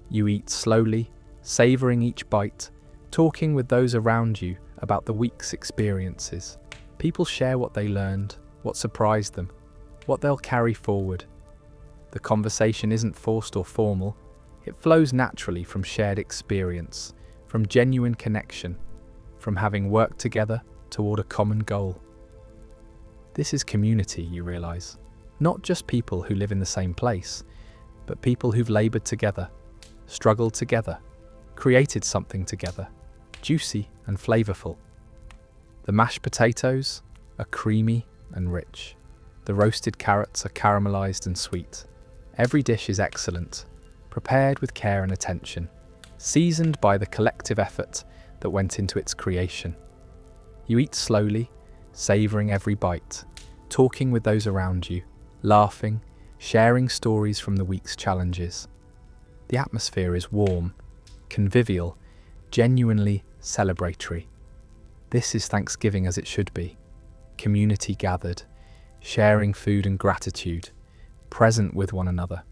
You eat slowly, savouring each bite, talking with those around you about the week's experiences. People share what they learned, what surprised them, what they'll carry forward. The conversation isn't forced or formal. It flows naturally from shared experience, from genuine connection, from having worked together toward a common goal. This is community, you realise. Not just people who live in the same place, but people who've laboured together, struggled together, created something together, juicy and flavourful. The mashed potatoes are creamy and rich. The roasted carrots are caramelised and sweet. Every dish is excellent, prepared with care and attention, seasoned by the collective effort that went into its creation. You eat slowly, savouring every bite, talking with those around you, laughing, sharing stories from the week's challenges. The atmosphere is warm, convivial, genuinely celebratory. This is Thanksgiving as it should be. Community gathered, sharing food and gratitude, present with one another.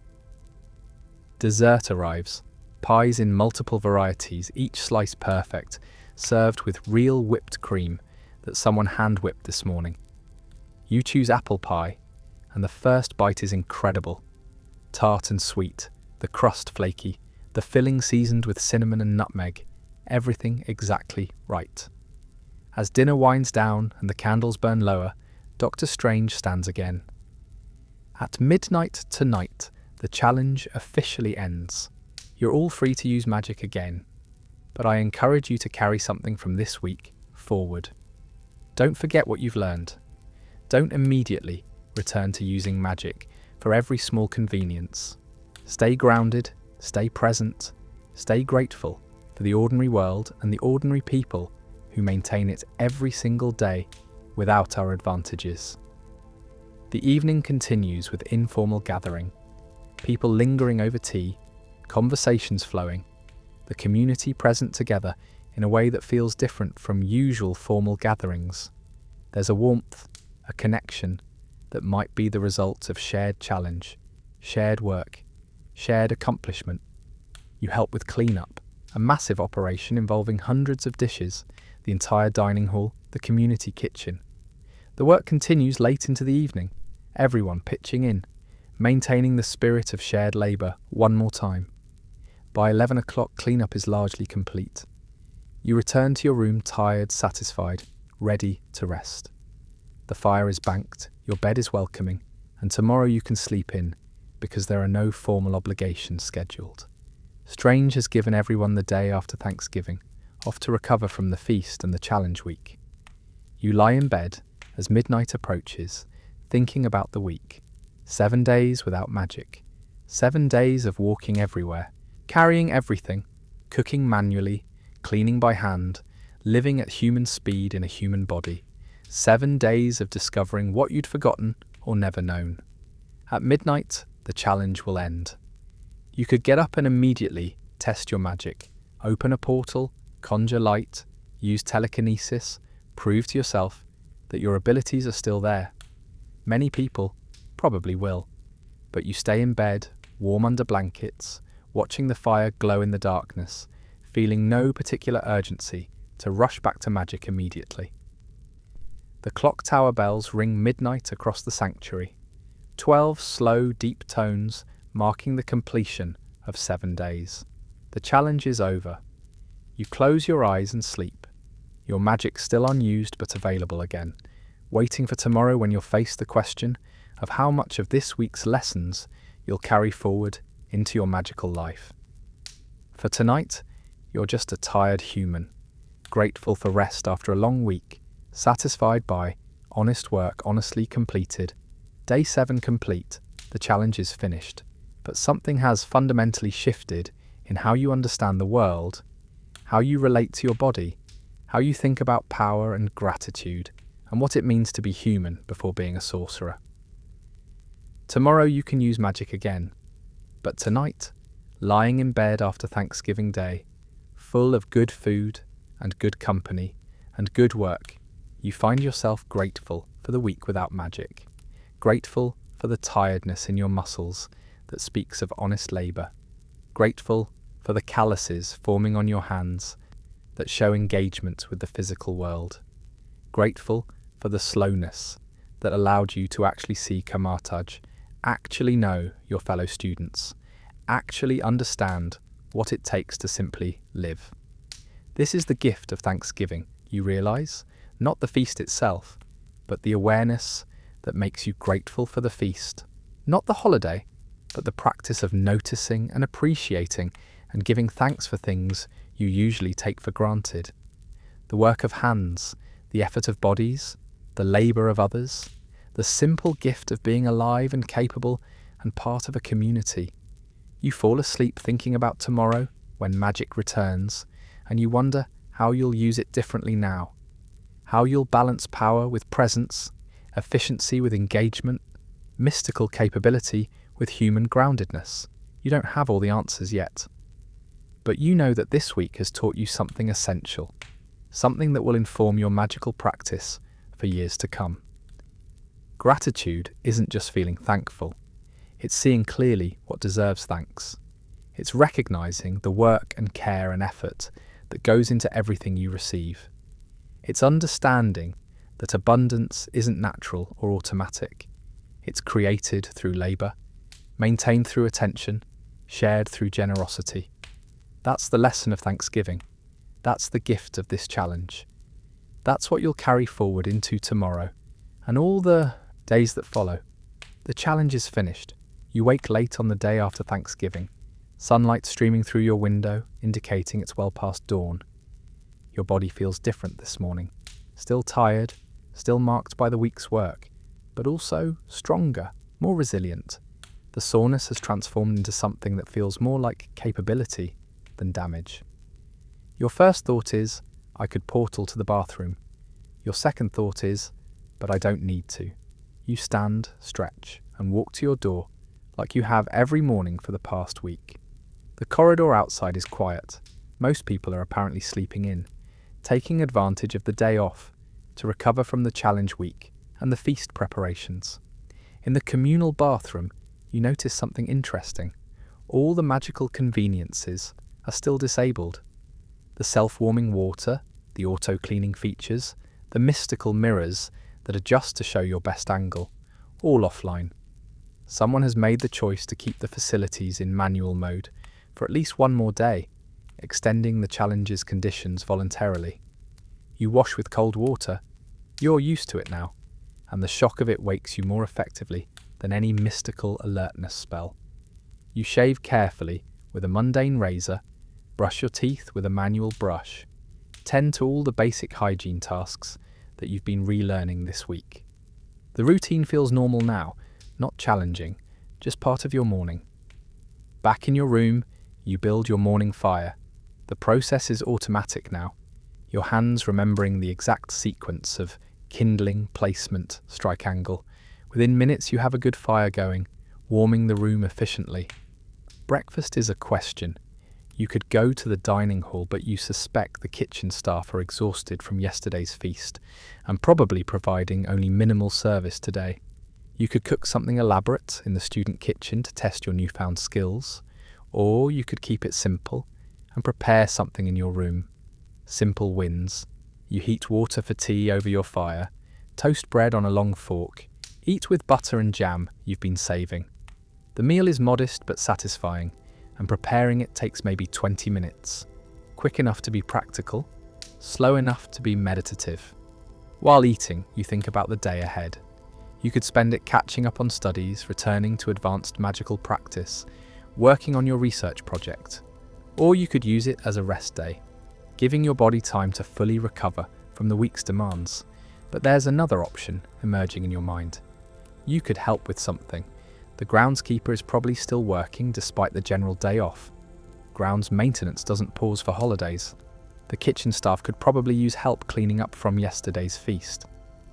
Dessert arrives, pies in multiple varieties, each slice perfect, served with real whipped cream that someone hand-whipped this morning. You choose apple pie, and the first bite is incredible. Tart and sweet, the crust flaky, the filling seasoned with cinnamon and nutmeg, everything exactly right. As dinner winds down and the candles burn lower, Dr. Strange stands again. At midnight tonight, the challenge officially ends. You're all free to use magic again, but I encourage you to carry something from this week forward. Don't forget what you've learned. Don't immediately return to using magic for every small convenience. Stay grounded, stay present, stay grateful for the ordinary world and the ordinary people who maintain it every single day without our advantages. The evening continues with informal gathering, people lingering over tea, conversations flowing, the community present together in a way that feels different from usual formal gatherings. There's a warmth, a connection that might be the result of shared challenge, shared work, shared accomplishment. You help with cleanup, a massive operation involving hundreds of dishes, the entire dining hall, the community kitchen. The work continues late into the evening, everyone pitching in, maintaining the spirit of shared labour one more time. By 11 o'clock, cleanup is largely complete. You return to your room tired, satisfied, ready to rest. The fire is banked, your bed is welcoming, and tomorrow you can sleep in because there are no formal obligations scheduled. Strange has given everyone the day after Thanksgiving, off to recover from the feast and the challenge week. You lie in bed as midnight approaches, thinking about the week. 7 days without magic. 7 days of walking everywhere, carrying everything, cooking manually, cleaning by hand, living at human speed in a human body. 7 days of discovering what you'd forgotten or never known. At midnight, the challenge will end. You could get up and immediately test your magic, open a portal, conjure light, use telekinesis, prove to yourself that your abilities are still there. Many people probably will, but you stay in bed, warm under blankets, watching the fire glow in the darkness, feeling no particular urgency to rush back to magic immediately. The clock tower bells ring midnight across the sanctuary, 12 slow, deep tones marking the completion of 7 days. The challenge is over. You close your eyes and sleep, your magic still unused but available again, waiting for tomorrow when you'll face the question of how much of this week's lessons you'll carry forward into your magical life. For tonight, you're just a tired human, grateful for rest after a long week, satisfied by honest work honestly completed. Day 7 complete, the challenge is finished, but something has fundamentally shifted in how you understand the world, how you relate to your body, how you think about power and gratitude, and what it means to be human before being a sorcerer. Tomorrow you can use magic again, but tonight, lying in bed after Thanksgiving Day, full of good food and good company and good work, you find yourself grateful for the week without magic, grateful for the tiredness in your muscles that speaks of honest labour, grateful for the calluses forming on your hands that show engagement with the physical world, grateful for the slowness that allowed you to actually see Kamar-Taj, actually know your fellow students, actually understand what it takes to simply live. This is the gift of Thanksgiving, you realise, not the feast itself, but the awareness that makes you grateful for the feast, not the holiday, but the practice of noticing and appreciating and giving thanks for things you usually take for granted. The work of hands, the effort of bodies, the labour of others, the simple gift of being alive and capable and part of a community. You fall asleep thinking about tomorrow when magic returns, and you wonder how you'll use it differently now, how you'll balance power with presence, efficiency with engagement, mystical capability with human groundedness. You don't have all the answers yet. But you know that this week has taught you something essential, something that will inform your magical practice for years to come. Gratitude isn't just feeling thankful, it's seeing clearly what deserves thanks. It's recognizing the work and care and effort that goes into everything you receive. It's understanding that abundance isn't natural or automatic. It's created through labor, maintained through attention, shared through generosity. That's the lesson of Thanksgiving. That's the gift of this challenge. That's what you'll carry forward into tomorrow and all the days that follow. The challenge is finished. You wake late on the day after Thanksgiving, sunlight streaming through your window, indicating it's well past dawn. Your body feels different this morning, still tired, still marked by the week's work, but also stronger, more resilient. The soreness has transformed into something that feels more like capability than damage. Your first thought is, I could portal to the bathroom. Your second thought is, but I don't need to. You stand, stretch, and walk to your door like you have every morning for the past week. The corridor outside is quiet. Most people are apparently sleeping in, taking advantage of the day off to recover from the challenge week and the feast preparations. In the communal bathroom, you notice something interesting. All the magical conveniences are still disabled. The self-warming water, the auto-cleaning features, the mystical mirrors that adjust to show your best angle, all offline. Someone has made the choice to keep the facilities in manual mode for at least one more day, extending the challenge's conditions voluntarily. You wash with cold water. You're used to it now, and the shock of it wakes you more effectively than any mystical alertness spell. You shave carefully with a mundane razor, brush your teeth with a manual brush, tend to all the basic hygiene tasks that you've been relearning this week. The routine feels normal now, not challenging, just part of your morning. Back in your room, you build your morning fire. The process is automatic now, your hands remembering the exact sequence of kindling, placement, strike angle. Within minutes you have a good fire going, warming the room efficiently. Breakfast is a question. You could go to the dining hall, but you suspect the kitchen staff are exhausted from yesterday's feast and probably providing only minimal service today. You could cook something elaborate in the student kitchen to test your newfound skills, or you could keep it simple and prepare something in your room. Simple wins. You heat water for tea over your fire, toast bread on a long fork, eat with butter and jam you've been saving. The meal is modest but satisfying, and preparing it takes maybe 20 minutes. Quick enough to be practical, slow enough to be meditative. While eating, you think about the day ahead. You could spend it catching up on studies, returning to advanced magical practice, working on your research project. Or you could use it as a rest day, giving your body time to fully recover from the week's demands. But there's another option emerging in your mind. You could help with something. The groundskeeper is probably still working despite the general day off. Grounds maintenance doesn't pause for holidays. The kitchen staff could probably use help cleaning up from yesterday's feast.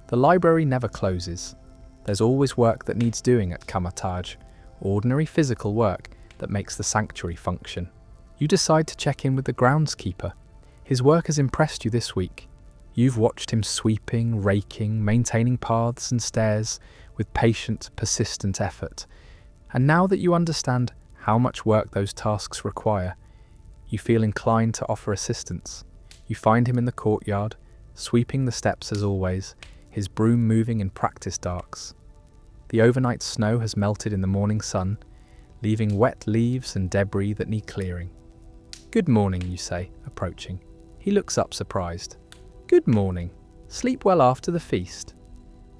The library never closes. There's always work that needs doing at Kamar-Taj, ordinary physical work that makes the sanctuary function. You decide to check in with the groundskeeper. His work has impressed you this week. You've watched him sweeping, raking, maintaining paths and stairs with patient, persistent effort. And now that you understand how much work those tasks require, you feel inclined to offer assistance. You find him in the courtyard, sweeping the steps as always, his broom moving in practiced arcs. The overnight snow has melted in the morning sun, leaving wet leaves and debris that need clearing. "Good morning," you say, approaching. He looks up surprised. "Good morning. Sleep well after the feast?"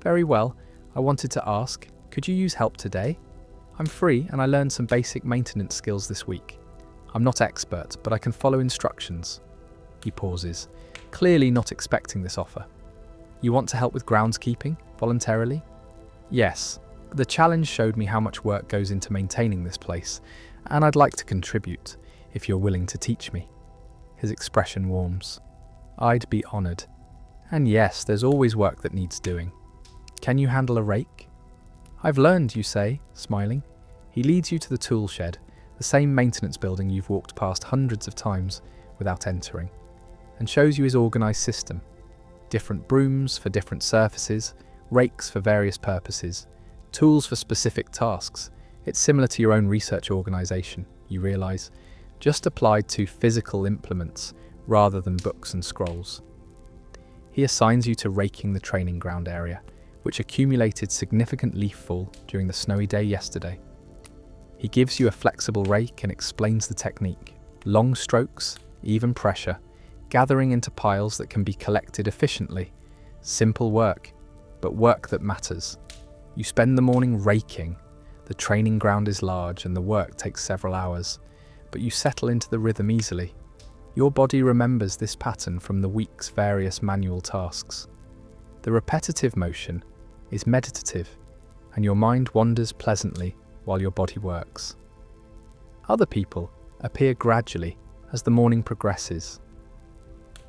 "Very well. I wanted to ask, could you use help today? I'm free and I learned some basic maintenance skills this week. I'm not expert, but I can follow instructions." He pauses, clearly not expecting this offer. "You want to help with groundskeeping, voluntarily?" "Yes. The challenge showed me how much work goes into maintaining this place, and I'd like to contribute, if you're willing to teach me." His expression warms. "I'd be honoured. And yes, there's always work that needs doing. Can you handle a rake? I've learned, you say, smiling. He leads you to the tool shed, the same maintenance building you've walked past hundreds of times without entering, and shows you his organised system. Different brooms for different surfaces, rakes for various purposes, tools for specific tasks. It's similar to your own research organisation, you realise, just applied to physical implements rather than books and scrolls. He assigns you to raking the training ground area, which accumulated significant leaf fall during the snowy day yesterday. He gives you a flexible rake and explains the technique. Long strokes, even pressure, gathering into piles that can be collected efficiently. Simple work, but work that matters. You spend the morning raking. The training ground is large and the work takes several hours, but you settle into the rhythm easily. Your body remembers this pattern from the week's various manual tasks. The repetitive motion is meditative, and your mind wanders pleasantly while your body works. Other people appear gradually as the morning progresses.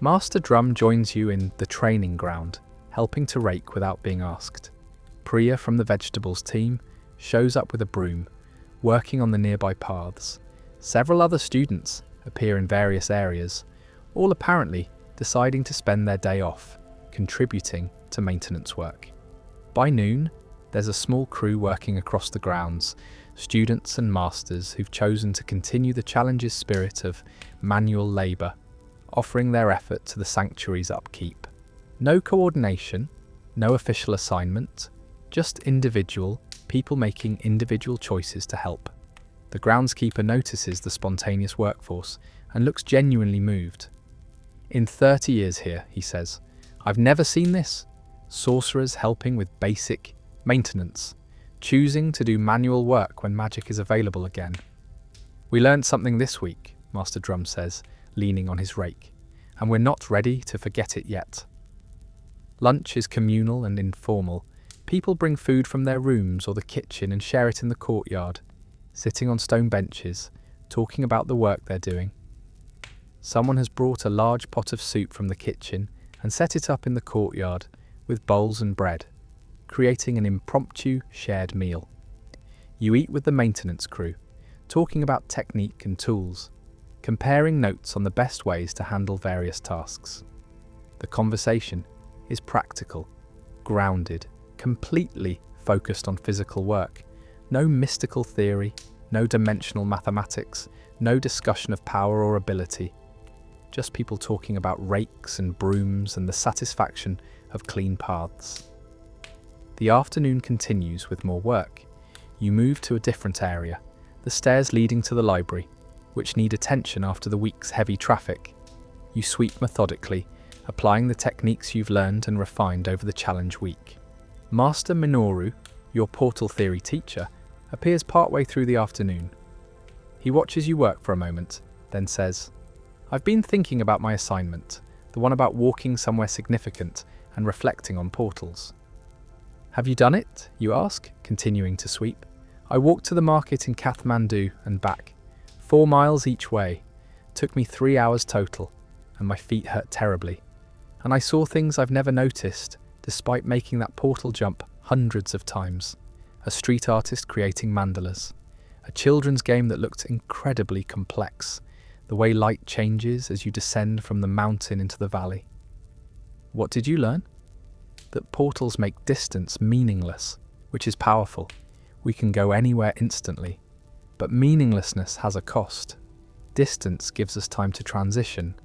Master Drum joins you in the training ground, helping to rake without being asked. Priya from the vegetables team shows up with a broom, working on the nearby paths. Several other students appear in various areas, all apparently deciding to spend their day off, contributing to maintenance work. By noon, there's a small crew working across the grounds, students and masters who've chosen to continue the challenge's spirit of manual labour, offering their effort to the sanctuary's upkeep. No coordination, no official assignment, just individual people making individual choices to help. The groundskeeper notices the spontaneous workforce and looks genuinely moved. In 30 years here, he says, I've never seen this. Sorcerers helping with basic maintenance, choosing to do manual work when magic is available again. We learned something this week, Master Drum says, leaning on his rake, and we're not ready to forget it yet. Lunch is communal and informal. People bring food from their rooms or the kitchen and share it in the courtyard, sitting on stone benches, talking about the work they're doing. Someone has brought a large pot of soup from the kitchen and set it up in the courtyard with bowls and bread, creating an impromptu shared meal. You eat with the maintenance crew, talking about technique and tools, comparing notes on the best ways to handle various tasks. The conversation is practical, grounded, completely focused on physical work. No mystical theory, no dimensional mathematics, no discussion of power or ability. Just people talking about rakes and brooms and the satisfaction of clean paths. The afternoon continues with more work. You move to a different area, the stairs leading to the library, which need attention after the week's heavy traffic. You sweep methodically, applying the techniques you've learned and refined over the challenge week. Master Minoru, your portal theory teacher, appears partway through the afternoon. He watches you work for a moment, then says, I've been thinking about my assignment, the one about walking somewhere significant and reflecting on portals. Have you done it? You ask, continuing to sweep. I walked to the market in Kathmandu and back, 4 miles each way. Took me 3 hours total, and my feet hurt terribly. And I saw things I've never noticed, despite making that portal jump hundreds of times. A street artist creating mandalas. A children's game that looked incredibly complex. The way light changes as you descend from the mountain into the valley. What did you learn? That portals make distance meaningless, which is powerful. We can go anywhere instantly. But meaninglessness has a cost. Distance gives us time to transition,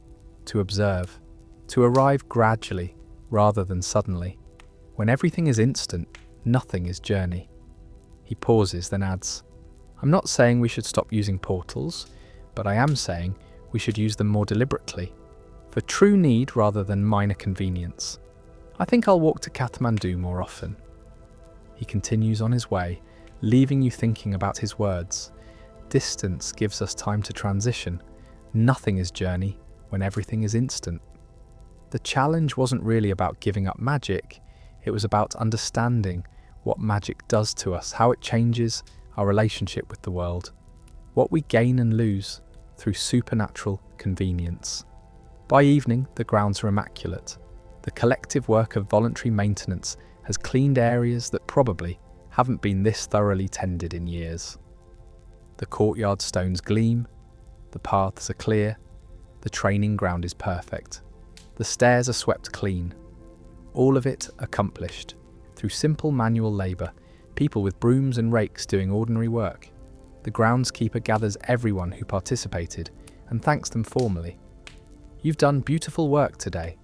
to observe, to arrive gradually rather than suddenly. When everything is instant, nothing is journey. He pauses, then adds, I'm not saying we should stop using portals, but I am saying we should use them more deliberately, for true need rather than minor convenience. I think I'll walk to Kathmandu more often. He continues on his way, leaving you thinking about his words. Distance gives us time to transition. Nothing is journey when everything is instant. The challenge wasn't really about giving up magic, it was about understanding what magic does to us, how it changes our relationship with the world, what we gain and lose through supernatural convenience. By evening, the grounds are immaculate. The collective work of voluntary maintenance has cleaned areas that probably haven't been this thoroughly tended in years. The courtyard stones gleam, the paths are clear, the training ground is perfect. The stairs are swept clean. All of it accomplished through simple manual labour, people with brooms and rakes doing ordinary work. The groundskeeper gathers everyone who participated and thanks them formally. You've done beautiful work today.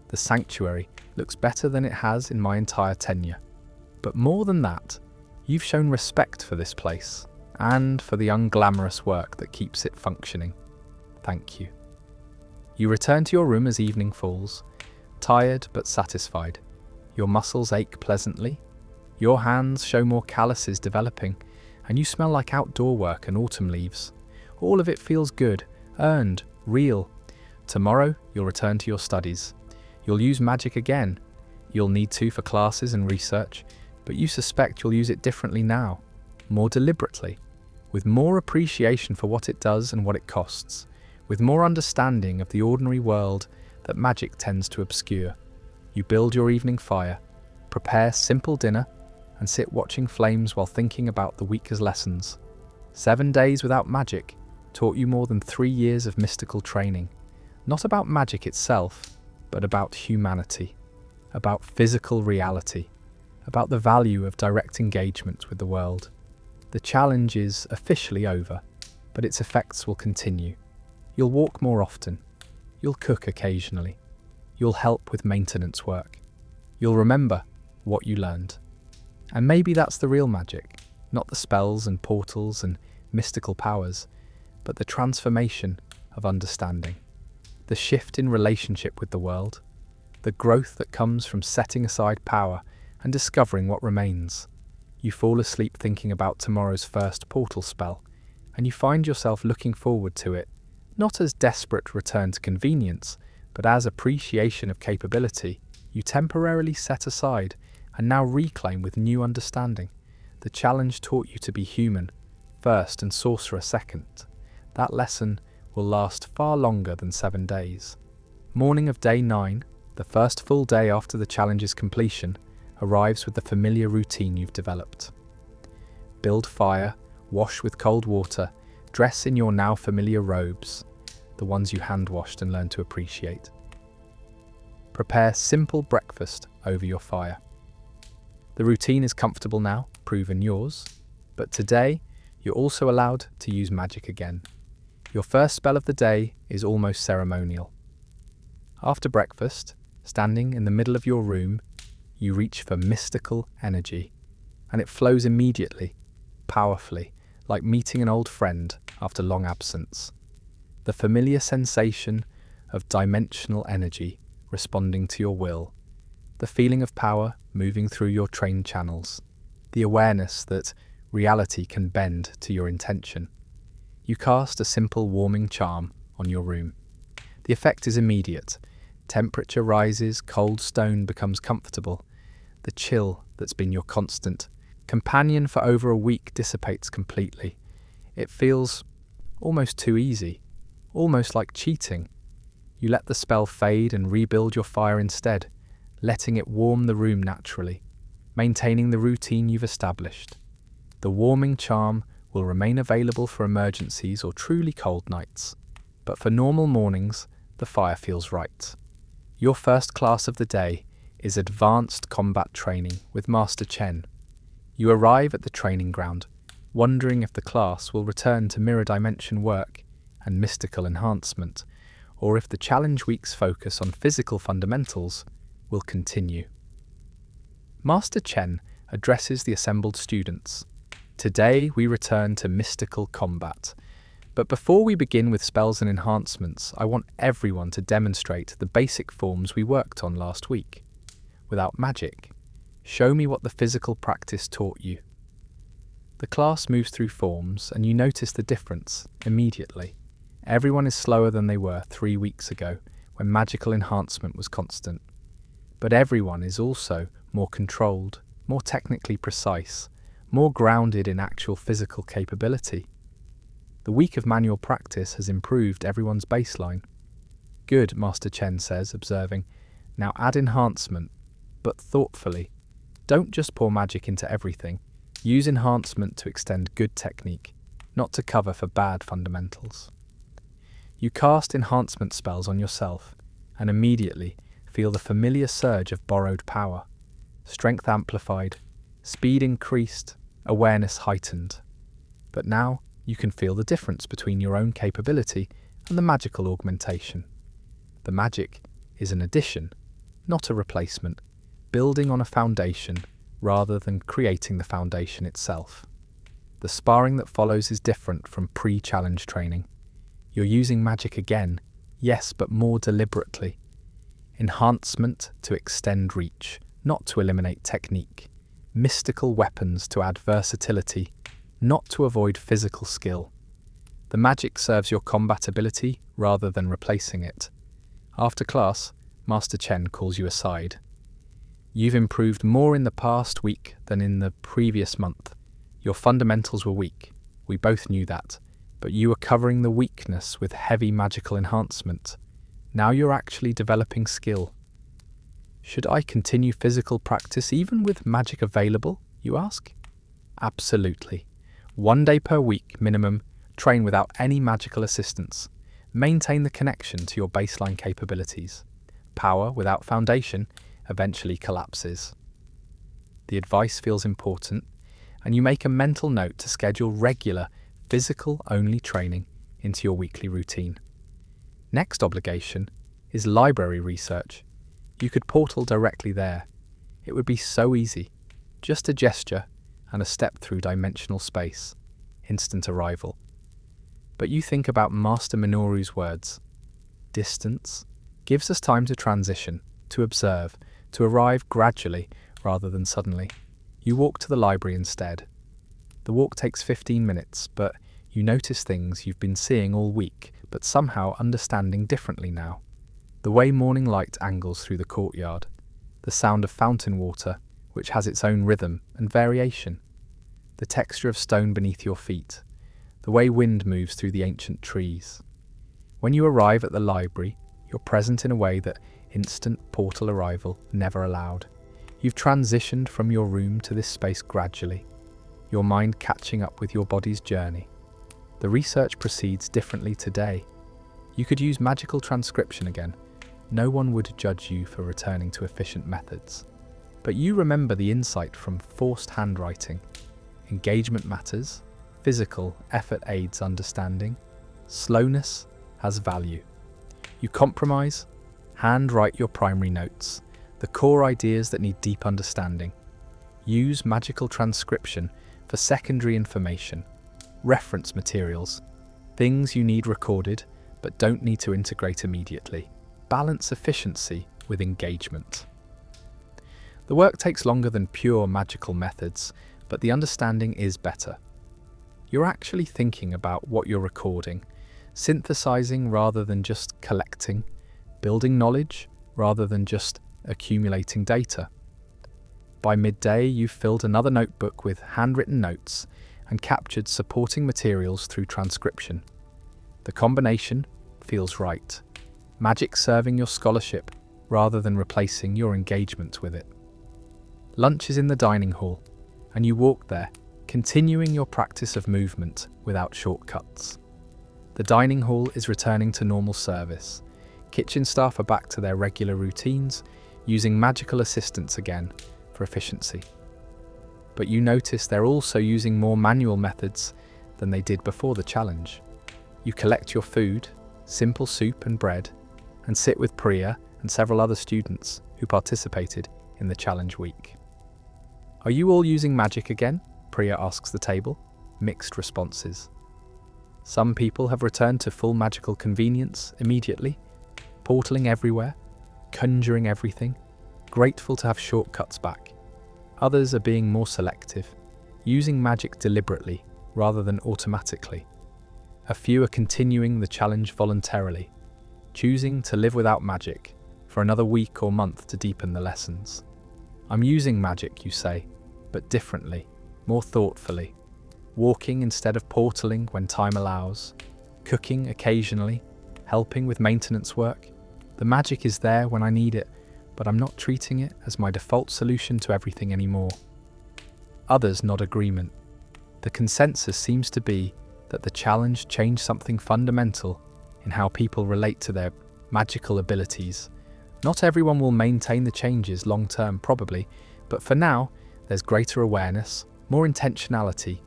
The sanctuary looks better than it has in my entire tenure. But more than that, you've shown respect for this place and for the unglamorous work that keeps it functioning. Thank you. You return to your room as evening falls, tired but satisfied. Your muscles ache pleasantly, your hands show more calluses developing, and you smell like outdoor work and autumn leaves. All of it feels good, earned, real. Tomorrow, you'll return to your studies. You'll use magic again. You'll need to for classes and research, but you suspect you'll use it differently now, more deliberately, with more appreciation for what it does and what it costs, with more understanding of the ordinary world that magic tends to obscure. You build your evening fire, prepare simple dinner, and sit watching flames while thinking about the week's lessons. 7 days without magic taught you more than 3 years of mystical training, not about magic itself, but about humanity, about physical reality, about the value of direct engagement with the world. The challenge is officially over, but its effects will continue. You'll walk more often. You'll cook occasionally. You'll help with maintenance work. You'll remember what you learned. And maybe that's the real magic, not the spells and portals and mystical powers, but the transformation of understanding, the shift in relationship with the world, the growth that comes from setting aside power and discovering what remains. You fall asleep thinking about tomorrow's first portal spell, and you find yourself looking forward to it, not as desperate return to convenience, but as appreciation of capability you temporarily set aside and now reclaim with new understanding. The challenge taught you to be human first and sorcerer second. That lesson will last far longer than 7 days. Morning of day 9, the first full day after the challenge's completion, arrives with the familiar routine you've developed. Build fire, wash with cold water, dress in your now familiar robes, the ones you hand-washed and learned to appreciate. Prepare simple breakfast over your fire. The routine is comfortable now, proven yours, but today you're also allowed to use magic again. Your first spell of the day is almost ceremonial. After breakfast, standing in the middle of your room, you reach for mystical energy, and it flows immediately, powerfully, like meeting an old friend after long absence. The familiar sensation of dimensional energy responding to your will, the feeling of power moving through your trained channels, the awareness that reality can bend to your intention. You cast a simple warming charm on your room. The effect is immediate. Temperature rises, cold stone becomes comfortable. The chill that's been your constant companion for over a week dissipates completely. It feels almost too easy, almost like cheating. You let the spell fade and rebuild your fire instead, letting it warm the room naturally, maintaining the routine you've established. The warming charm will remain available for emergencies or truly cold nights, but for normal mornings, the fire feels right. Your first class of the day is Advanced Combat Training with Master Chen. You arrive at the training ground, wondering if the class will return to mirror dimension work and mystical enhancement, or if the challenge week's focus on physical fundamentals will continue. Master Chen addresses the assembled students. Today we return to mystical combat. But before we begin with spells and enhancements, I want everyone to demonstrate the basic forms we worked on last week. Without magic, show me what the physical practice taught you. The class moves through forms and you notice the difference immediately. Everyone is slower than they were 3 weeks ago when magical enhancement was constant. But everyone is also more controlled, more technically precise, more grounded in actual physical capability. The week of manual practice has improved everyone's baseline. Good, Master Chen says, observing. Now add enhancement, but thoughtfully. Don't just pour magic into everything. Use enhancement to extend good technique, not to cover for bad fundamentals. You cast enhancement spells on yourself and immediately feel the familiar surge of borrowed power. Strength amplified, speed increased, awareness heightened. But now you can feel the difference between your own capability and the magical augmentation. The magic is an addition, not a replacement, building on a foundation rather than creating the foundation itself. The sparring that follows is different from pre-challenge training. You're using magic again, yes, but more deliberately. Enhancement to extend reach, not to eliminate technique. Mystical weapons to add versatility, not to avoid physical skill. The magic serves your combat ability rather than replacing it. After class, Master Chen calls you aside. You've improved more in the past week than in the previous month. Your fundamentals were weak. We both knew that. But you were covering the weakness with heavy magical enhancement. Now you're actually developing skill. Should I continue physical practice even with magic available, you ask? Absolutely. 1 day per week minimum, train without any magical assistance. Maintain the connection to your baseline capabilities. Power without foundation eventually collapses. The advice feels important, and you make a mental note to schedule regular, physical-only training into your weekly routine. Next obligation is library research. You could portal directly there. It would be so easy. Just a gesture and a step through dimensional space. Instant arrival. But you think about Master Minoru's words. Distance gives us time to transition, to observe, to arrive gradually rather than suddenly. You walk to the library instead. The walk takes 15 minutes, but you notice things you've been seeing all week, but somehow understanding differently now. The way morning light angles through the courtyard, the sound of fountain water, which has its own rhythm and variation, the texture of stone beneath your feet, the way wind moves through the ancient trees. When you arrive at the library, you're present in a way that instant portal arrival never allowed. You've transitioned from your room to this space gradually, your mind catching up with your body's journey. The research proceeds differently today. You could use magical transcription again. No one would judge you for returning to efficient methods. But you remember the insight from forced handwriting. Engagement matters. Physical effort aids understanding. Slowness has value. You compromise. Handwrite your primary notes, the core ideas that need deep understanding. Use magical transcription for secondary information, reference materials, things you need recorded but don't need to integrate immediately. Balance efficiency with engagement. The work takes longer than pure magical methods, but the understanding is better. You're actually thinking about what you're recording, synthesizing rather than just collecting, building knowledge rather than just accumulating data. By midday, you've filled another notebook with handwritten notes and captured supporting materials through transcription. The combination feels right. Magic serving your scholarship rather than replacing your engagement with it. Lunch is in the dining hall, and you walk there, continuing your practice of movement without shortcuts. The dining hall is returning to normal service. Kitchen staff are back to their regular routines, using magical assistance again for efficiency. But you notice they're also using more manual methods than they did before the challenge. You collect your food, simple soup and bread, and sit with Priya and several other students who participated in the challenge week. Are you all using magic again? Priya asks the table. Mixed responses. Some people have returned to full magical convenience immediately, portaling everywhere, conjuring everything, grateful to have shortcuts back. Others are being more selective, using magic deliberately rather than automatically. A few are continuing the challenge voluntarily, choosing to live without magic for another week or month to deepen the lessons. I'm using magic, you say, but differently, more thoughtfully. Walking instead of portaling when time allows, cooking occasionally, helping with maintenance work. The magic is there when I need it, but I'm not treating it as my default solution to everything anymore. Others nod agreement. The consensus seems to be that the challenge changed something fundamental in how people relate to their magical abilities. Not everyone will maintain the changes long term, probably, but for now, there's greater awareness, more intentionality,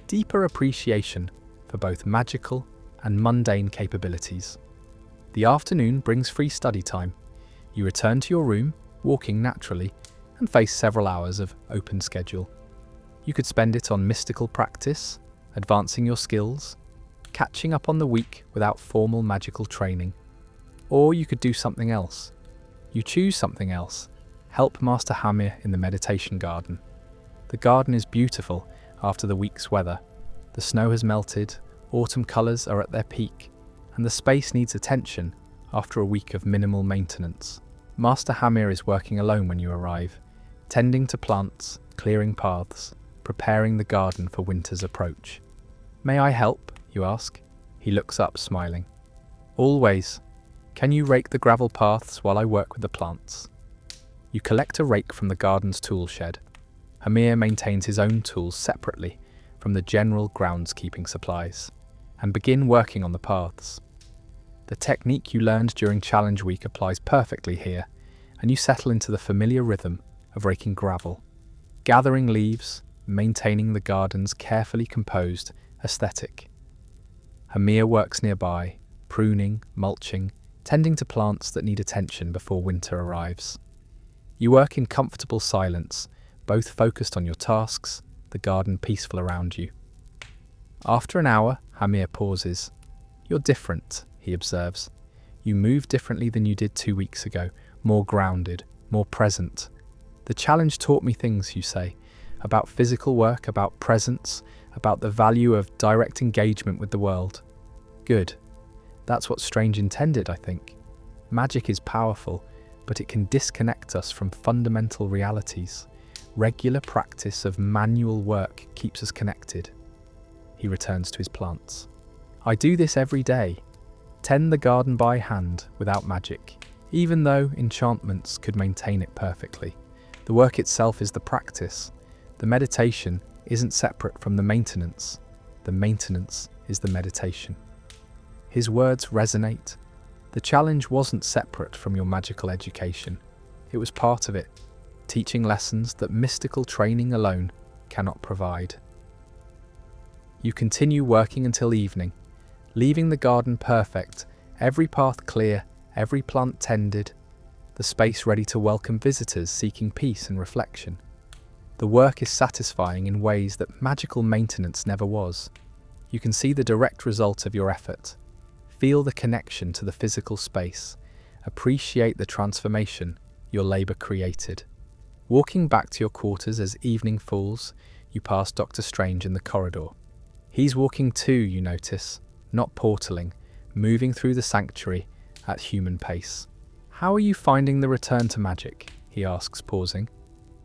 deeper appreciation for both magical and mundane capabilities. The afternoon brings free study time. You return to your room, walking naturally, and face several hours of open schedule. You could spend it on mystical practice, advancing your skills, catching up on the week without formal magical training. Or you could do something else. You choose something else. Help Master Hamir in the meditation garden. The garden is beautiful after the week's weather. The snow has melted, autumn colours are at their peak, and the space needs attention after a week of minimal maintenance. Master Hamir is working alone when you arrive, tending to plants, clearing paths, preparing the garden for winter's approach. "May I help?" you ask. He looks up, smiling. "Always. Can you rake the gravel paths while I work with the plants?" You collect a rake from the garden's tool shed. Hamir maintains his own tools separately from the general groundskeeping supplies, and begin working on the paths. The technique you learned during Challenge Week applies perfectly here, and you settle into the familiar rhythm of raking gravel, gathering leaves, maintaining the garden's carefully composed aesthetic. Hamir works nearby, pruning, mulching, tending to plants that need attention before winter arrives. You work in comfortable silence, both focused on your tasks, the garden peaceful around you. After an hour, Hamir pauses. "You're different," he observes. "You move differently than you did 2 weeks ago, more grounded, more present. The challenge taught me things," you say, "about physical work, about presence, about the value of direct engagement with the world." Good. That's what Strange intended, I think. Magic is powerful, but it can disconnect us from fundamental realities. Regular practice of manual work keeps us connected. He returns to his plants. "I do this every day. Tend the garden by hand, without magic, even though enchantments could maintain it perfectly. The work itself is the practice. The meditation isn't separate from the maintenance. The maintenance is the meditation." His words resonate. The challenge wasn't separate from your magical education. It was part of it, teaching lessons that mystical training alone cannot provide. You continue working until evening, leaving the garden perfect, every path clear, every plant tended, the space ready to welcome visitors seeking peace and reflection. The work is satisfying in ways that magical maintenance never was. You can see the direct result of your effort. Feel the connection to the physical space. Appreciate the transformation your labour created. Walking back to your quarters as evening falls, you pass Dr. Strange in the corridor. He's walking too, you notice, not portaling, moving through the sanctuary at human pace. "How are you finding the return to magic?" he asks, pausing.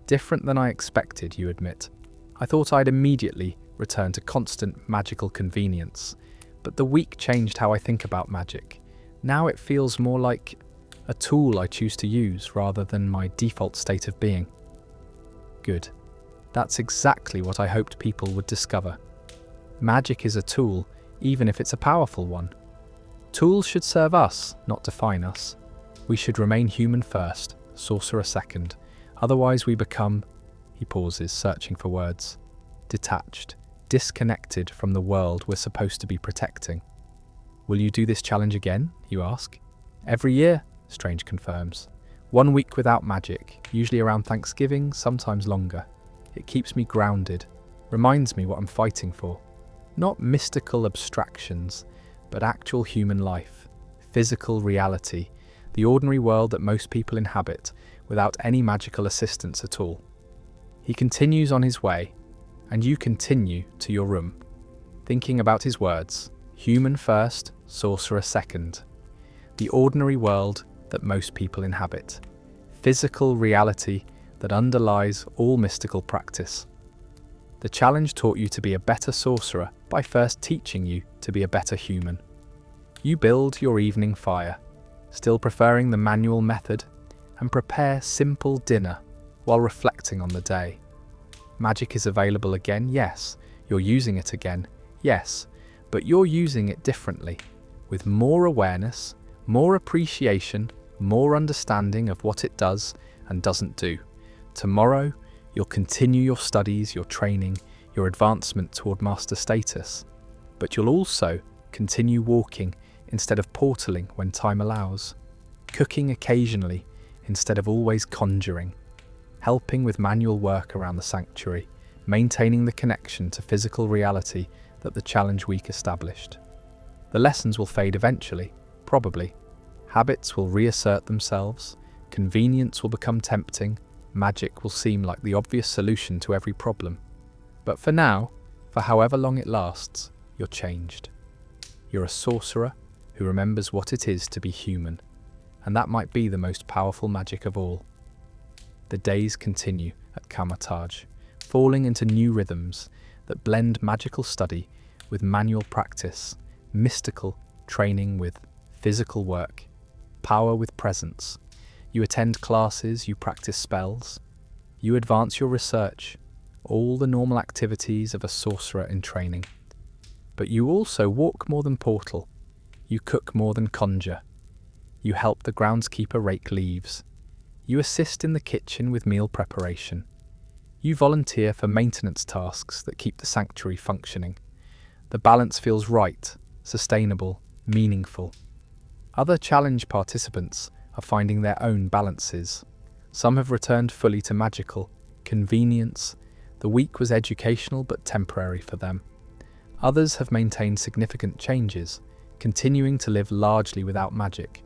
"Different than I expected," you admit. "I thought I'd immediately return to constant magical convenience. But the week changed how I think about magic. Now it feels more like a tool I choose to use rather than my default state of being." Good. That's exactly what I hoped people would discover. Magic is a tool, even if it's a powerful one. Tools should serve us, not define us. We should remain human first, sorcerer second. Otherwise we become, he pauses, searching for words, detached, disconnected from the world we're supposed to be protecting. "Will you do this challenge again?" you ask. "Every year," Strange confirms. "1 week without magic, usually around Thanksgiving, sometimes longer. It keeps me grounded, reminds me what I'm fighting for. Not mystical abstractions, but actual human life, physical reality, the ordinary world that most people inhabit without any magical assistance at all." He continues on his way, and you continue to your room, thinking about his words, human first, sorcerer second. The ordinary world that most people inhabit, physical reality that underlies all mystical practice. The challenge taught you to be a better sorcerer by first teaching you to be a better human. You build your evening fire, still preferring the manual method, and prepare simple dinner while reflecting on the day. Magic is available again, yes. You're using it again, yes. But you're using it differently, with more awareness, more appreciation, more understanding of what it does and doesn't do. Tomorrow, you'll continue your studies, your training, your advancement toward master status. But you'll also continue walking instead of portaling when time allows, cooking occasionally instead of always conjuring, helping with manual work around the sanctuary, maintaining the connection to physical reality that the challenge week established. The lessons will fade eventually, probably. Habits will reassert themselves, convenience will become tempting, magic will seem like the obvious solution to every problem. But for now, for however long it lasts, you're changed. You're a sorcerer who remembers what it is to be human, and that might be the most powerful magic of all. The days continue at Kamar-Taj, falling into new rhythms that blend magical study with manual practice, mystical training with physical work, power with presence. You attend classes, you practice spells, you advance your research, all the normal activities of a sorcerer in training. But you also walk more than portal, you cook more than conjure, you help the groundskeeper rake leaves, you assist in the kitchen with meal preparation, you volunteer for maintenance tasks that keep the sanctuary functioning. The balance feels right, sustainable, meaningful. Other challenge participants are finding their own balances. Some have returned fully to magical convenience. The week was educational but temporary for them. Others have maintained significant changes, continuing to live largely without magic,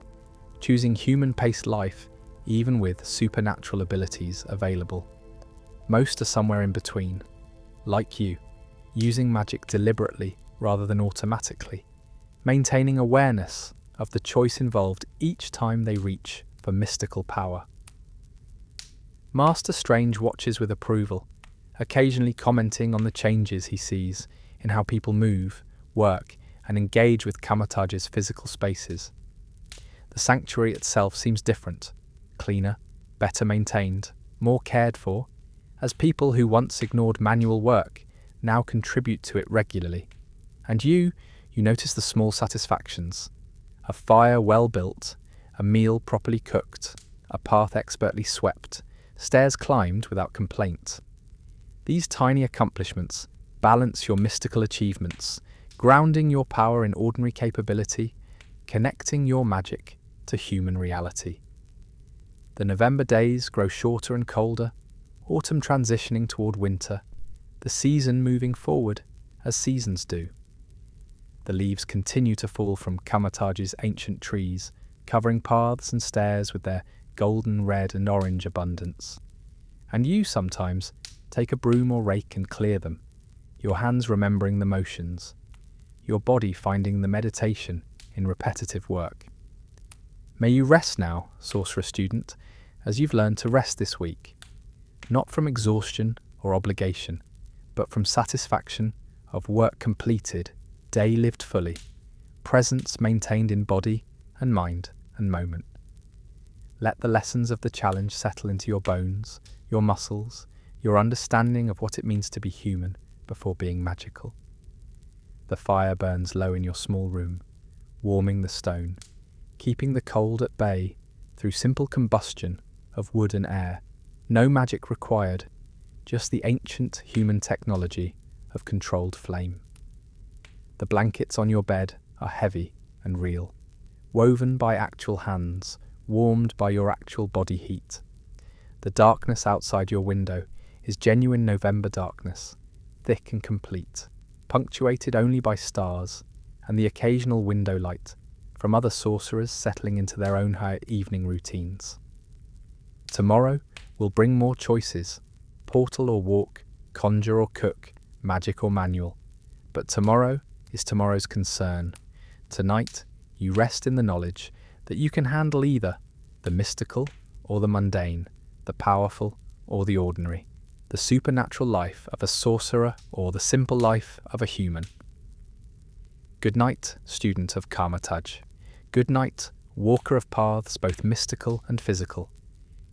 choosing human-paced life even with supernatural abilities available. Most are somewhere in between, like you, using magic deliberately rather than automatically, maintaining awareness of the choice involved each time they reach for mystical power. Master Strange watches with approval, occasionally commenting on the changes he sees in how people move, work, and engage with Kamar-Taj's physical spaces. The sanctuary itself seems different, cleaner, better maintained, more cared for, as people who once ignored manual work now contribute to it regularly. And you notice the small satisfactions: a fire well built, a meal properly cooked, a path expertly swept, stairs climbed without complaint. These tiny accomplishments balance your mystical achievements, grounding your power in ordinary capability, connecting your magic to human reality. The November days grow shorter and colder, autumn transitioning toward winter, the season moving forward as seasons do. The leaves continue to fall from Kamar-Taj's ancient trees, covering paths and stairs with their golden red and orange abundance. And you sometimes take a broom or rake and clear them, your hands remembering the motions, your body finding the meditation in repetitive work. May you rest now, sorcerer student, as you've learned to rest this week, not from exhaustion or obligation, but from satisfaction of work completed, day lived fully, presence maintained in body and mind and moment. Let the lessons of the challenge settle into your bones, your muscles, your understanding of what it means to be human before being magical. The fire burns low in your small room, warming the stone, keeping the cold at bay through simple combustion of wood and air. No magic required, just the ancient human technology of controlled flame. The blankets on your bed are heavy and real, woven by actual hands, warmed by your actual body heat. The darkness outside your window is genuine November darkness, thick and complete, punctuated only by stars and the occasional window light from other sorcerers settling into their own evening routines. Tomorrow will bring more choices, portal or walk, conjure or cook, magic or manual. But tomorrow is tomorrow's concern. Tonight, you rest in the knowledge that you can handle either the mystical or the mundane, the powerful or the ordinary, the supernatural life of a sorcerer or the simple life of a human. Good night, student of Kamar-Taj. Good night, walker of paths both mystical and physical.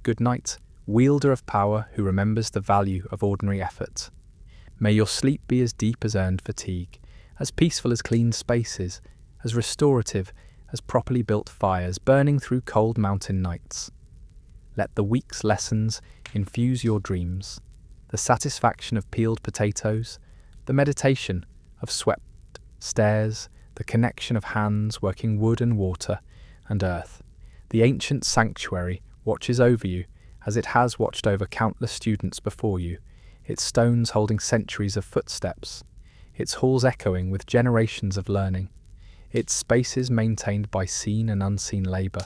Good night, wielder of power who remembers the value of ordinary effort. May your sleep be as deep as earned fatigue, as peaceful as clean spaces, as restorative as properly built fires burning through cold mountain nights. Let the week's lessons infuse your dreams, the satisfaction of peeled potatoes, the meditation of swept stairs, the connection of hands working wood and water and earth. The ancient sanctuary watches over you as it has watched over countless students before you, its stones holding centuries of footsteps, its halls echoing with generations of learning, its spaces maintained by seen and unseen labour,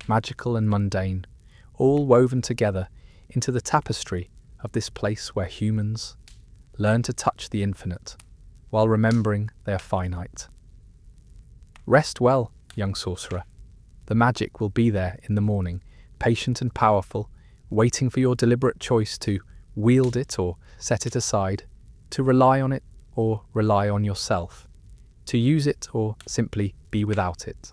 magical and mundane, all woven together into the tapestry of this place where humans learn to touch the infinite, while remembering they are finite. Rest well, young sorcerer. The magic will be there in the morning, patient and powerful, waiting for your deliberate choice to wield it or set it aside, to rely on it or rely on yourself, to use it or simply be without it.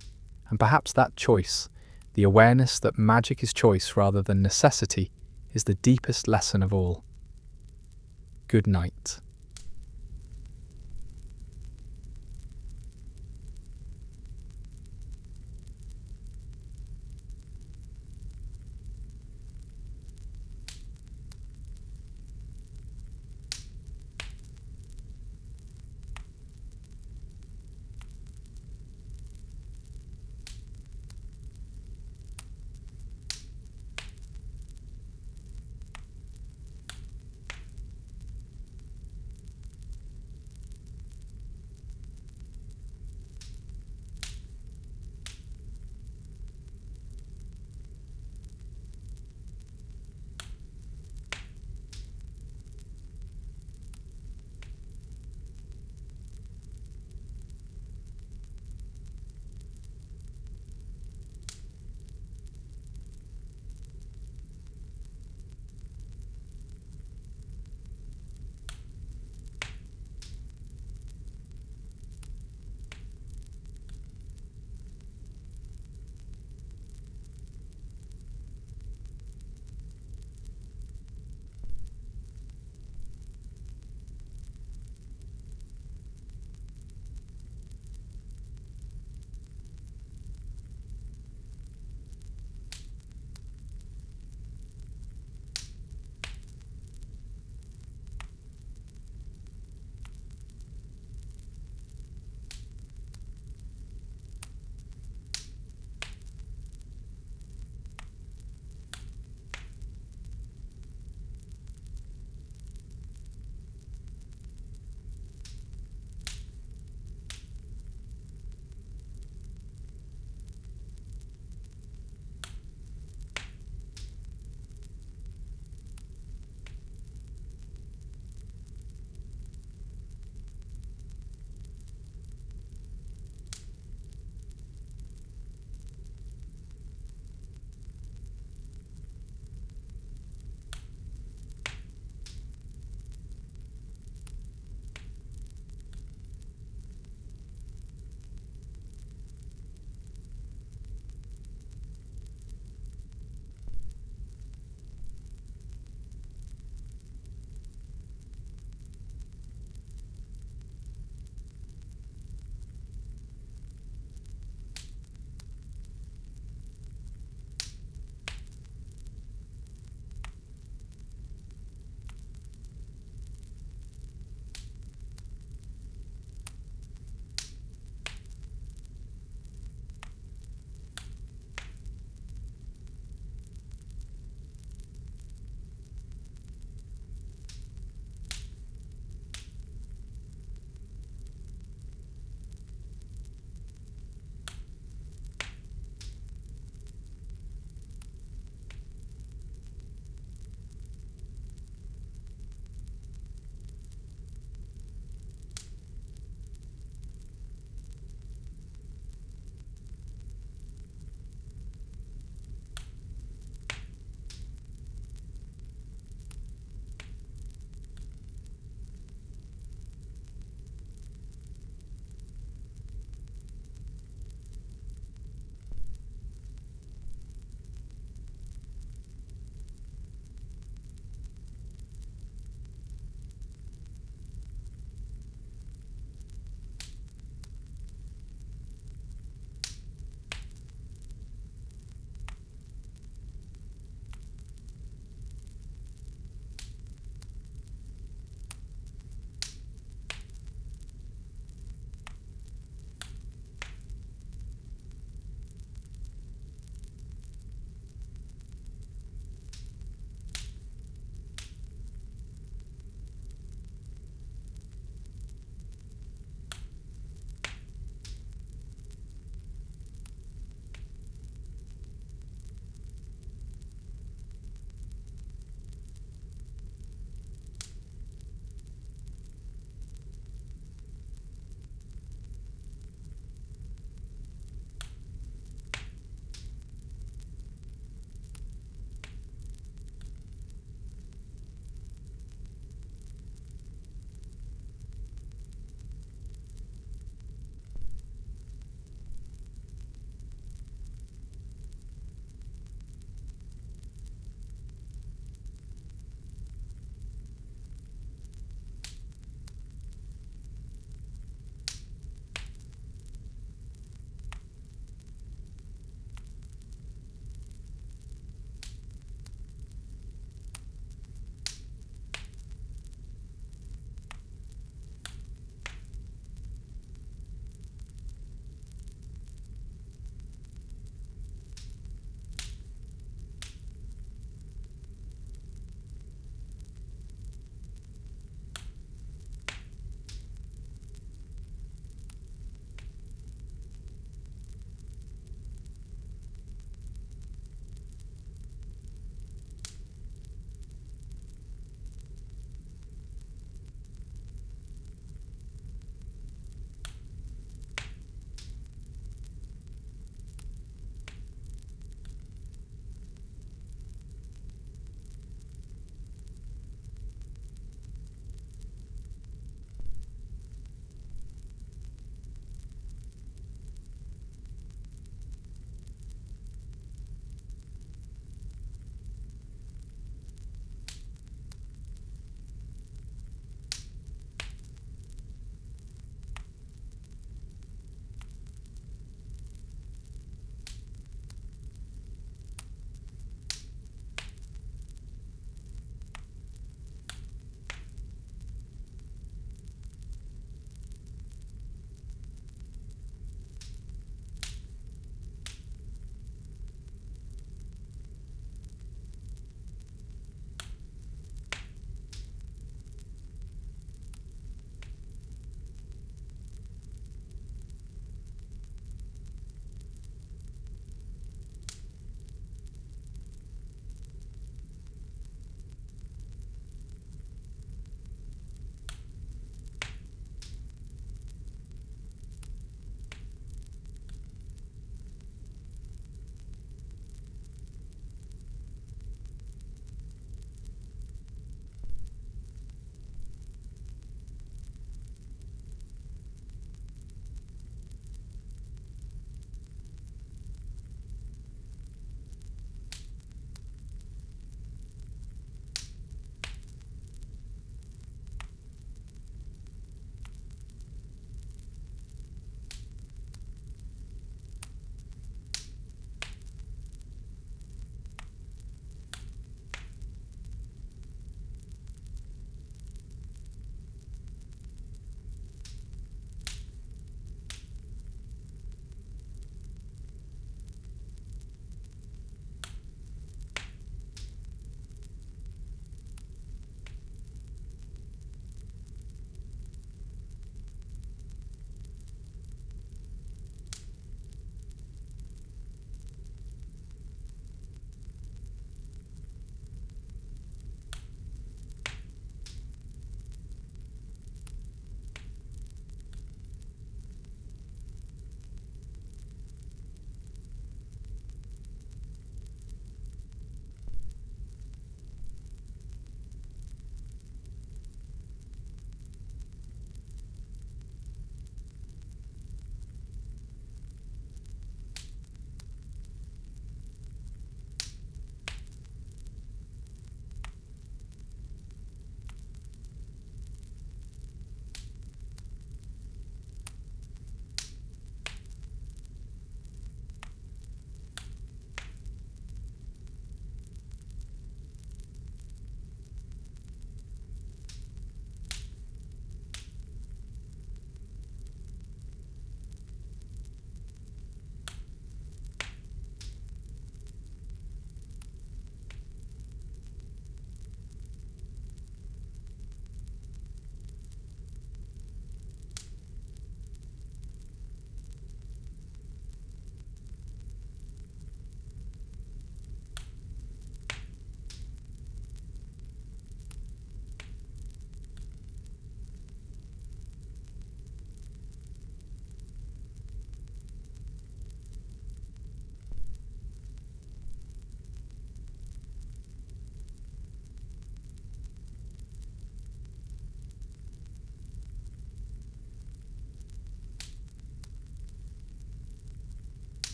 And perhaps that choice, the awareness that magic is choice rather than necessity, is the deepest lesson of all. Good night.